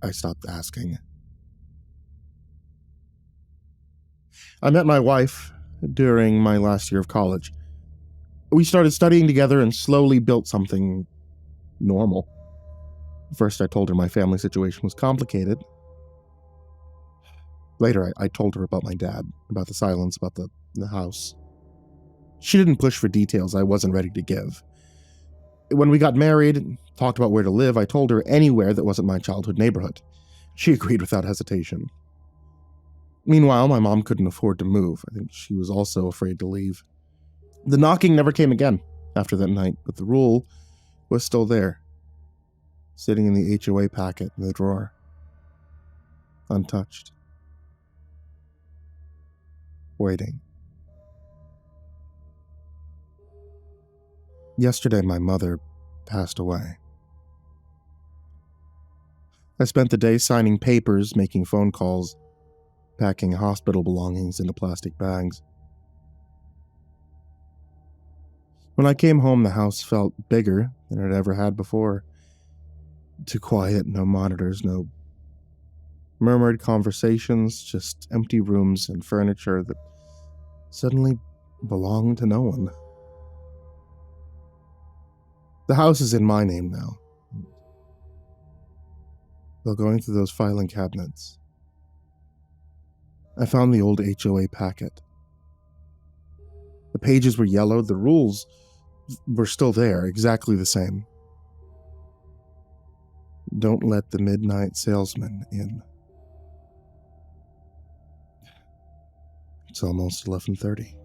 I stopped asking. I met my wife during my last year of college. We started studying together and slowly built something normal. First, I told her my family situation was complicated. Later, I told her about my dad, about the silence, about the house. She didn't push for details I wasn't ready to give. When we got married and talked about where to live, I told her anywhere that wasn't my childhood neighborhood. She agreed without hesitation. Meanwhile, my mom couldn't afford to move. I think she was also afraid to leave. The knocking never came again after that night, but the rule was still there, sitting in the HOA packet in the drawer, untouched, waiting. Yesterday, my mother passed away. I spent the day signing papers, making phone calls, packing hospital belongings into plastic bags. When I came home, the house felt bigger than it ever had before. Too quiet, no monitors, no murmured conversations, just empty rooms and furniture that suddenly belonged to no one. The house is in my name now. While going through those filing cabinets, I found the old HOA packet. The pages were yellowed, the rules were still there, exactly the same. Don't let the midnight salesman in. It's almost 11:30.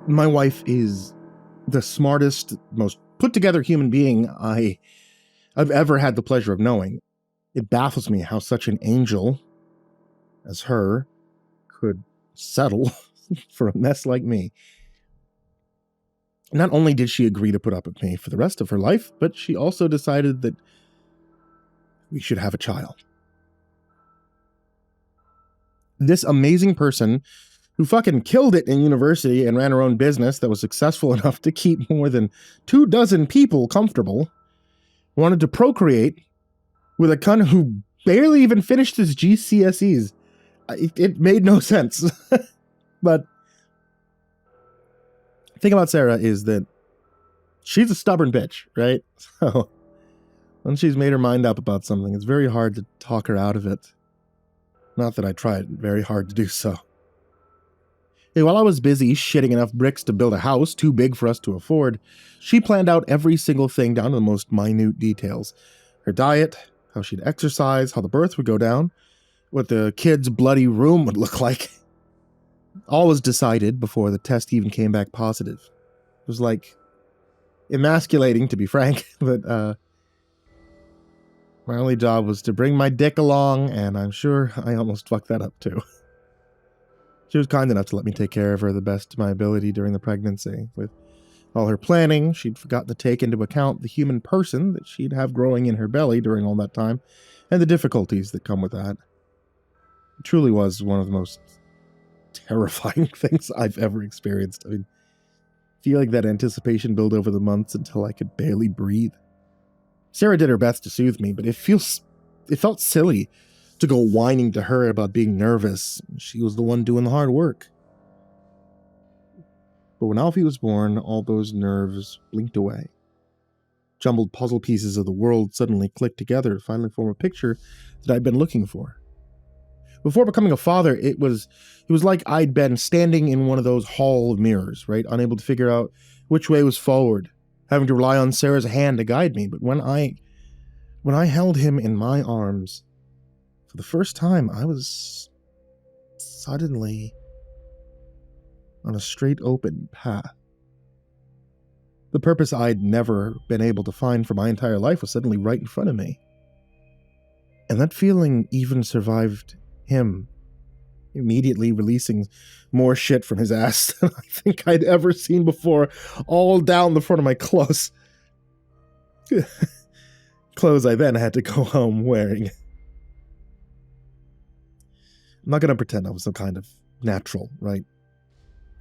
My wife is the smartest, most put-together human being I've ever had the pleasure of knowing. It baffles me how such an angel as her could settle for a mess like me. Not only did she agree to put up with me for the rest of her life, but she also decided that we should have a child. This amazing person who fucking killed it in university and ran her own business that was successful enough to keep more than 24 people comfortable, wanted to procreate with a cunt who barely even finished his GCSEs. It made no sense. But the thing about Sarah is that she's a stubborn bitch, right? So when she's made her mind up about something, it's very hard to talk her out of it. Not that I tried very hard to do so. Hey, while I was busy shitting enough bricks to build a house too big for us to afford, she planned out every single thing down to the most minute details. Her diet, how she'd exercise, how the birth would go down, what the kid's bloody room would look like. All was decided before the test even came back positive. It was like emasculating, to be frank, but my only job was to bring my dick along, and I'm sure I almost fucked that up too. She was kind enough to let me take care of her the best of my ability during the pregnancy. With all her planning, she'd forgotten to take into account the human person that she'd have growing in her belly during all that time, and the difficulties that come with that. It truly was one of the most terrifying things I've ever experienced. I mean, I feel like that anticipation built over the months until I could barely breathe. Sarah did her best to soothe me, but it felt silly to go whining to her about being nervous. She was the one doing the hard work. But when Alfie was born, all those nerves blinked away. Jumbled puzzle pieces of the world suddenly clicked together to finally form a picture that I'd been looking for. Before becoming a father, it was like I'd been standing in one of those hall of mirrors, right? Unable to figure out which way was forward, having to rely on Sarah's hand to guide me. But when I held him in my arms, for the first time, I was suddenly on a straight open path. The purpose I'd never been able to find for my entire life was suddenly right in front of me. And that feeling even survived him, immediately releasing more shit from his ass than I think I'd ever seen before, all down the front of my clothes. Clothes I then had to go home wearing. I'm not going to pretend I was some kind of natural, right?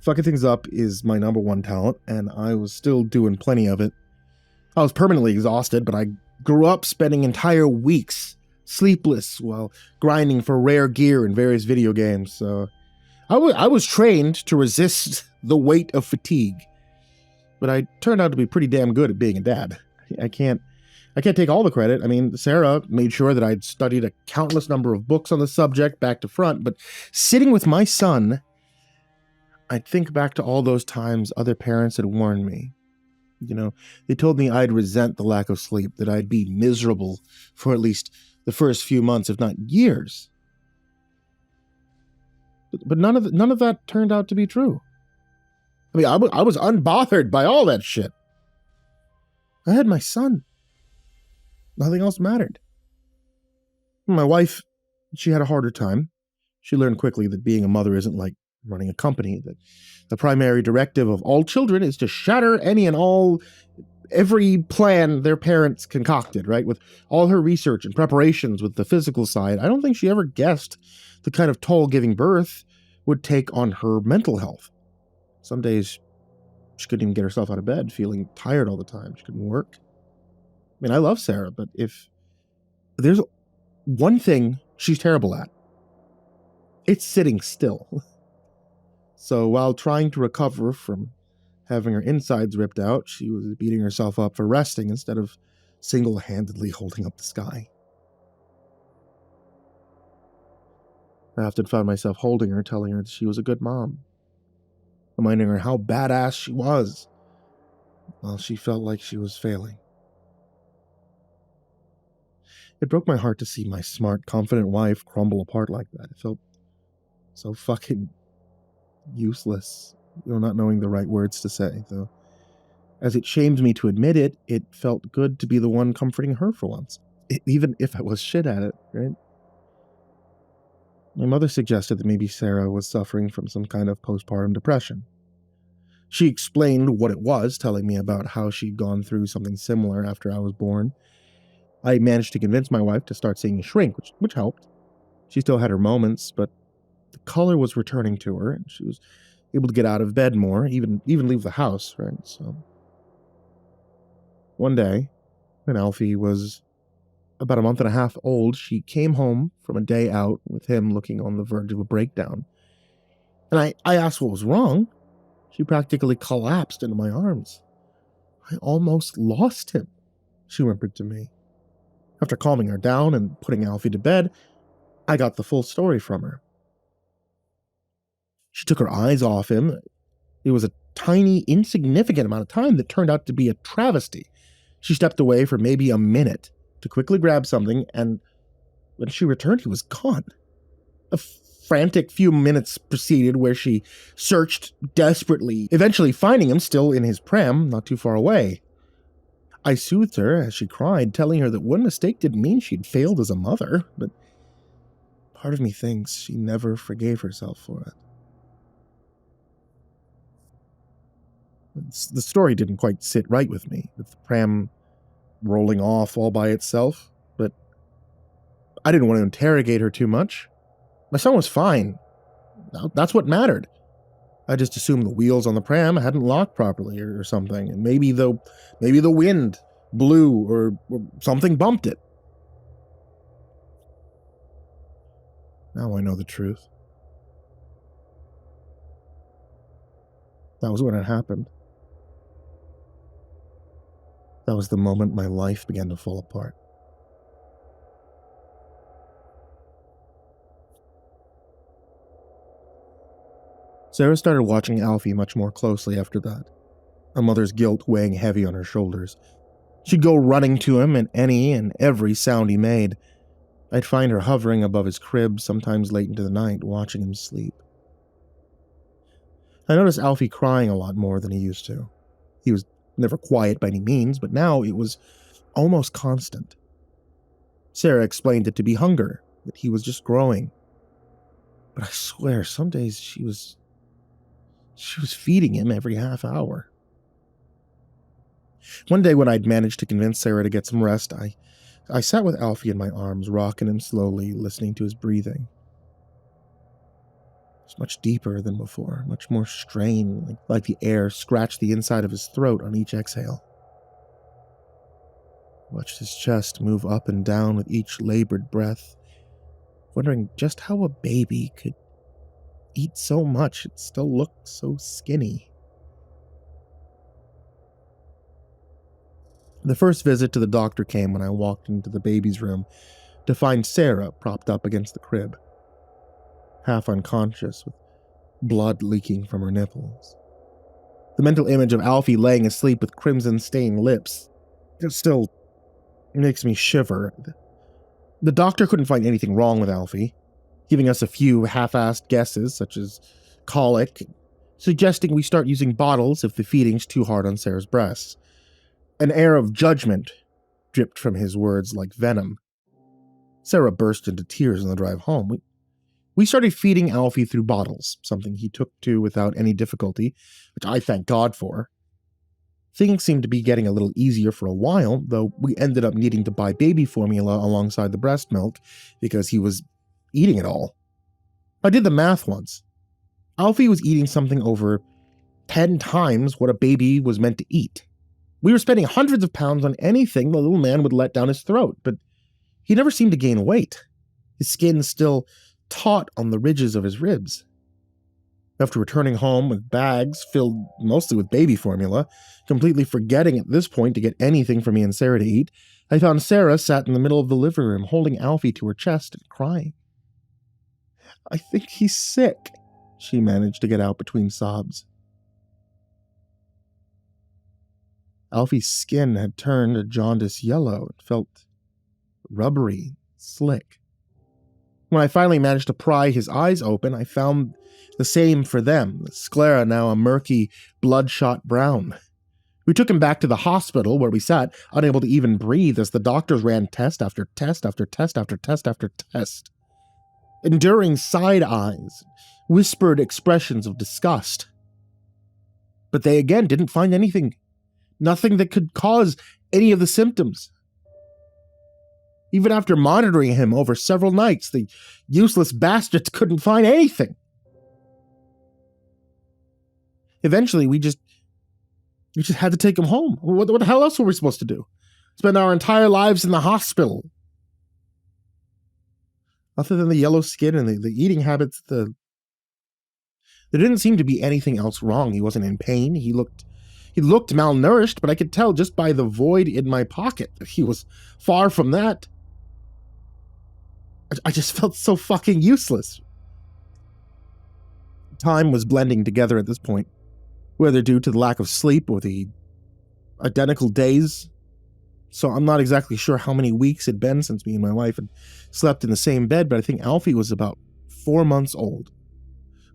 Fucking things up is my number one talent, and I was still doing plenty of it. I was permanently exhausted, but I grew up spending entire weeks sleepless while grinding for rare gear in various video games, so I was trained to resist the weight of fatigue. But I turned out to be pretty damn good at being a dad. I can't take all the credit. I mean, Sarah made sure that I'd studied a countless number of books on the subject back to front, but sitting with my son, I'd think back to all those times other parents had warned me. You know, they told me I'd resent the lack of sleep, that I'd be miserable for at least the first few months, if not years. But none of that turned out to be true. I mean, I was unbothered by all that shit. I had my son. Nothing else mattered. My wife, she had a harder time. She learned quickly that being a mother isn't like running a company that the primary directive of all children is to shatter any and all, every plan their parents concocted, right? With all her research and preparations with the physical side, I don't think she ever guessed the kind of toll giving birth would take on her mental health. Some days she couldn't even get herself out of bed, feeling tired all the time. She couldn't work. I mean, I love Sarah, but if there's one thing she's terrible at, it's sitting still. So while trying to recover from having her insides ripped out, she was beating herself up for resting instead of single-handedly holding up the sky. I often found myself holding her, telling her that she was a good mom, reminding her how badass she was, while she felt like she was failing. It broke my heart to see my smart, confident wife crumble apart like that. It felt so fucking useless, not knowing the right words to say, though. As it shamed me to admit it, it felt good to be the one comforting her for once, even if I was shit at it, right? My mother suggested that maybe Sarah was suffering from some kind of postpartum depression. She explained what it was, telling me about how she'd gone through something similar after I was born. I managed to convince my wife to start seeing a shrink, which helped. She still had her moments, but the color was returning to her, and she was able to get out of bed more, even leave the house, right? So one day, when Alfie was about a month and a half old, she came home from a day out with him looking on the verge of a breakdown. And I asked what was wrong. She practically collapsed into my arms. I almost lost him, she whimpered to me. After calming her down and putting Alfie to bed, I got the full story from her. She took her eyes off him. It was a tiny, insignificant amount of time that turned out to be a travesty. She stepped away for maybe a minute to quickly grab something, and when she returned, he was gone. A frantic few minutes proceeded where she searched desperately, eventually finding him still in his pram not too far away. I soothed her as she cried, telling her that one mistake didn't mean she'd failed as a mother, but part of me thinks she never forgave herself for it. The story didn't quite sit right with me, with the pram rolling off all by itself, but I didn't want to interrogate her too much. My son was fine. That's what mattered. I just assumed the wheels on the pram hadn't locked properly or something, and maybe the wind blew or something bumped it. Now I know the truth. That was when it happened. That was the moment my life began to fall apart. Sarah started watching Alfie much more closely after that, a mother's guilt weighing heavy on her shoulders. She'd go running to him at any and every sound he made. I'd find her hovering above his crib, sometimes late into the night, watching him sleep. I noticed Alfie crying a lot more than he used to. He was never quiet by any means, but now it was almost constant. Sarah explained it to be hunger, that he was just growing. But I swear, some days she was feeding him every half hour. One day when I'd managed to convince Sarah to get some rest, I sat with Alfie in my arms, rocking him slowly, listening to his breathing. It was much deeper than before, much more strained, like the air scratched the inside of his throat on each exhale. I watched his chest move up and down with each labored breath, wondering just how a baby could eat so much and still look so skinny. The first visit to the doctor came when I walked into the baby's room to find Sarah propped up against the crib, half unconscious with blood leaking from her nipples. The mental image of Alfie laying asleep with crimson-stained lips still makes me shiver. The doctor couldn't find anything wrong with Alfie, giving us a few half-assed guesses, such as colic, suggesting we start using bottles if the feeding's too hard on Sarah's breasts. An air of judgment dripped from his words like venom. Sarah burst into tears on the drive home. We started feeding Alfie through bottles, something he took to without any difficulty, which I thank God for. Things seemed to be getting a little easier for a while, though we ended up needing to buy baby formula alongside the breast milk because he was eating it all. I did the math once. Alfie was eating something over 10 times what a baby was meant to eat. We were spending hundreds of pounds on anything the little man would let down his throat, but he never seemed to gain weight. His skin still taut on the ridges of his ribs. After returning home with bags filled mostly with baby formula, completely forgetting at this point to get anything for me and Sarah to eat, I found Sarah sat in the middle of the living room holding Alfie to her chest and crying. "I think he's sick," she managed to get out between sobs. Alfie's skin had turned a jaundiced yellow and felt rubbery, slick. When I finally managed to pry his eyes open, I found the same for them, the sclera now a murky, bloodshot brown. We took him back to the hospital where we sat, unable to even breathe as the doctors ran test after test after test after test after test. Enduring side eyes, whispered expressions of disgust. But they again didn't find anything. Nothing that could cause any of the symptoms. Even after monitoring him over several nights, the useless bastards couldn't find anything. Eventually, we just had to take him home. What the hell else were we supposed to do? Spend our entire lives in the hospital? Other than the yellow skin and the eating habits, there didn't seem to be anything else wrong. He wasn't in pain. He looked malnourished, but I could tell just by the void in my pocket that he was far from that. I just felt so fucking useless. Time was blending together at this point, whether due to the lack of sleep or the identical days. So I'm not exactly sure how many weeks it'd been since me and my wife had slept in the same bed, but I think Alfie was about 4 months old.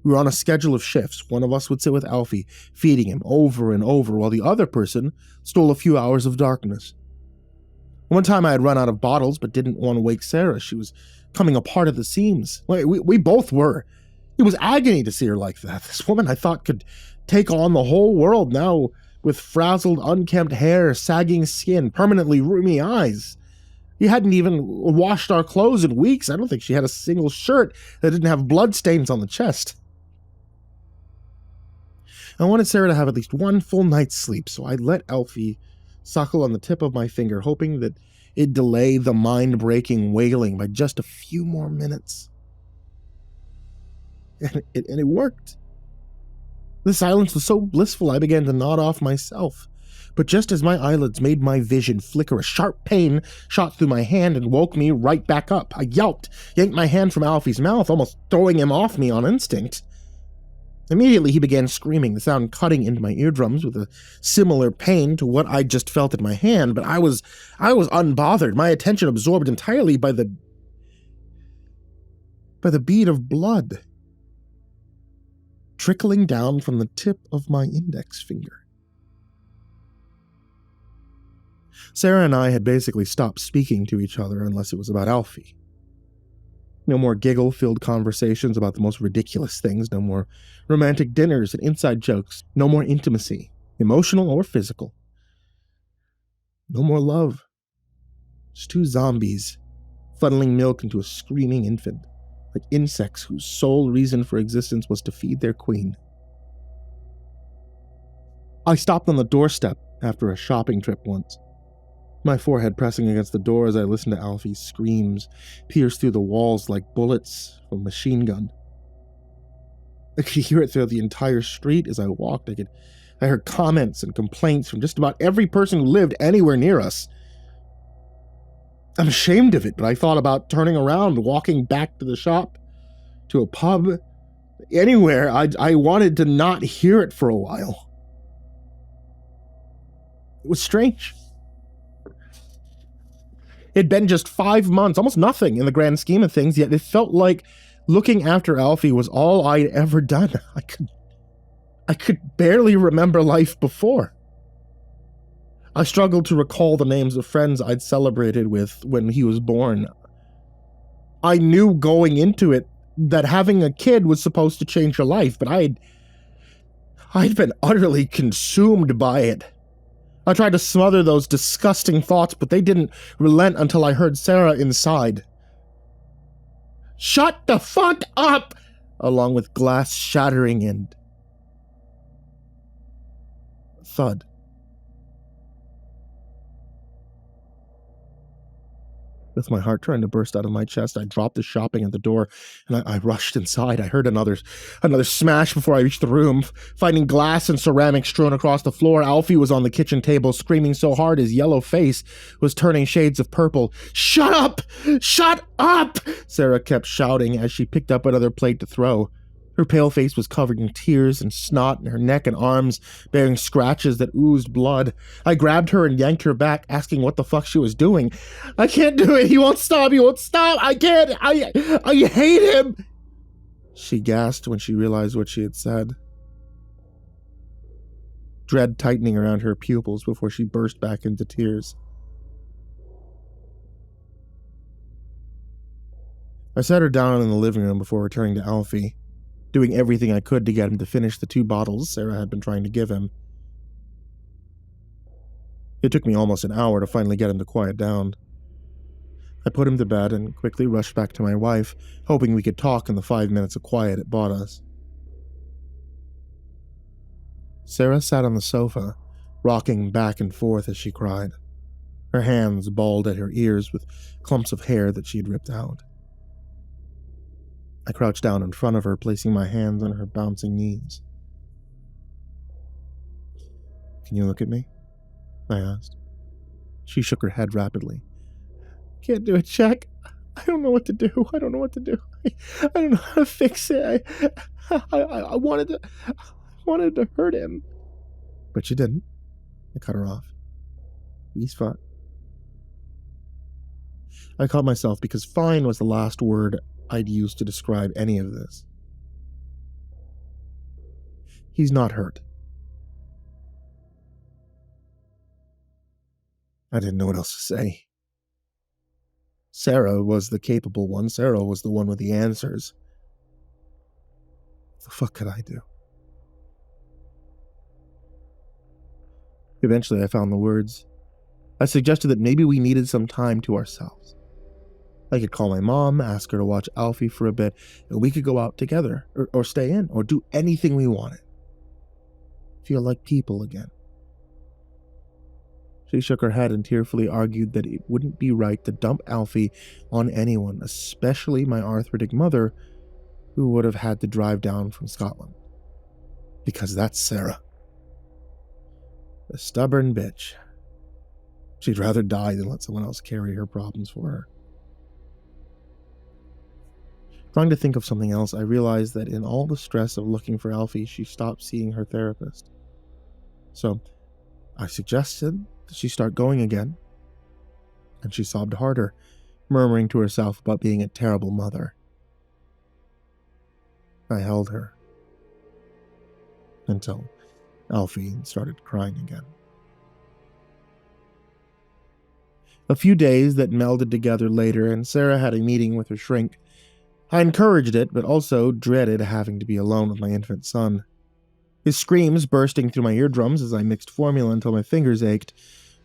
We were on a schedule of shifts. One of us would sit with Alfie, feeding him over and over, while the other person stole a few hours of darkness. One time I had run out of bottles, but didn't want to wake Sarah. She was coming apart at the seams. We both were. It was agony to see her like that. This woman I thought could take on the whole world, now with frazzled, unkempt hair, sagging skin, permanently rheumy eyes. We hadn't even washed our clothes in weeks. I don't think she had a single shirt that didn't have bloodstains on the chest. I wanted Sarah to have at least one full night's sleep, so I let Alfie suckle on the tip of my finger, hoping that it'd delay the mind-breaking wailing by just a few more minutes. And it worked. The silence was so blissful I began to nod off myself. But just as my eyelids made my vision flicker, a sharp pain shot through my hand and woke me right back up. I yelped, yanked my hand from Alfie's mouth, almost throwing him off me on instinct. Immediately he began screaming, the sound cutting into my eardrums with a similar pain to what I'd just felt in my hand, but I was unbothered, my attention absorbed entirely by the bead of blood trickling down from the tip of my index finger. Sarah and I had basically stopped speaking to each other unless it was about Alfie. No more giggle-filled conversations about the most ridiculous things, no more romantic dinners and inside jokes, no more intimacy, emotional or physical. No more love. Just two zombies, funneling milk into a screaming infant, like insects whose sole reason for existence was to feed their queen. I stopped on the doorstep after a shopping trip once, my forehead pressing against the door as I listened to Alfie's screams pierce through the walls like bullets from a machine gun. I could hear it through the entire street as I walked. I heard comments and complaints from just about every person who lived anywhere near us. I'm ashamed of it, but I thought about turning around, walking back to the shop, to a pub, anywhere. I wanted to not hear it for a while. It was strange. It'd been just 5 months, almost nothing in the grand scheme of things, yet it felt like looking after Alfie was all I'd ever done. I could barely remember life before. I struggled to recall the names of friends I'd celebrated with when he was born. I knew going into it that having a kid was supposed to change her life, but I'd been utterly consumed by it. I tried to smother those disgusting thoughts, but they didn't relent until I heard Sarah inside. "Shut the fuck up!" along with glass shattering and thud. With my heart trying to burst out of my chest, I dropped the shopping at the door, and I rushed inside. I heard another smash before I reached the room. Finding glass and ceramic strewn across the floor, Alfie was on the kitchen table, screaming so hard his yellow face was turning shades of purple. "Shut up! Shut up!" Sarah kept shouting as she picked up another plate to throw. Her pale face was covered in tears and snot, and her neck and arms bearing scratches that oozed blood. I grabbed her and yanked her back, asking what the fuck she was doing. "I can't do it! He won't stop! He won't stop! I can't! I hate him!" She gasped when she realized what she had said, dread tightening around her pupils before she burst back into tears. I sat her down in the living room before returning to Alfie, doing everything I could to get him to finish the 2 bottles Sarah had been trying to give him. It took me almost an hour to finally get him to quiet down. I put him to bed and quickly rushed back to my wife, hoping we could talk in the 5 minutes of quiet it bought us. Sarah sat on the sofa, rocking back and forth as she cried. Her hands balled at her ears with clumps of hair that she had ripped out. I crouched down in front of her, placing my hands on her bouncing knees. "Can you look at me?" I asked. She shook her head rapidly. "Can't do it, Jack. I don't know what to do. I don't know what to do. I don't know how to fix it. I wanted to hurt him." "But you didn't." I cut her off. "He's fine." I caught myself because fine was the last word I'd used to describe any of this. "He's not hurt." I didn't know what else to say. Sarah was the capable one. Sarah was the one with the answers. What the fuck could I do? Eventually, I found the words. I suggested that maybe we needed some time to ourselves. I could call my mom, ask her to watch Alfie for a bit, and we could go out together, or stay in, or do anything we wanted. Feel like people again. She shook her head and tearfully argued that it wouldn't be right to dump Alfie on anyone, especially my arthritic mother, who would have had to drive down from Scotland. Because that's Sarah. A stubborn bitch. She'd rather die than let someone else carry her problems for her. Trying to think of something else, I realized that in all the stress of looking for Alfie, she stopped seeing her therapist. So, I suggested that she start going again, and she sobbed harder, murmuring to herself about being a terrible mother. I held her until Alfie started crying again. A few days that melded together later, and Sarah had a meeting with her shrink. I encouraged it, but also dreaded having to be alone with my infant son. His screams bursting through my eardrums as I mixed formula until my fingers ached,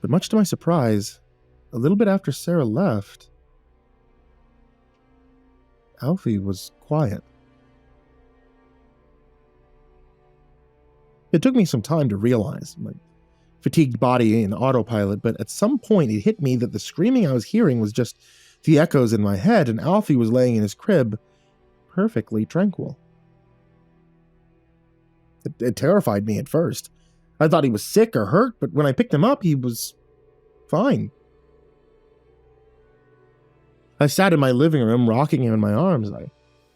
but much to my surprise, a little bit after Sarah left, Alfie was quiet. It took me some time to realize, my fatigued body in autopilot, but at some point it hit me that the screaming I was hearing was just the echoes in my head, and Alfie was laying in his crib, perfectly tranquil. It terrified me at first. I thought he was sick or hurt, but when I picked him up, he was fine. I sat in my living room, rocking him in my arms. I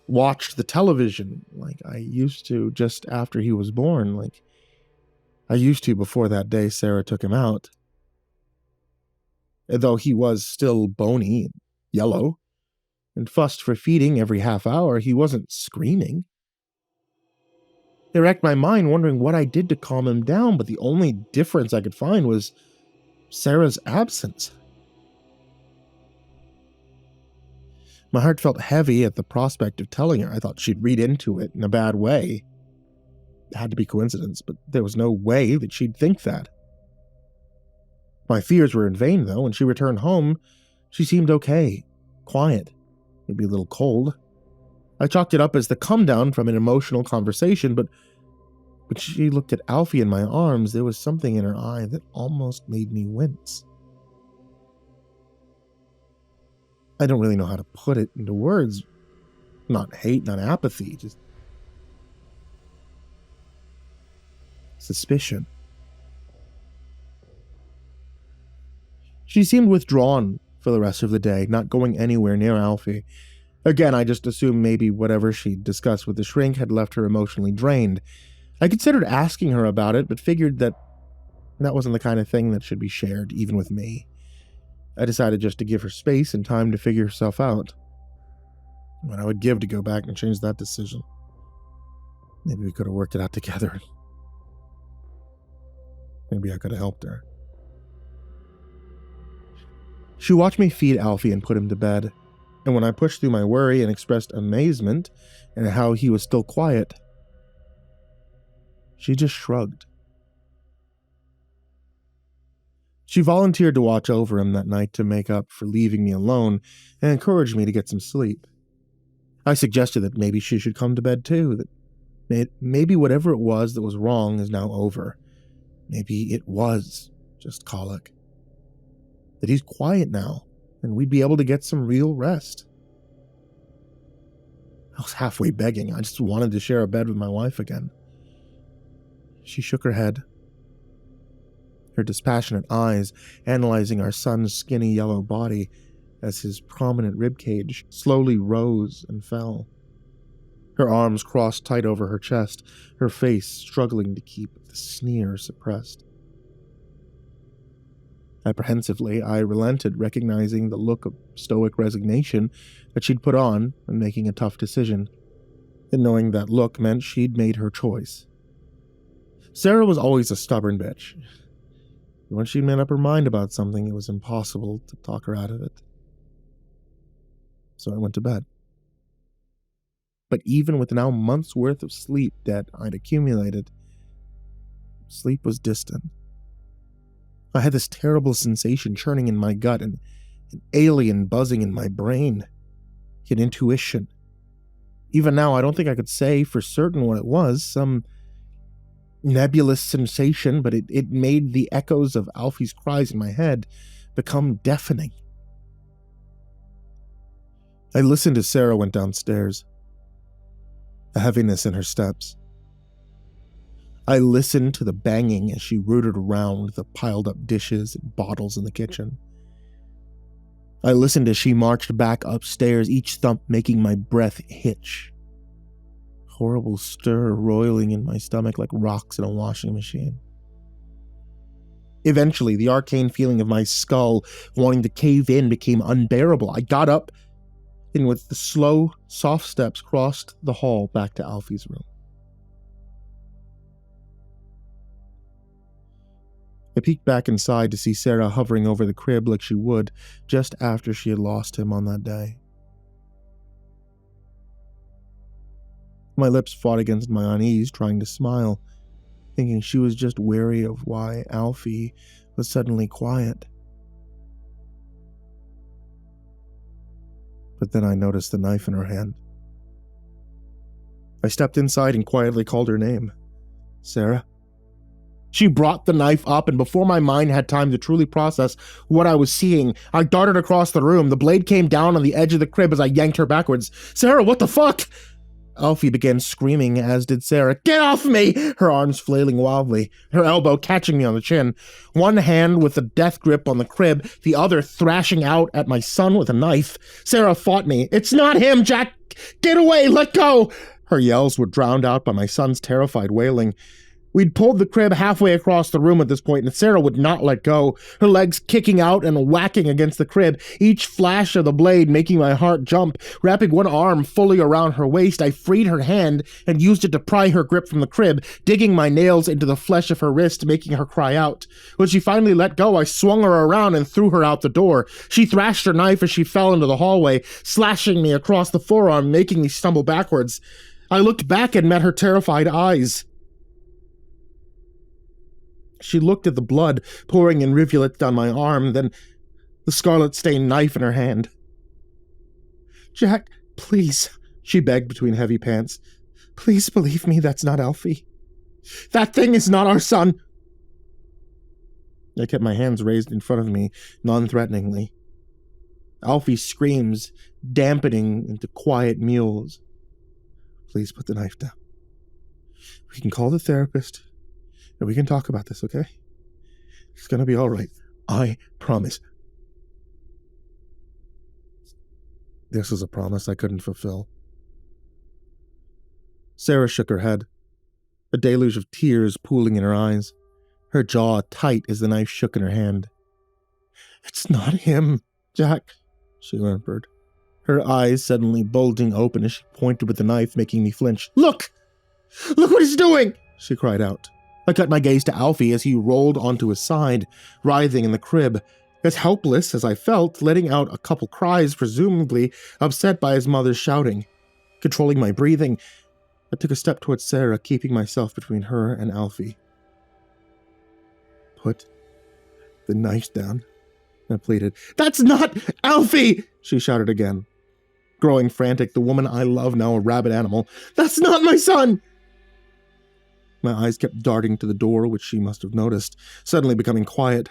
watched the television like I used to just after he was born, like I used to before that day Sarah took him out. Though he was still bony and yellow, and fussed for feeding every half hour, he wasn't screaming. It racked my mind wondering what I did to calm him down, but the only difference I could find was Sarah's absence. My heart felt heavy at the prospect of telling her. I thought she'd read into it in a bad way. It had to be coincidence, but there was no way that she'd think that. My fears were in vain, though. When she returned home, she seemed okay, quiet, maybe a little cold. I chalked it up as the come-down from an emotional conversation, but when she looked at Alfie in my arms, there was something in her eye that almost made me wince. I don't really know how to put it into words. Not hate, not apathy, just suspicion. She seemed withdrawn for the rest of the day, not going anywhere near Alfie. Again, I just assumed maybe whatever she'd discussed with the shrink had left her emotionally drained. I considered asking her about it, but figured that wasn't the kind of thing that should be shared, even with me. I decided just to give her space and time to figure herself out. What I would give to go back and change that decision. Maybe we could have worked it out together. Maybe I could have helped her. She watched me feed Alfie and put him to bed, and when I pushed through my worry and expressed amazement at how he was still quiet, she just shrugged. She volunteered to watch over him that night to make up for leaving me alone and encouraged me to get some sleep. I suggested that maybe she should come to bed too, that maybe whatever it was that was wrong is now over. Maybe it was just colic. That he's quiet now, and we'd be able to get some real rest. I was halfway begging. I just wanted to share a bed with my wife again. She shook her head, her dispassionate eyes analyzing our son's skinny yellow body as his prominent ribcage slowly rose and fell. Her arms crossed tight over her chest, her face struggling to keep the sneer suppressed. Apprehensively, I relented, recognizing the look of stoic resignation that she'd put on when making a tough decision, and knowing that look meant she'd made her choice. Sarah was always a stubborn bitch. Once she'd made up her mind about something, it was impossible to talk her out of it. So I went to bed. But even with now months' worth of sleep that I'd accumulated, sleep was distant. I had this terrible sensation churning in my gut and an alien buzzing in my brain. An intuition. Even now, I don't think I could say for certain what it was, some nebulous sensation, but it made the echoes of Alfie's cries in my head become deafening. I listened as Sarah went downstairs, a heaviness in her steps. I listened to the banging as she rooted around the piled-up dishes and bottles in the kitchen. I listened as she marched back upstairs, each thump making my breath hitch. Horrible stir roiling in my stomach like rocks in a washing machine. Eventually, the arcane feeling of my skull wanting to cave in became unbearable. I got up and with the slow, soft steps crossed the hall back to Alfie's room. I peeked back inside to see Sarah hovering over the crib like she would just after she had lost him on that day. My lips fought against my unease, trying to smile, thinking she was just wary of why Alfie was suddenly quiet. But then I noticed the knife in her hand. I stepped inside and quietly called her name. Sarah? She brought the knife up, and before my mind had time to truly process what I was seeing, I darted across the room. The blade came down on the edge of the crib as I yanked her backwards. Sarah, what the fuck? Alfie began screaming, as did Sarah. Get off me! Her arms flailing wildly, her elbow catching me on the chin. One hand with a death grip on the crib, the other thrashing out at my son with a knife. Sarah fought me. It's not him, Jack! Get away! Let go! Her yells were drowned out by my son's terrified wailing. We'd pulled the crib halfway across the room at this point, and Sarah would not let go, her legs kicking out and whacking against the crib, each flash of the blade making my heart jump. Wrapping one arm fully around her waist, I freed her hand and used it to pry her grip from the crib, digging my nails into the flesh of her wrist, making her cry out. When she finally let go, I swung her around and threw her out the door. She thrashed her knife as she fell into the hallway, slashing me across the forearm, making me stumble backwards. I looked back and met her terrified eyes. She looked at the blood pouring in rivulets down my arm, then the scarlet-stained knife in her hand. "Jack, please," she begged between heavy pants. "Please believe me, that's not Alfie. That thing is not our son." I kept my hands raised in front of me, non-threateningly. Alfie's screams dampening into quiet mewls. "Please put the knife down. We can call the therapist. And we can talk about this, okay? It's gonna be all right. I promise." This was a promise I couldn't fulfill. Sarah shook her head, a deluge of tears pooling in her eyes, her jaw tight as the knife shook in her hand. "It's not him, Jack," she whimpered, her eyes suddenly bulging open as she pointed with the knife, making me flinch. Look! Look what he's doing!" she cried out. I cut my gaze to Alfie as he rolled onto his side, writhing in the crib, as helpless as I felt, letting out a couple cries, presumably upset by his mother's shouting. Controlling my breathing, I took a step towards Sarah, keeping myself between her and Alfie. "Put the knife down," I pleaded. "That's not Alfie!" she shouted again. Growing frantic, the woman I love now a rabid animal. "That's not my son!" My eyes kept darting to the door, which she must have noticed, suddenly becoming quiet,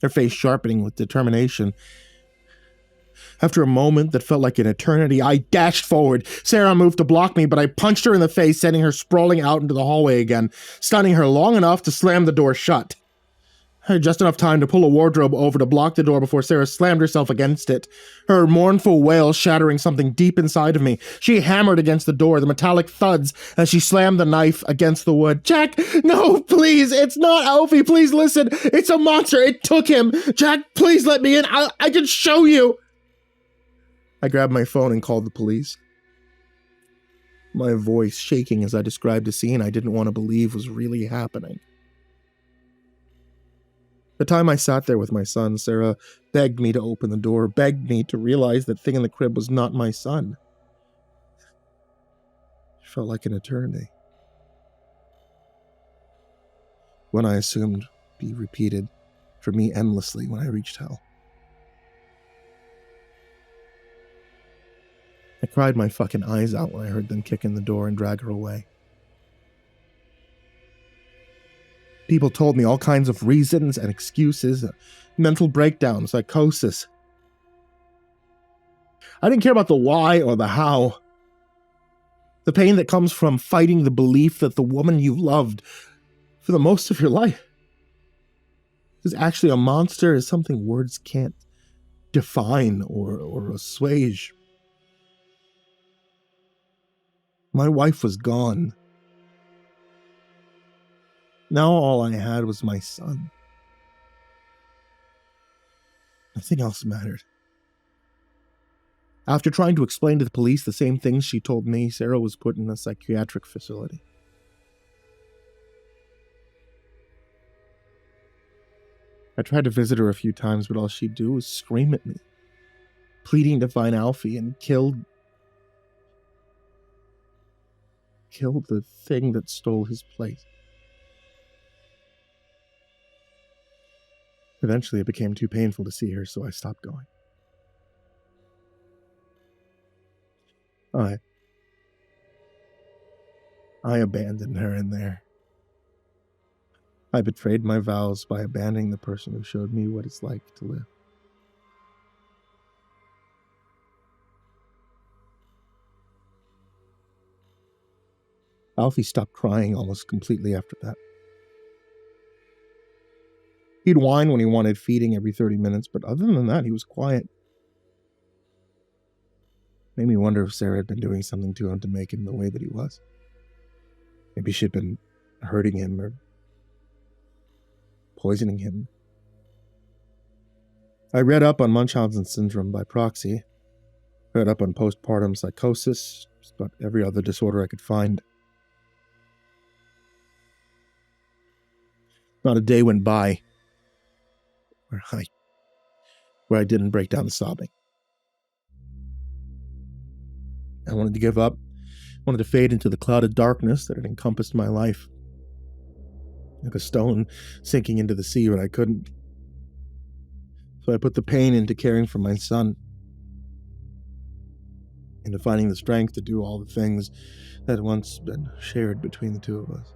her face sharpening with determination. After a moment that felt like an eternity, I dashed forward. Sarah moved to block me, but I punched her in the face, sending her sprawling out into the hallway again, stunning her long enough to slam the door shut. I had just enough time to pull a wardrobe over to block the door before Sarah slammed herself against it, her mournful wail shattering something deep inside of me. She hammered against the door, the metallic thuds as she slammed the knife against the wood. "Jack, no, please, it's not Alfie, please listen, it's a monster, it took him. Jack, please let me in, I can show you." I grabbed my phone and called the police, my voice shaking as I described a scene I didn't want to believe was really happening. The time I sat there with my son, Sarah begged me to open the door, begged me to realize that thing in the crib was not my son. It felt like an eternity. One I assumed be repeated for me endlessly when I reached hell. I cried my fucking eyes out when I heard them kick in the door and drag her away. People told me all kinds of reasons and excuses, mental breakdown, psychosis. I didn't care about the why or the how. The pain that comes from fighting the belief that the woman you loved for the most of your life is actually a monster is something words can't define or assuage. My wife was gone. Now all I had was my son. Nothing else mattered. After trying to explain to the police the same things she told me, Sarah was put in a psychiatric facility. I tried to visit her a few times, but all she'd do was scream at me, pleading to find Alfie and kill the thing that stole his place. Eventually, it became too painful to see her, so I stopped going. I abandoned her in there. I betrayed my vows by abandoning the person who showed me what it's like to live. Alfie stopped crying almost completely after that. He'd whine when he wanted feeding every 30 minutes, but other than that, he was quiet. Made me wonder if Sarah had been doing something to him to make him the way that he was. Maybe she'd been hurting him or poisoning him. I read up on Munchausen syndrome by proxy, read up on postpartum psychosis, just about every other disorder I could find. Not a day went by where I didn't break down sobbing. I wanted to give up, wanted to fade into the clouded darkness that had encompassed my life. Like a stone sinking into the sea, but I couldn't. So I put the pain into caring for my son, into finding the strength to do all the things that had once been shared between the two of us.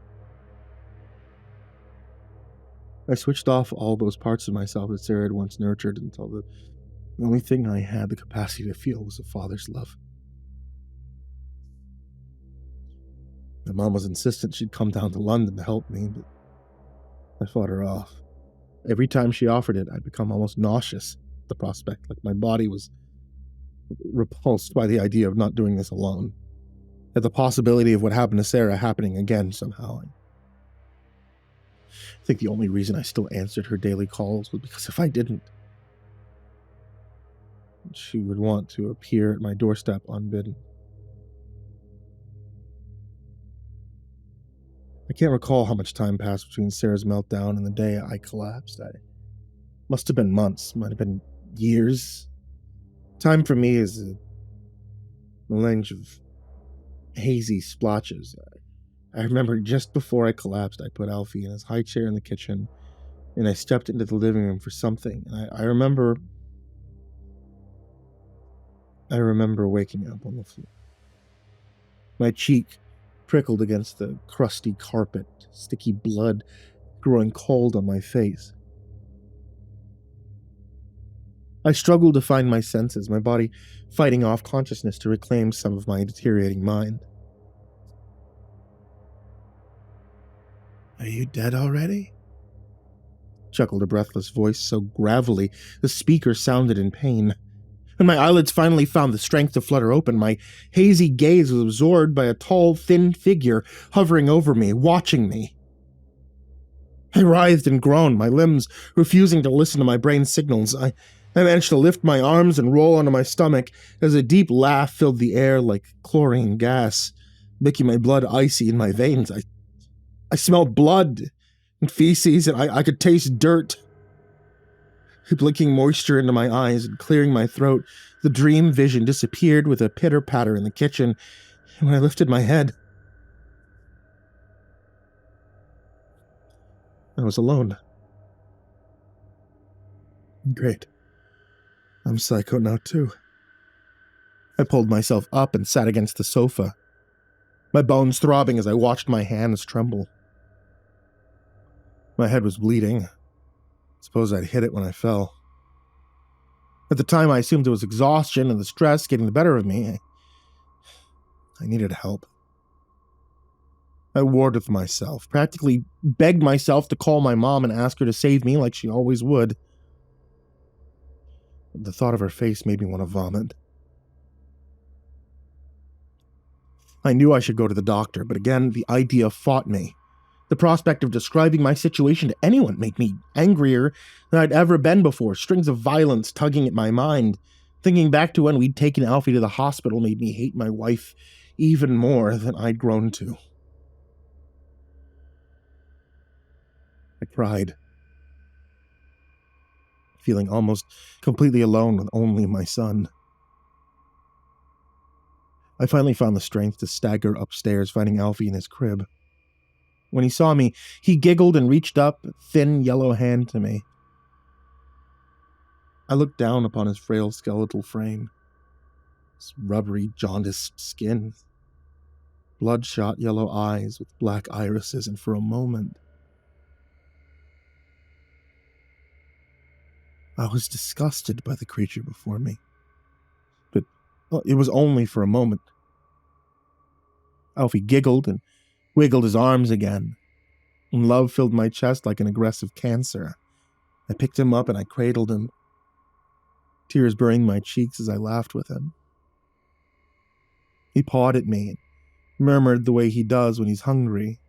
I switched off all those parts of myself that Sarah had once nurtured until the only thing I had the capacity to feel was a father's love. My mom was insistent she'd come down to London to help me, but I fought her off. Every time she offered it, I'd become almost nauseous at the prospect, like my body was repulsed by the idea of not doing this alone, at the possibility of what happened to Sarah happening again somehow. I think the only reason I still answered her daily calls was because if I didn't, she would want to appear at my doorstep unbidden. I can't recall how much time passed between Sarah's meltdown and the day I collapsed. I must have been months, might have been years. Time for me is a melange of hazy splotches. I remember just before I collapsed, I put Alfie in his high chair in the kitchen, and I stepped into the living room for something. And I remember waking up on the floor. My cheek prickled against the crusty carpet, sticky blood growing cold on my face. I struggled to find my senses, my body fighting off consciousness to reclaim some of my deteriorating mind. "Are you dead already?" chuckled a breathless voice so gravelly the speaker sounded in pain. When my eyelids finally found the strength to flutter open, my hazy gaze was absorbed by a tall, thin figure hovering over me, watching me. I writhed and groaned, my limbs refusing to listen to my brain's signals. I managed to lift my arms and roll onto my stomach as a deep laugh filled the air like chlorine gas, making my blood icy in my veins. I smelled blood and feces, and I could taste dirt. Blinking moisture into my eyes and clearing my throat, the dream vision disappeared with a pitter-patter in the kitchen, and when I lifted my head, I was alone. Great. I'm psycho now, too. I pulled myself up and sat against the sofa, my bones throbbing as I watched my hands tremble. My head was bleeding. Suppose I'd hit it when I fell. At the time, I assumed it was exhaustion and the stress getting the better of me. I needed help. I warred with myself, practically begged myself to call my mom and ask her to save me like she always would. The thought of her face made me want to vomit. I knew I should go to the doctor, but again, the idea fought me. The prospect of describing my situation to anyone made me angrier than I'd ever been before, strings of violence tugging at my mind. Thinking back to when we'd taken Alfie to the hospital made me hate my wife even more than I'd grown to. I cried, feeling almost completely alone with only my son. I finally found the strength to stagger upstairs, finding Alfie in his crib. When he saw me, he giggled and reached up, a thin yellow hand to me. I looked down upon his frail skeletal frame, his rubbery, jaundiced skin, bloodshot yellow eyes with black irises, and for a moment, I was disgusted by the creature before me. But it was only for a moment. Alfie giggled and wiggled his arms again, and love filled my chest like an aggressive cancer. I picked him up and I cradled him, tears burning my cheeks as I laughed with him. He pawed at me and murmured the way he does when he's hungry.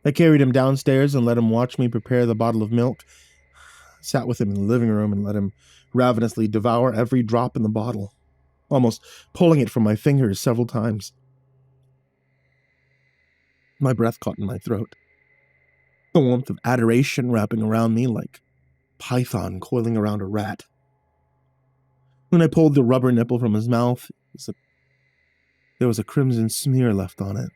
I carried him downstairs and let him watch me prepare the bottle of milk. I sat with him in the living room and let him ravenously devour every drop in the bottle, almost pulling it from my fingers several times. My breath caught in my throat, the warmth of adoration wrapping around me like python coiling around a rat. When I pulled the rubber nipple from his mouth, there was a crimson smear left on it.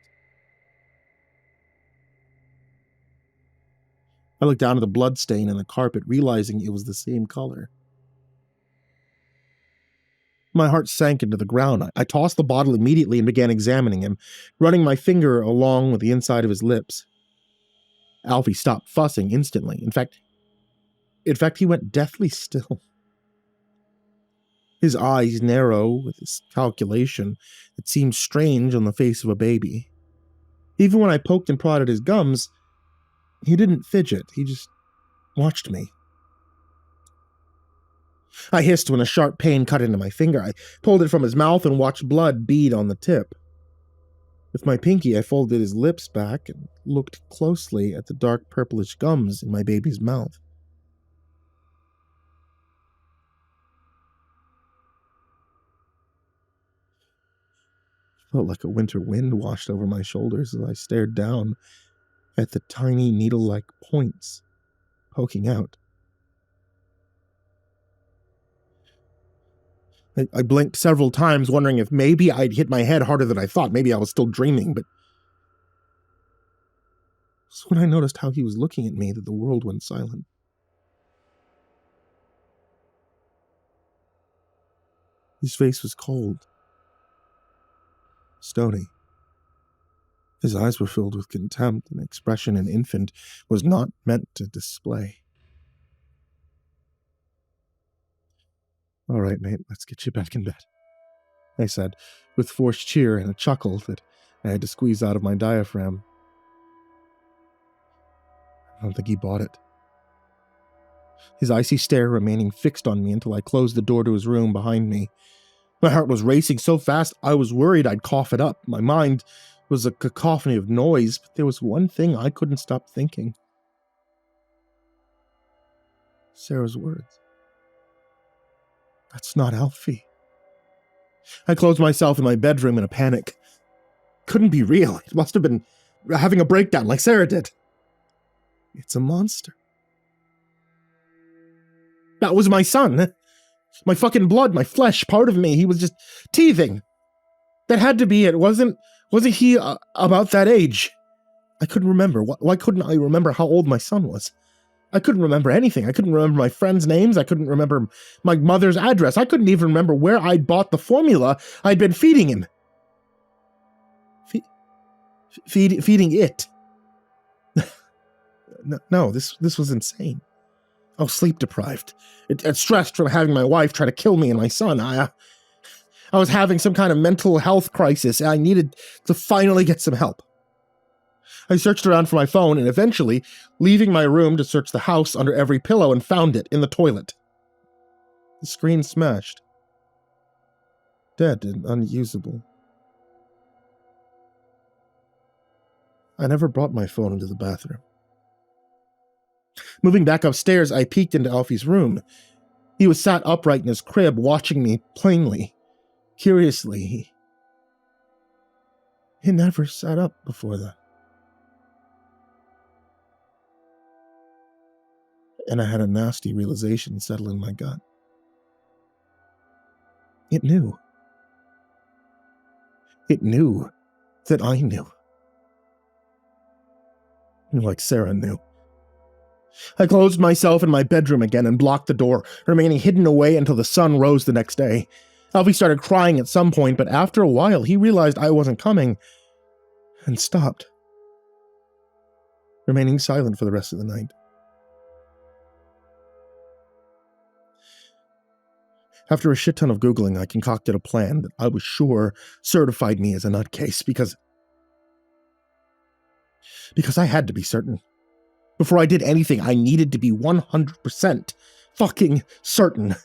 I looked down at the blood stain in the carpet, realizing it was the same color. My heart sank into the ground. I tossed the bottle immediately and began examining him, running my finger along with the inside of his lips. Alfie stopped fussing instantly. In fact, he went deathly still. His eyes narrow with this calculation that seemed strange on the face of a baby. Even when I poked and prodded his gums, he didn't fidget. He just watched me. I hissed when a sharp pain cut into my finger. I pulled it from his mouth and watched blood bead on the tip. With my pinky, I folded his lips back and looked closely at the dark purplish gums in my baby's mouth. It felt like a winter wind washed over my shoulders as I stared down at the tiny needle-like points poking out. I blinked several times, wondering if maybe I'd hit my head harder than I thought. Maybe I was still dreaming, but it's when I noticed how he was looking at me that the world went silent. His face was cold, stony. His eyes were filled with contempt, an expression an infant was not meant to display. "All right, mate, let's get you back in bed," I said, with forced cheer and a chuckle that I had to squeeze out of my diaphragm. I don't think he bought it. His icy stare remaining fixed on me until I closed the door to his room behind me. My heart was racing so fast I was worried I'd cough it up. My mind was a cacophony of noise, but there was one thing I couldn't stop thinking. Sarah's words. That's not Alfie. I closed myself in my bedroom in a panic. Couldn't be real. It must have been having a breakdown like Sarah did. It's a monster. That was my son. My fucking blood, my flesh, part of me. He was just teething. That had to be it. Wasn't he about that age? I couldn't remember. Why couldn't I remember how old my son was? I couldn't remember anything. I couldn't remember my friends' names. I couldn't remember my mother's address. I couldn't even remember where I'd bought the formula I'd been feeding him. Feeding it. No, this was insane. I was sleep deprived. Stressed from having my wife try to kill me and my son. I was having some kind of mental health crisis. I needed to finally get some help. I searched around for my phone and eventually, leaving my room to search the house under every pillow, and found it in the toilet. The screen smashed. Dead and unusable. I never brought my phone into the bathroom. Moving back upstairs, I peeked into Alfie's room. He was sat upright in his crib, watching me plainly, curiously. He never sat up before that. And I had a nasty realization settle in my gut. It knew. It knew that I knew. Like Sarah knew. I closed myself in my bedroom again and blocked the door, remaining hidden away until the sun rose the next day. Alfie started crying at some point, but after a while he realized I wasn't coming and stopped, remaining silent for the rest of the night. After a shit ton of Googling, I concocted a plan that I was sure certified me as a nutcase because I had to be certain. Before I did anything, I needed to be 100% fucking certain.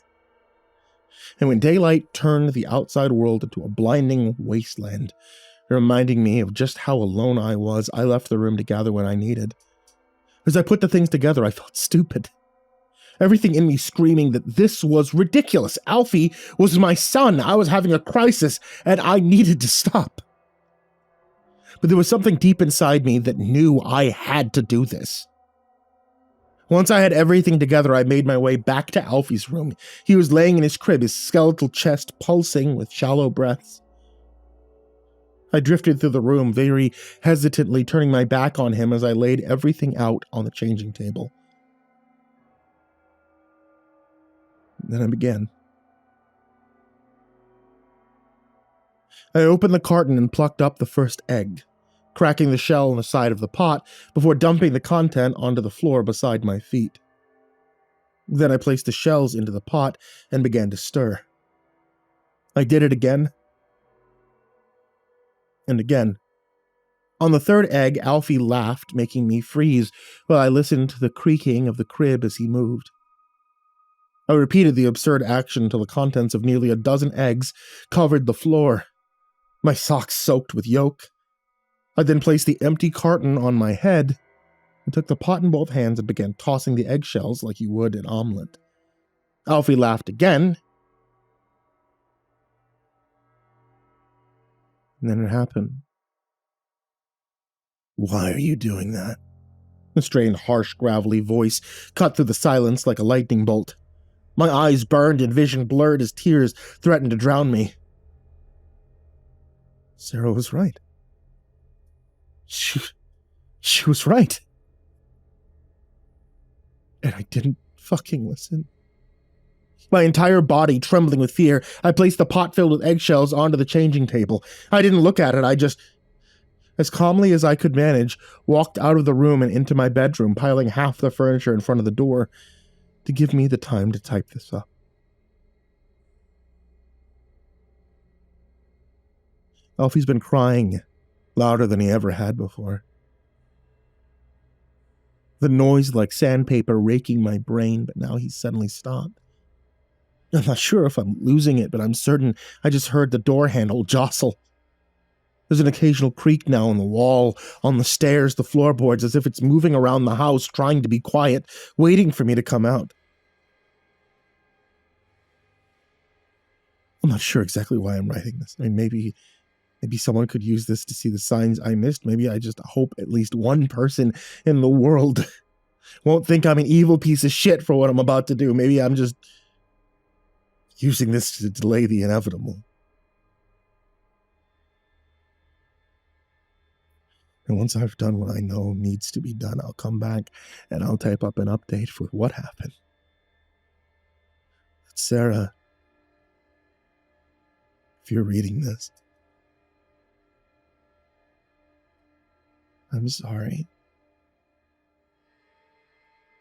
And when daylight turned the outside world into a blinding wasteland, reminding me of just how alone I was. I left the room to gather what I needed. As I put the things together, I felt stupid. Everything in me screaming that this was ridiculous. Alfie was my son. I was having a crisis, and I needed to stop. But there was something deep inside me that knew I had to do this. Once I had everything together, I made my way back to Alfie's room. He was laying in his crib, his skeletal chest pulsing with shallow breaths. I drifted through the room, very hesitantly turning my back on him as I laid everything out on the changing table. Then I began. I opened the carton and plucked up the first egg, cracking the shell on the side of the pot before dumping the content onto the floor beside my feet. Then I placed the shells into the pot and began to stir. I did it again and again. On the third egg, Alfie laughed, making me freeze while I listened to the creaking of the crib as he moved. I repeated the absurd action until the contents of nearly a dozen eggs covered the floor, my socks soaked with yolk. I then placed the empty carton on my head and took the pot in both hands and began tossing the eggshells like you would an omelet. Alfie laughed again, and then it happened. "Why are you doing that?" A strained, harsh, gravelly voice cut through the silence like a lightning bolt. My eyes burned and vision blurred as tears threatened to drown me. Sarah was right. She was right. And I didn't fucking listen. My entire body trembling with fear, I placed the pot filled with eggshells onto the changing table. I didn't look at it, I just, as calmly as I could manage, walked out of the room and into my bedroom, piling half the furniture in front of the door to give me the time to type this up. Alfie's been crying louder than he ever had before. The noise like sandpaper raking my brain, but now he's suddenly stopped. I'm not sure if I'm losing it, but I'm certain I just heard the door handle jostle. There's an occasional creak now on the wall, on the stairs, the floorboards, as if it's moving around the house, trying to be quiet, waiting for me to come out. I'm not sure exactly why I'm writing this. I mean, maybe someone could use this to see the signs I missed. Maybe I just hope at least one person in the world won't think I'm an evil piece of shit for what I'm about to do. Maybe I'm just using this to delay the inevitable. And once I've done what I know needs to be done, I'll come back and I'll type up an update for what happened. But Sarah, if you're reading this, I'm sorry.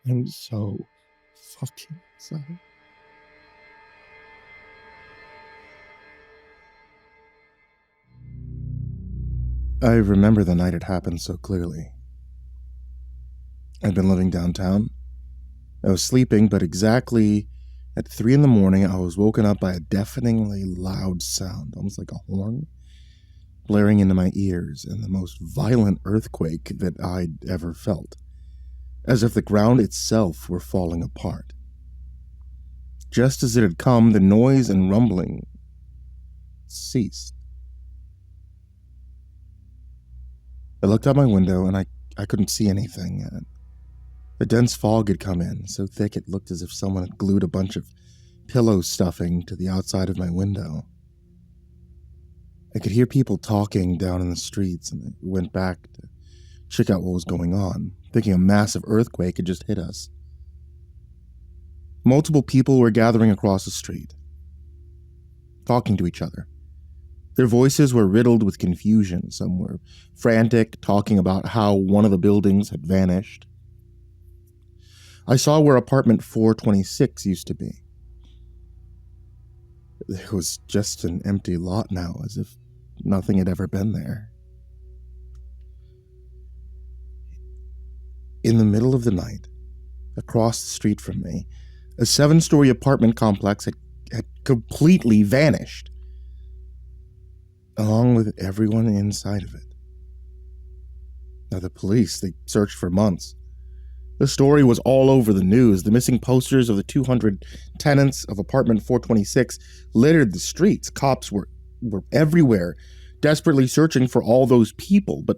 I'm so fucking sorry. I remember the night it happened so clearly. I'd been living downtown. I was sleeping, but exactly at 3 a.m, I was woken up by a deafeningly loud sound, almost like a horn, blaring into my ears, and the most violent earthquake that I'd ever felt, as if the ground itself were falling apart. Just as it had come, the noise and rumbling ceased. I looked out my window, and I couldn't see anything. A dense fog had come in, so thick it looked as if someone had glued a bunch of pillow stuffing to the outside of my window. I could hear people talking down in the streets, and I went back to check out what was going on, thinking a massive earthquake had just hit us. Multiple people were gathering across the street, talking to each other. Their voices were riddled with confusion. Some were frantic, talking about how one of the buildings had vanished. I saw where apartment 426 used to be. It was just an empty lot now, as if nothing had ever been there. In the middle of the night, across the street from me, a 7-story apartment complex had completely vanished. along with everyone inside of it. Now, the police, they searched for months. The story was all over the news. The missing posters of the 200 tenants of apartment 426 littered the streets. Cops were everywhere, desperately searching for all those people. But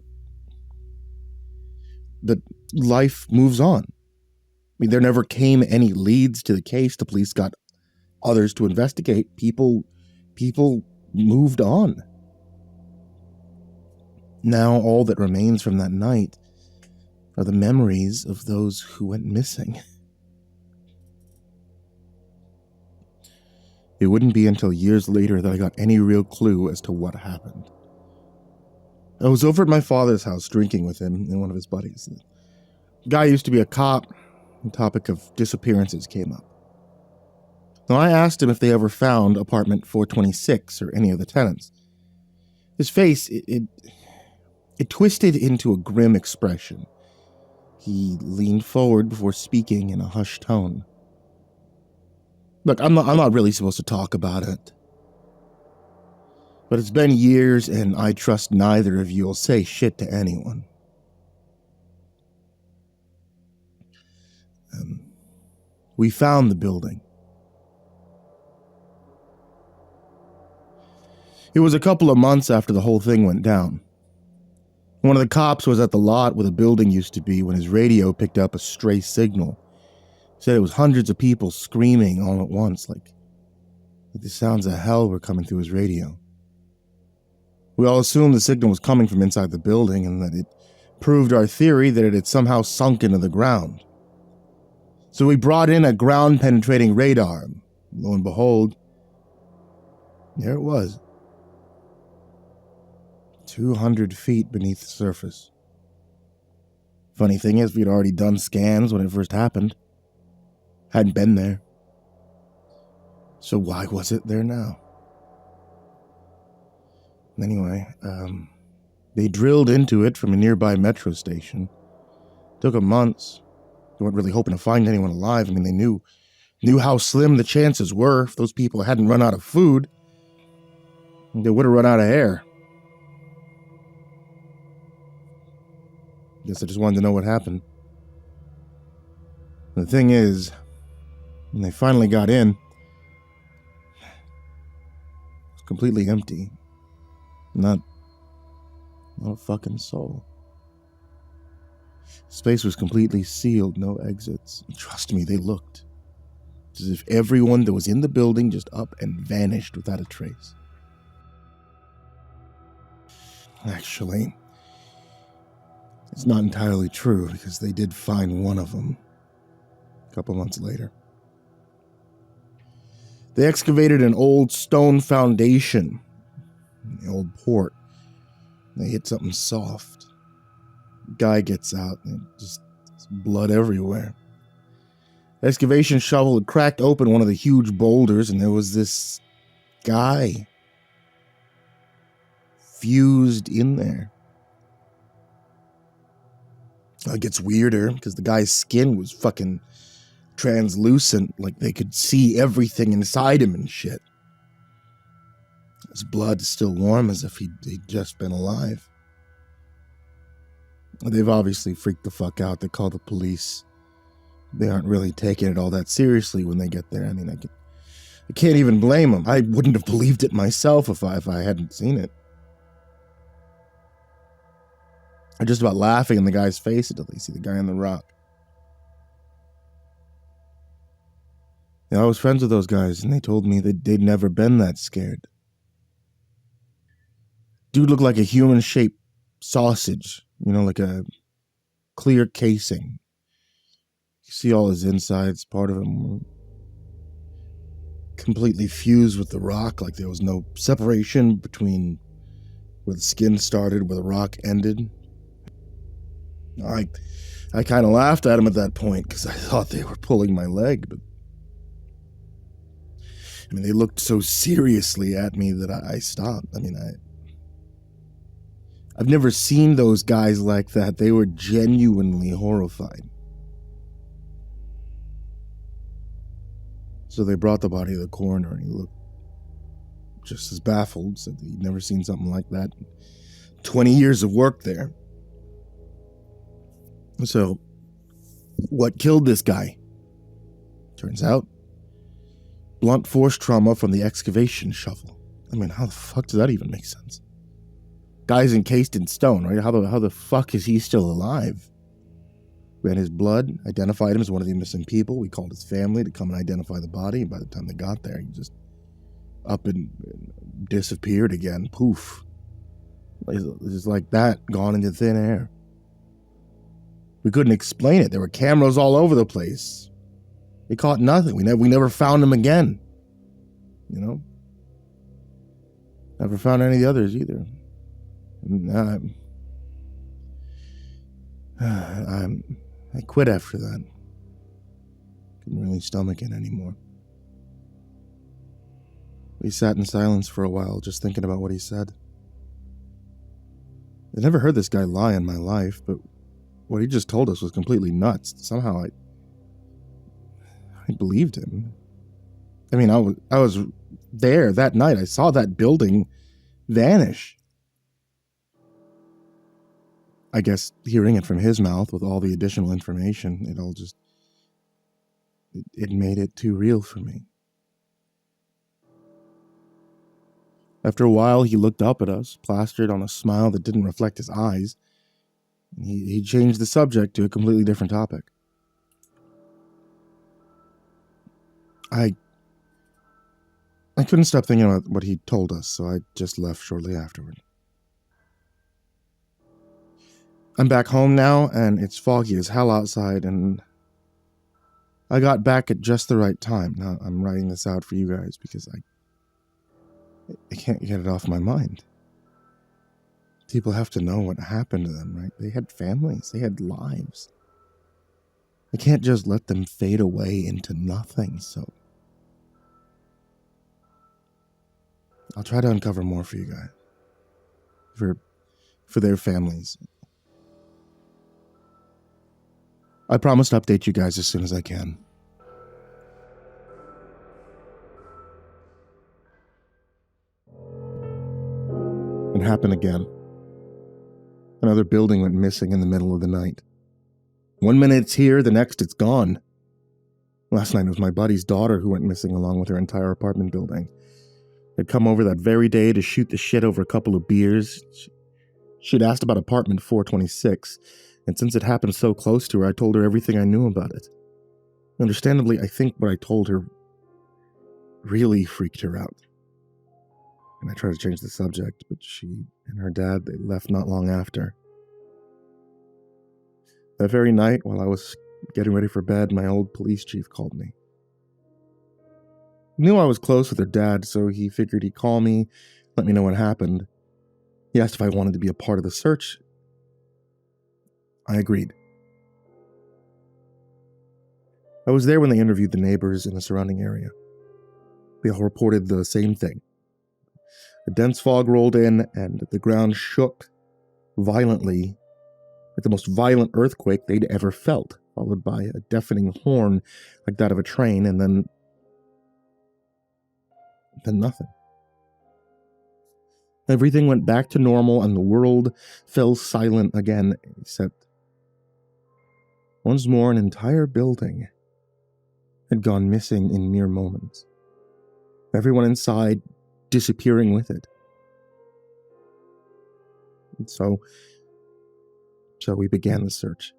life moves on. I mean, there never came any leads to the case. The police got others to investigate. People moved on. Now all that remains from that night are the memories of those who went missing. It wouldn't be until years later that I got any real clue as to what happened. I was over at my father's house drinking with him and one of his buddies. The guy used to be a cop. The topic of disappearances came up. Now, I asked him if they ever found apartment 426 or any of the tenants. His face, it twisted into a grim expression. He leaned forward before speaking in a hushed tone. Look, I'm not really supposed to talk about it. But it's been years, and I trust neither of you will say shit to anyone. We found the building. It was a couple of months after the whole thing went down. One of the cops was at the lot where the building used to be when his radio picked up a stray signal. He said it was hundreds of people screaming all at once, like the sounds of hell were coming through his radio. We all assumed the signal was coming from inside the building and that it proved our theory that it had somehow sunk into the ground. So we brought in a ground-penetrating radar. Lo and behold, there it was. 200 feet beneath the surface. Funny thing is, we'd already done scans when it first happened. Hadn't been there. So why was it there now? Anyway, they drilled into it from a nearby metro station. Took them months. They weren't really hoping to find anyone alive. I mean, they knew how slim the chances were. If those people hadn't run out of food, they would have run out of air. Guess I just wanted to know what happened. The thing is, when they finally got in, it was completely empty. Not a fucking soul. Space was completely sealed, no exits. Trust me, they looked as if everyone that was in the building just up and vanished without a trace. Actually, it's not entirely true, because they did find one of them a couple months later. They excavated an old stone foundation in the old port. They hit something soft. Guy gets out and just blood everywhere. The excavation shovel had cracked open one of the huge boulders, and there was this guy fused in there. It gets weirder because the guy's skin was fucking translucent, like they could see everything inside him and shit. His blood is still warm as if he'd just been alive. They've obviously freaked the fuck out. They call the police. They aren't really taking it all that seriously when they get there. I mean, I can't even blame them. I wouldn't have believed it myself if I hadn't seen it. I'm just about laughing in the guy's face until they see the guy on the rock. I was friends with those guys, and they told me that they'd never been that scared. Dude looked like a human-shaped sausage, like a clear casing. You see all his insides, part of him were completely fused with the rock, like there was no separation between where the skin started, where the rock ended. I kind of laughed at him at that point because I thought they were pulling my leg, but they looked so seriously at me that I stopped. I've never seen those guys like that. They were genuinely horrified. So they brought the body to the coroner, and he looked just as baffled, said that he'd never seen something like that in 20 years of work there. So, what killed this guy? Turns out, blunt force trauma from the excavation shovel. I mean, how the fuck does that even make sense? Guy's encased in stone, right? How the fuck is he still alive? We had his blood, identified him as one of the missing people. We called his family to come and identify the body, and by the time they got there, he just up and disappeared again. Poof. Just like that, gone into thin air. We couldn't explain it. There were cameras all over the place. They caught nothing. We never found him again. You know? Never found any of the others either. I quit after that. Couldn't really stomach it anymore. We sat in silence for a while, just thinking about what he said. I'd never heard this guy lie in my life, but what he just told us was completely nuts. Somehow I believed him. I mean, I was there that night. I saw that building vanish. I guess hearing it from his mouth with all the additional information, it made it too real for me. After a while, he looked up at us, plastered on a smile that didn't reflect his eyes. He changed the subject to a completely different topic. I couldn't stop thinking about what he told us, so I just left shortly afterward. I'm back home now, and it's foggy as hell outside, and I got back at just the right time. Now, I'm writing this out for you guys because I can't get it off my mind. People have to know what happened to them, right? They had families. They had lives. I can't just let them fade away into nothing, so I'll try to uncover more for you guys. For their families. I promise to update you guys as soon as I can. It happened again. Another building went missing in the middle of the night. 1 minute it's here, the next it's gone. Last night it was my buddy's daughter who went missing along with her entire apartment building. They'd come over that very day to shoot the shit over a couple of beers. She'd asked about apartment 426, and since it happened so close to her, I told her everything I knew about it. Understandably, I think what I told her really freaked her out. And I tried to change the subject, but she and her dad, they left not long after. That very night, while I was getting ready for bed, my old police chief called me. He knew I was close with her dad, so he figured he'd call me, let me know what happened. He asked if I wanted to be a part of the search. I agreed. I was there when they interviewed the neighbors in the surrounding area. They all reported the same thing. A dense fog rolled in, and the ground shook violently, like the most violent earthquake they'd ever felt, followed by a deafening horn like that of a train, and then nothing. Everything went back to normal, and the world fell silent again, except once more an entire building had gone missing in mere moments. Everyone inside disappearing with it. And so we began the search.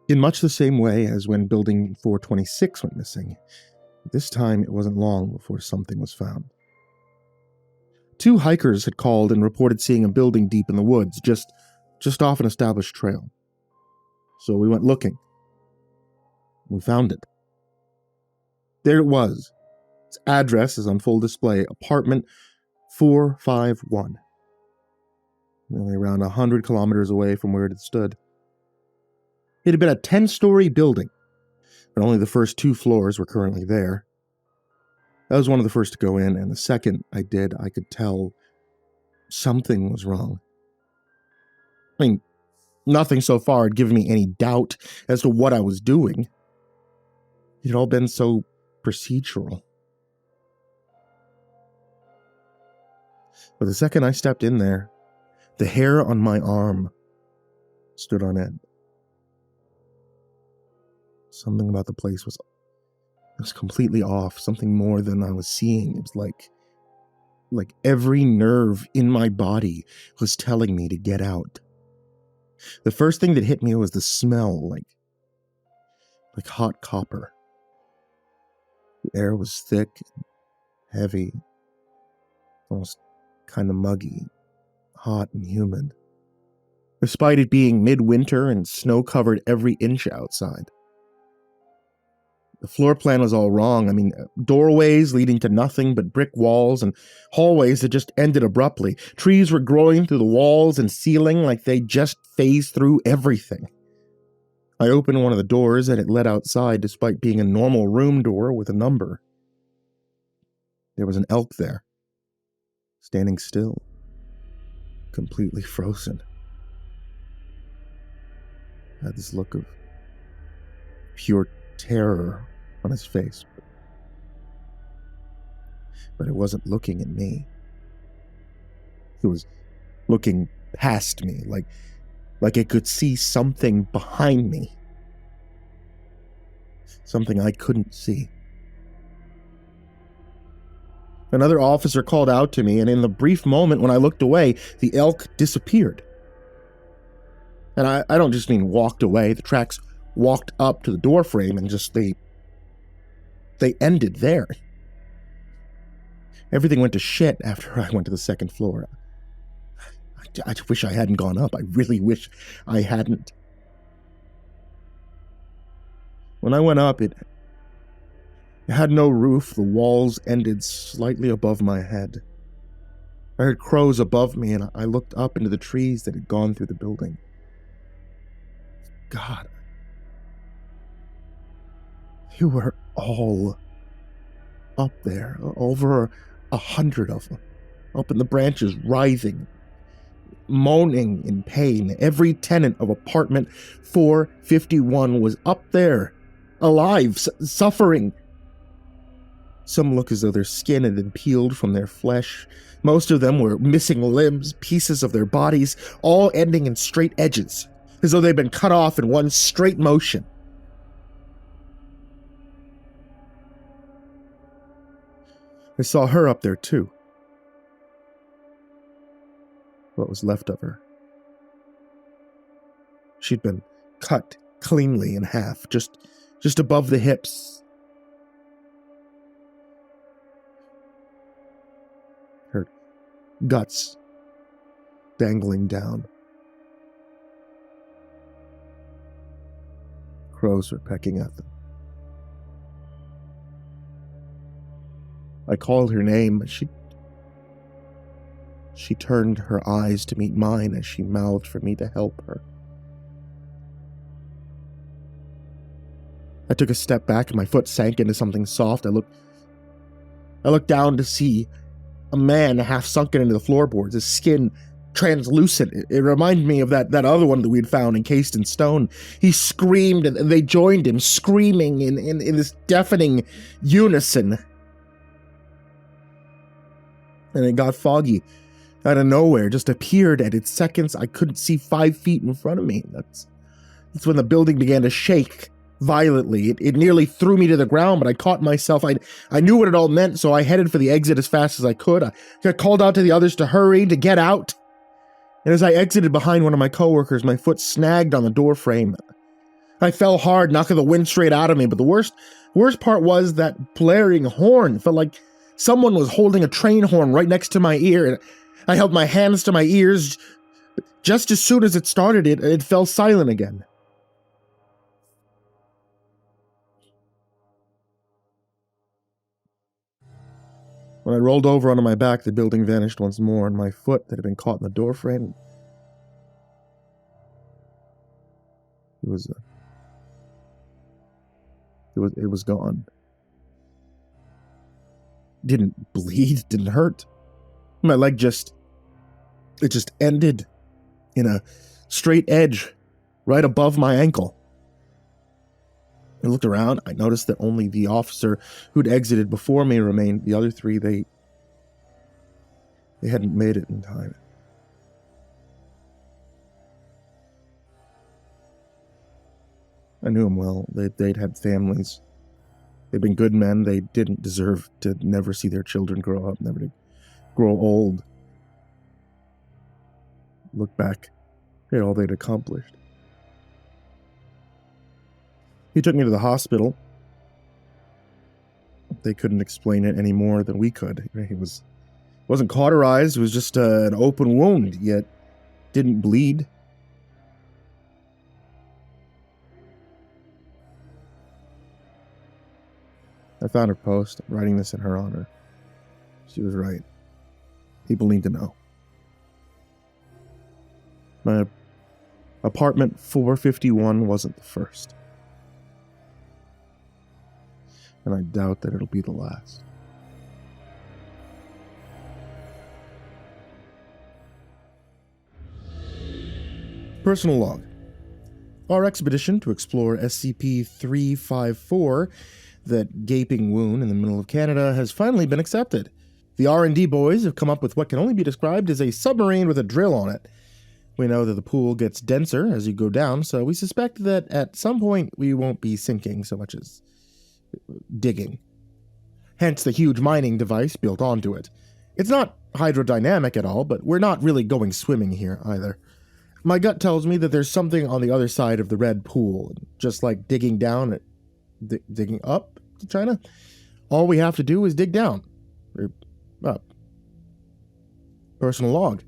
In much the same way as when building 426 went missing, this time it wasn't long before something was found. 2 hikers had called and reported seeing a building deep in the woods, just off an established trail. So we went looking. We found it. There it was. Its address is on full display, apartment 451. Nearly around 100 kilometers away from where it had stood. It had been a 10-story building, but only the first 2 floors were currently there. I was one of the first to go in, and the second I did, I could tell something was wrong. I mean, nothing so far had given me any doubt as to what I was doing. It had all been so procedural. But the second I stepped in there, the hair on my arm stood on end. Something about the place was completely off, something more than I was seeing. It was like every nerve in my body was telling me to get out. The first thing that hit me was the smell, like hot copper. The air was thick, heavy, almost kind of muggy, hot and humid, despite it being midwinter and snow covered every inch outside. The floor plan was all wrong. I mean, doorways leading to nothing but brick walls and hallways that just ended abruptly. Trees were growing through the walls and ceiling like they just phased through everything. I opened one of the doors and it led outside despite being a normal room door with a number. There was an elk there, standing still, completely frozen. Had this look of pure terror on his face. But it wasn't looking at me. It was looking past me, like it could see something behind me. Something I couldn't see. Another officer called out to me, and in the brief moment when I looked away, the elk disappeared. And I don't just mean walked away. The tracks walked up to the doorframe and just they ended there. Everything went to shit after I went to the second floor. I wish I hadn't gone up. I really wish I hadn't. When I went up, it had no roof. The walls ended slightly above my head. I heard crows above me, and I looked up into the trees that had gone through the building. God. You were all up there, over 100 of them, up in the branches, writhing, moaning in pain. Every tenant of apartment 451 was up there, alive, suffering. Some look as though their skin had been peeled from their flesh. Most of them were missing limbs, pieces of their bodies, all ending in straight edges, as though they'd been cut off in one straight motion. I saw her up there too. What was left of her. She'd been cut cleanly in half, just above the hips. Her guts dangling down. Crows were pecking at them. I called her name, but she turned her eyes to meet mine as she mouthed for me to help her. I took a step back and my foot sank into something soft. I looked down to see a man half sunken into the floorboards, his skin translucent. It reminded me of that other one that we'd found encased in stone. He screamed and they joined him, screaming in this deafening unison. And it got foggy. Out of nowhere, just appeared at its seconds. I couldn't see 5 feet in front of me. That's when the building began to shake violently. It nearly threw me to the ground, but I caught myself. I knew what it all meant, so I headed for the exit as fast as I could. I called out to the others to hurry, to get out. And as I exited behind one of my coworkers, my foot snagged on the door frame. I fell hard, knocking the wind straight out of me, but the worst part was that blaring horn. It felt like someone was holding a train horn right next to my ear, and I held my hands to my ears. Just as soon as it started, it fell silent again. When I rolled over onto my back, the building vanished once more, and my foot that had been caught in the doorframe, it was gone. Didn't bleed, didn't hurt. My leg just ended in a straight edge right above my ankle. I looked around. I noticed that only the officer who'd exited before me remained. The other three, they hadn't made it in time. I knew them well. They'd had families. They'd been good men. They didn't deserve to never see their children grow up, never to grow old. Look back at all they'd accomplished. He took me to the hospital. They couldn't explain it any more than we could. He wasn't cauterized. It was just an open wound, yet didn't bleed. I found her post. I'm writing this in her honor. She was right. People need to know. My apartment 451 wasn't the first. And I doubt that it'll be the last. Personal log. Our expedition to explore SCP-354, that gaping wound in the middle of Canada, has finally been accepted. The R&D boys have come up with what can only be described as a submarine with a drill on it. We know that the pool gets denser as you go down, so we suspect that at some point we won't be sinking so much as digging. Hence the huge mining device built onto it. It's not hydrodynamic at all, but we're not really going swimming here either. My gut tells me that there's something on the other side of the red pool, just like digging down, digging up to China. All we have to do is dig down, or up. Personal log.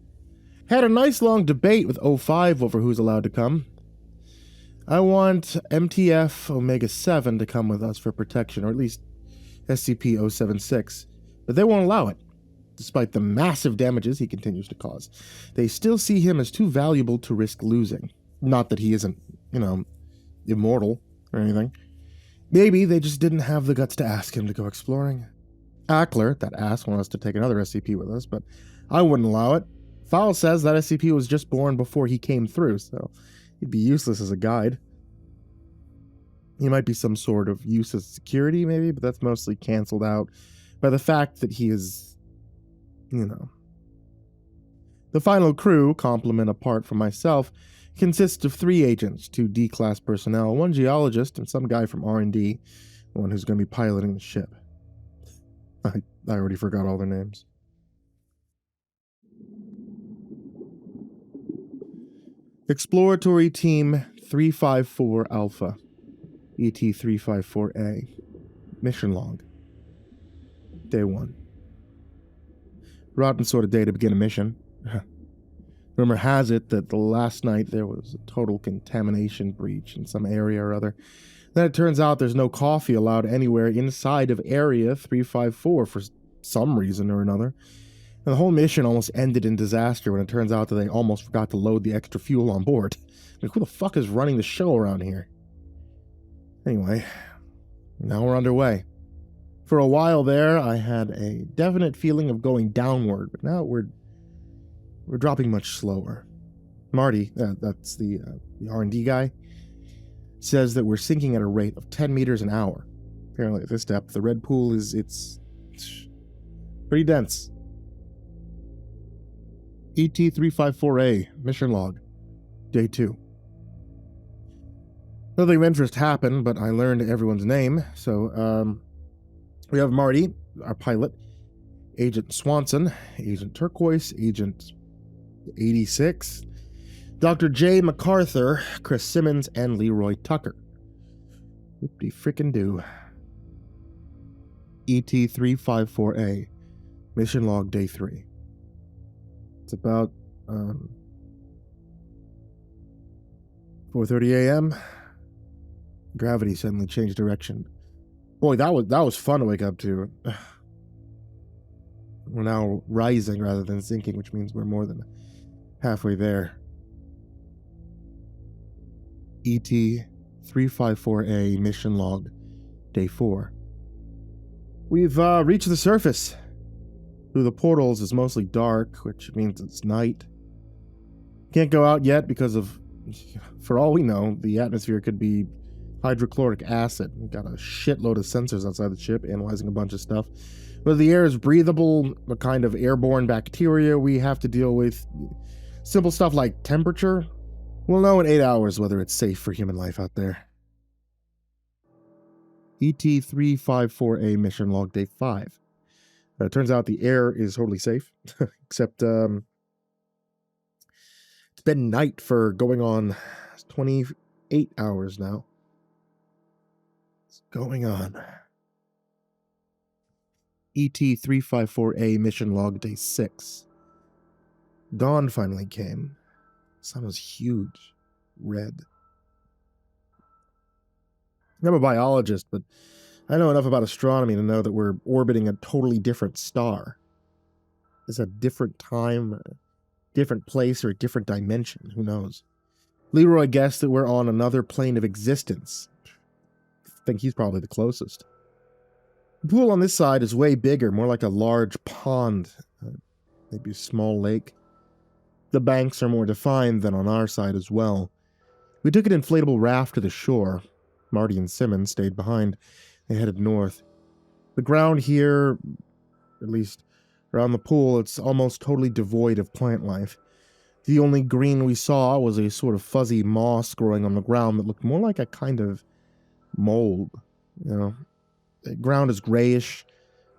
Had a nice long debate with 05 over who's allowed to come. I want MTF Omega-7 to come with us for protection, or at least SCP-076, but they won't allow it. Despite the massive damages he continues to cause, they still see him as too valuable to risk losing. Not that he isn't, immortal or anything. Maybe they just didn't have the guts to ask him to go exploring. Ackler, that ass, wanted us to take another SCP with us, but I wouldn't allow it. File says that SCP was just born before he came through, so he'd be useless as a guide. He might be some sort of useless security, maybe, but that's mostly canceled out by the fact that he is, The final crew, complement apart from myself, consists of 3 agents, 2 D-class personnel, 1 geologist, and some guy from R&D, the one who's going to be piloting the ship. I already forgot all their names. Exploratory Team 354 Alpha, ET-354A. Mission log. Day 1. Rotten sort of day to begin a mission. Rumor has it that the last night there was a total contamination breach in some area or other. Then it turns out there's no coffee allowed anywhere inside of Area 354 for some reason or another. And the whole mission almost ended in disaster when it turns out that they almost forgot to load the extra fuel on board. Like, who the fuck is running the show around here? Anyway, now we're underway. For a while there, I had a definite feeling of going downward, but now we're dropping much slower. Marty, that's the R&D guy, says that we're sinking at a rate of 10 meters an hour. Apparently at this depth, the red pool it's pretty dense. ET-354A, mission log, day 2. Nothing of interest happened, but I learned everyone's name, so, we have Marty, our pilot, Agent Swanson, Agent Turquoise, Agent 86, Dr. J. MacArthur, Chris Simmons, and Leroy Tucker. Whoop-de-frickin-do. ET-354A, mission log, day 3. It's about 4:30 a.m. Gravity suddenly changed direction. Boy, that was fun to wake up to. We're now rising rather than sinking, which means we're more than halfway there. ET-354A mission log, day 4. We've reached the surface. Through the portals is mostly dark, which means it's night. Can't go out yet because of, for all we know, the atmosphere could be hydrochloric acid. We've got a shitload of sensors outside the ship, analyzing a bunch of stuff. Whether the air is breathable, what kind of airborne bacteria we have to deal with, simple stuff like temperature, we'll know in 8 hours whether it's safe for human life out there. ET-354A mission log day 5. It turns out the air is totally safe, except it's been night for going on 28 hours now. What's going on? ET-354A mission log day 6. Dawn finally came. The sun was huge, red. I'm a biologist, but I know enough about astronomy to know that we're orbiting a totally different star. It's a different time, a different place, or a different dimension. Who knows? Leroy guessed that we're on another plane of existence. I think he's probably the closest. The pool on this side is way bigger, more like a large pond, maybe a small lake. The banks are more defined than on our side as well. We took an inflatable raft to the shore. Marty and Simmons stayed behind. They headed north. The ground here, at least around the pool, it's almost totally devoid of plant life. The only green we saw was a sort of fuzzy moss growing on the ground that looked more like a kind of mold. The ground is grayish,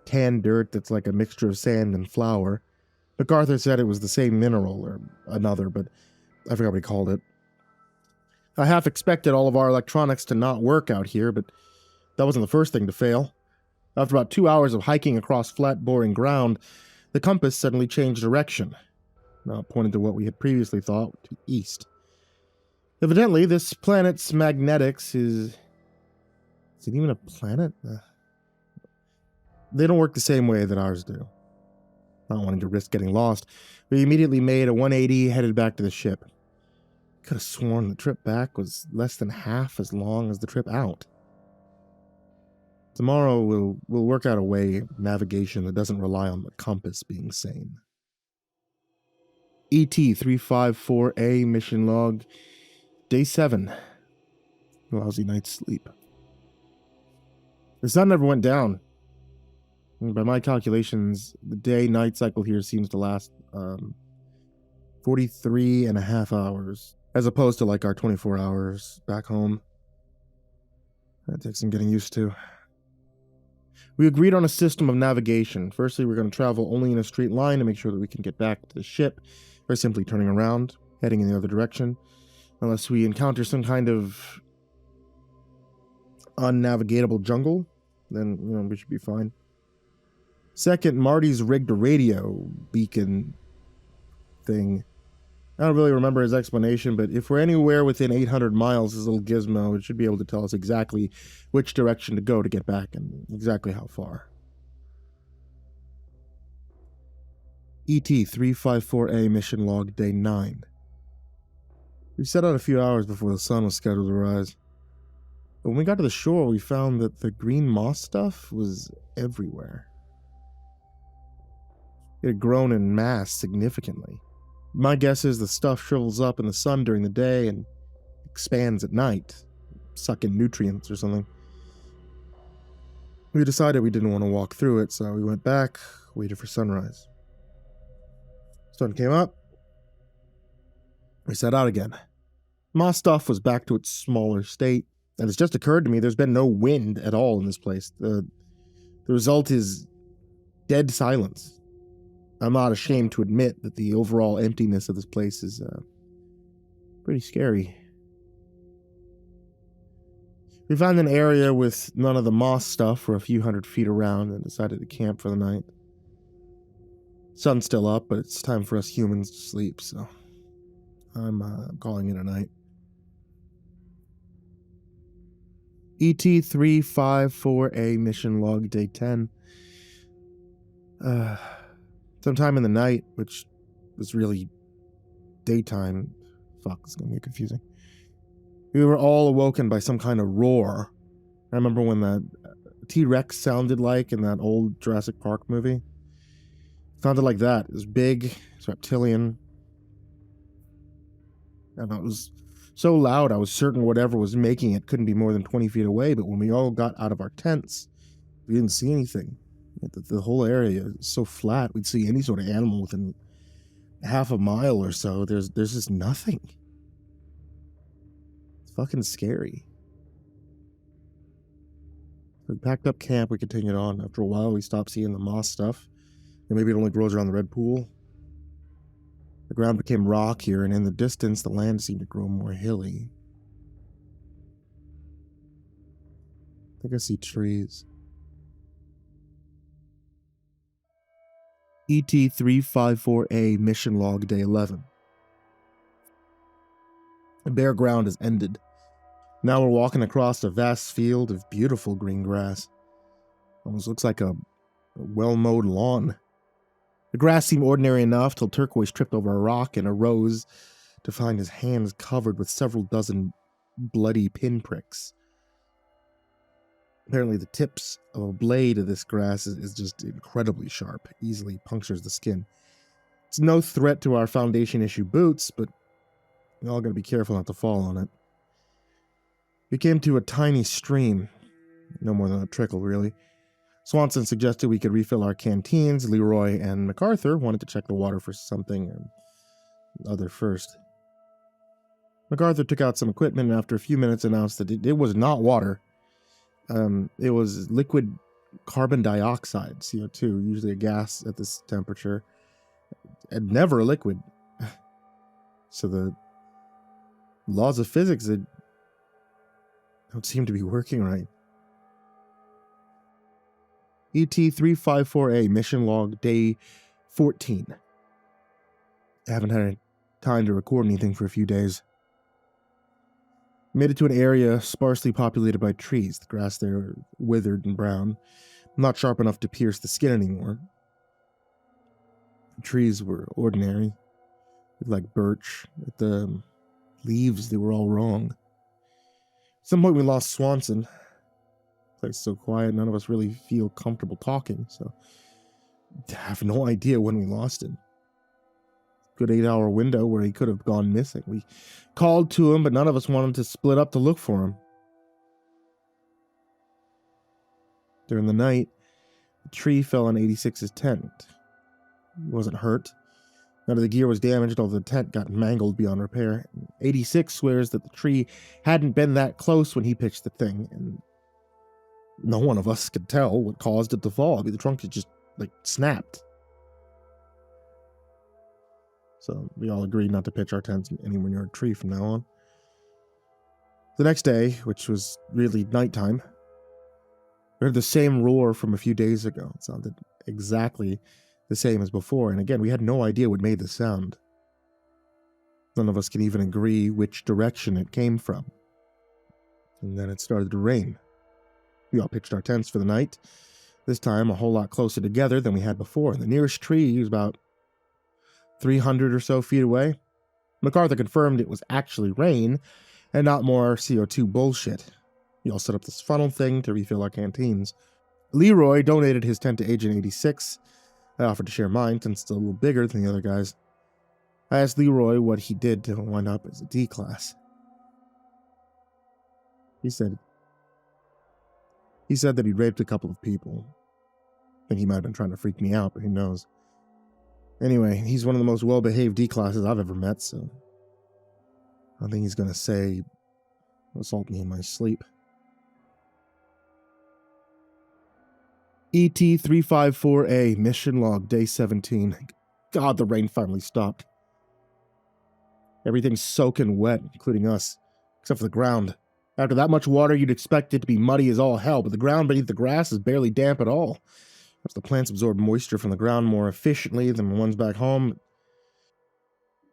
tan dirt that's like a mixture of sand and flour. MacArthur said it was the same mineral, or another, but I forgot what he called it. I half expected all of our electronics to not work out here, but that wasn't the first thing to fail. After about 2 hours of hiking across flat, boring ground, the compass suddenly changed direction. Now pointed to what we had previously thought to east. Evidently, this planet's magnetics is... Is it even a planet? They don't work the same way that ours do. Not wanting to risk getting lost, we immediately made a 180 headed back to the ship. Could have sworn the trip back was less than half as long as the trip out. Tomorrow we'll work out a way of navigation that doesn't rely on the compass being sane. ET-354A mission log, day 7. Lousy night's sleep. The sun never went down. By my calculations, the day-night cycle here seems to last 43 and a half hours, as opposed to like our 24 hours back home. That takes some getting used to. We agreed on a system of navigation. Firstly, we're going to travel only in a straight line to make sure that we can get back to the ship, or simply turning around, heading in the other direction, unless we encounter some kind of unnavigatable jungle, then, we should be fine. Second, Marty's rigged a radio beacon thing. I don't really remember his explanation, but if we're anywhere within 800 miles, this little gizmo, it should be able to tell us exactly which direction to go to get back and exactly how far. ET-354A mission log day 9. We set out a few hours before the sun was scheduled to rise. But when we got to the shore, we found that the green moss stuff was everywhere. It had grown in mass significantly. My guess is the stuff shrivels up in the sun during the day and expands at night, sucking nutrients or something. We decided we didn't want to walk through it, so we went back, waited for sunrise. Sun came up. We set out again. Moss stuff was back to its smaller state, and it's just occurred to me there's been no wind at all in this place. The result is dead silence. I'm not ashamed to admit that the overall emptiness of this place is pretty scary. We found an area with none of the moss stuff for a few hundred feet around and decided to camp for the night. Sun's still up, but it's time for us humans to sleep, so I'm calling it a night. ET-354A mission log day 10. Sometime in the night, which was really daytime. Fuck, it's gonna get confusing. We were all awoken by some kind of roar. I remember when that T-Rex sounded like in that old Jurassic Park movie. It sounded like that. It was big, it's reptilian. I don't know, it was So loud I was certain whatever was making it couldn't be more than 20 feet away, but when we all got out of our tents, we didn't see anything. The whole area is so flat, we'd see any sort of animal within half a mile or so. There's just nothing. It's fucking scary. We packed up camp, we continued on. After a while, we stopped seeing the moss stuff, and maybe it only grows around the red pool. The ground became rockier, and in the distance, the land seemed to grow more hilly. I think I see trees. ET-354A Mission Log Day 11. The bare ground has ended. Now we're walking across a vast field of beautiful green grass. Almost looks like a well-mowed lawn. The grass seemed ordinary enough till Turquoise tripped over a rock and arose to find his hands covered with several dozen bloody pinpricks. Apparently the tips of a blade of this grass is just incredibly sharp, easily punctures the skin. It's no threat to our Foundation issue boots, but we're all gotta be careful not to fall on it. We came to a tiny stream, no more than a trickle really. Swanson suggested we could refill our canteens. Leroy and MacArthur wanted to check the water for something other first. MacArthur took out some equipment and after a few minutes announced that it was not water. It was liquid carbon dioxide, CO2, usually a gas at this temperature, and never a liquid. So the laws of physics don't seem to be working right. ET-354A Mission Log Day 14. I haven't had time to record anything for a few days. Made it to an area sparsely populated by trees. The grass there withered and brown, not sharp enough to pierce the skin anymore. The trees were ordinary, like birch. The leaves, they were all wrong. At some point we lost Swanson. The place is so quiet, none of us really feel comfortable talking, so I have no idea when we lost him. Good 8-hour window where he could have gone missing. We called to him, but none of us wanted to split up to look for him. During the night, a tree fell on 86's tent. He wasn't hurt. None of the gear was damaged, although the tent got mangled beyond repair. 86 swears that the tree hadn't been that close when he pitched the thing, and no one of us could tell what caused it to fall. I mean, the trunk had just, snapped. So we all agreed not to pitch our tents anywhere near a tree from now on. The next day, which was really nighttime, we heard the same roar from a few days ago. It sounded exactly the same as before, and again, we had no idea what made the sound. None of us could even agree which direction it came from. And then it started to rain. We all pitched our tents for the night, this time a whole lot closer together than we had before. The nearest tree was about 300 or so feet away. MacArthur confirmed it was actually rain and not more CO2 bullshit. We all set up this funnel thing to refill our canteens. Leroy donated his tent to Agent 86. I offered to share mine since it's a little bigger than the other guys. I asked Leroy what he did to wind up as a D class. He said that he'd raped a couple of people. I think he might have been trying to freak me out, but who knows. Anyway, he's one of the most well-behaved D-classes I've ever met, so I don't think he's gonna say assault me in my sleep. ET-354A Mission Log Day 17. God, the rain finally stopped. Everything's soaking wet, including us, except for the ground. After that much water, you'd expect it to be muddy as all hell, but the ground beneath the grass is barely damp at all. As the plants absorb moisture from the ground more efficiently than the ones back home,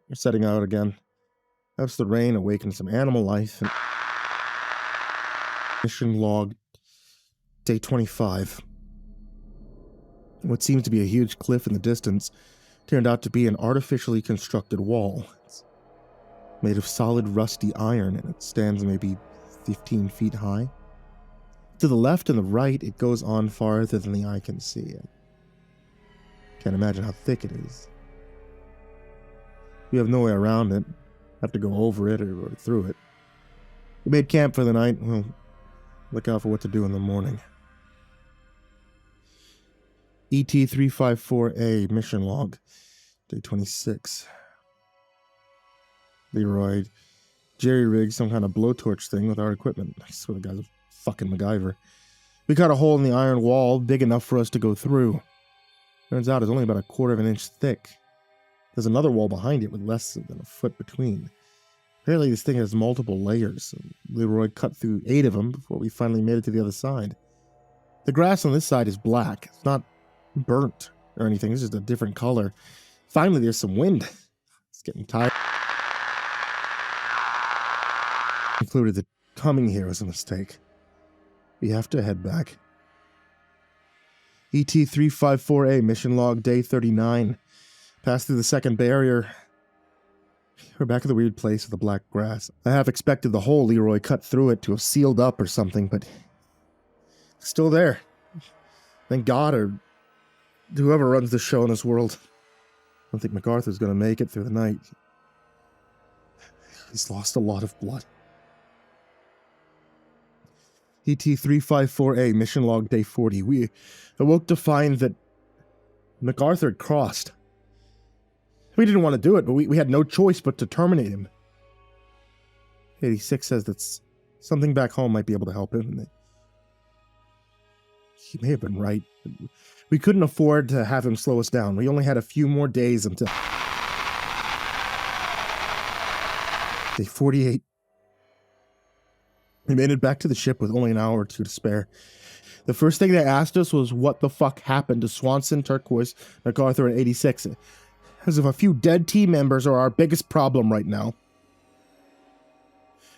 they're setting out again. Perhaps the rain awakened some animal life. And Mission Log Day 25. What seems to be a huge cliff in the distance turned out to be an artificially constructed wall. It's made of solid rusty iron, and it stands maybe 15 feet high. To the left and the right, it goes on farther than the eye can see. Can't imagine how thick it is. We have no way around it. have to go over it or through it. We made camp for the night. We'll look out for what to do in the morning. ET-354A mission log, day 26. Leroy jerry-rigged some kind of blowtorch thing with our equipment. I swear the guy's a fucking MacGyver. We cut a hole in the iron wall big enough for us to go through. Turns out it's only about 1/4 of an inch thick. There's another wall behind it with less than a foot between. Apparently this thing has multiple layers. Leroy cut through 8 of them before we finally made it to the other side. The grass on this side is black. It's not burnt or anything. It's just a different color. Finally, there's some wind. It's getting tired. Concluded that coming here was a mistake. We have to head back. ET-354A mission log, day 39. Passed through the second barrier. We're back at the weird place with the black grass. I half expected the hole Leroy cut through it to have sealed up or something, but it's still there. Thank God, or whoever runs the show in this world. I don't think MacArthur's going to make it through the night. He's lost a lot of blood. ET-354A mission log, day 40. We awoke to find that MacArthur had crossed. We didn't want to do it, but we had no choice but to terminate him. 86 says that something back home might be able to help him. He may have been right. We couldn't afford to have him slow us down. We only had a few more days until day 48. We made it back to the ship with only an hour or two to spare. The first thing they asked us was what the fuck happened to Swanson, Turquoise, MacArthur, and 86. As if a few dead team members are our biggest problem right now.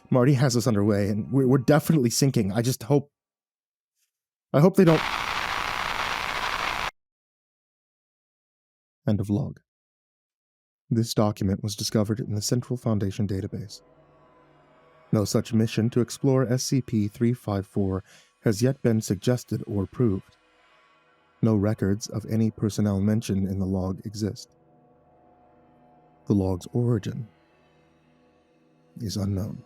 Marty has us underway, and we're definitely sinking. I hope they don't... End of log. This document was discovered in the Central Foundation database. No such mission to explore SCP-354 has yet been suggested or proved. No records of any personnel mentioned in the log exist. The log's origin is unknown.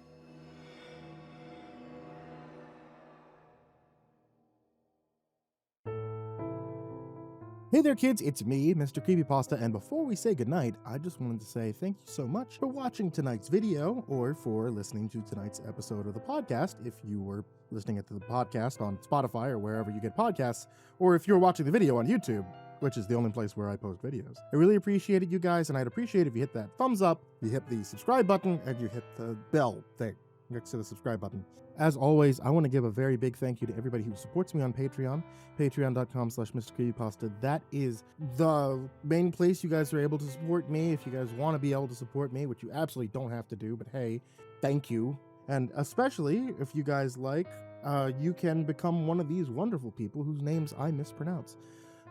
Hey there kids, it's me, MrCreepyPasta, and before we say goodnight, I just wanted to say thank you so much for watching tonight's video, or for listening to tonight's episode of the podcast, if you were listening to the podcast on Spotify or wherever you get podcasts, or if you're watching the video on YouTube, which is the only place where I post videos. I really appreciate it, you guys, and I'd appreciate if you hit that thumbs up, you hit the subscribe button, and you hit the bell thing next to the subscribe button. As always, I want to give a very big thank you to everybody who supports me on Patreon, patreon.com/MrCreepyPasta. That is the main place you guys are able to support me if you guys want to be able to support me, which you absolutely don't have to do, but hey, thank you. And especially if you guys like, you can become one of these wonderful people whose names I mispronounce.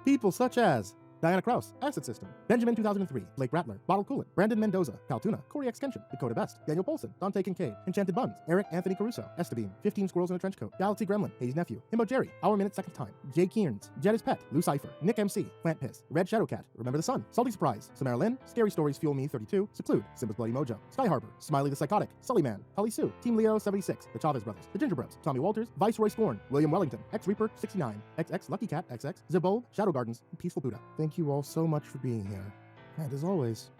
People such as Diana Kraus, AcidSystem, Benjamin 2003, Blake Rattler, Bottle Cooler, Brandon Mendoza, Caltuna, CoryxKenshin, Dakota Best, Daniel Poulsen, Dante Kinkade, Enchanted Buns, Eric Anthony Caruso, Estebean, 15 Squirrels in a Trench Coat, Galaxy Gremlin, Hayes Nephew, Himbo Jerry, Our Minute Second Time, Jay Kearns, Jed's Pet, Lou Cypher, Nick MC, Plant Piss, Red Shadowcat, Remember the Sun, Salty Surprise, Samara Lynn, Scary Stories Fuel Me 32, Seclude, Simba's Bloody Mojo, Sky Harbor, Smiley the Psychotic, Sully Man, Holly Sue, Team Leo 76, The Chavez Brothers, The Ginger Bros, Tommy Walters, Viceroy Scorn, William Wellington, X Reaper 69, XX Lucky Cat XX, Zabold, Shadow Gardens, and Peaceful Buddha. Thank you all so much for being here. And as always,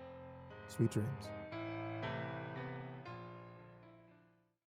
sweet dreams.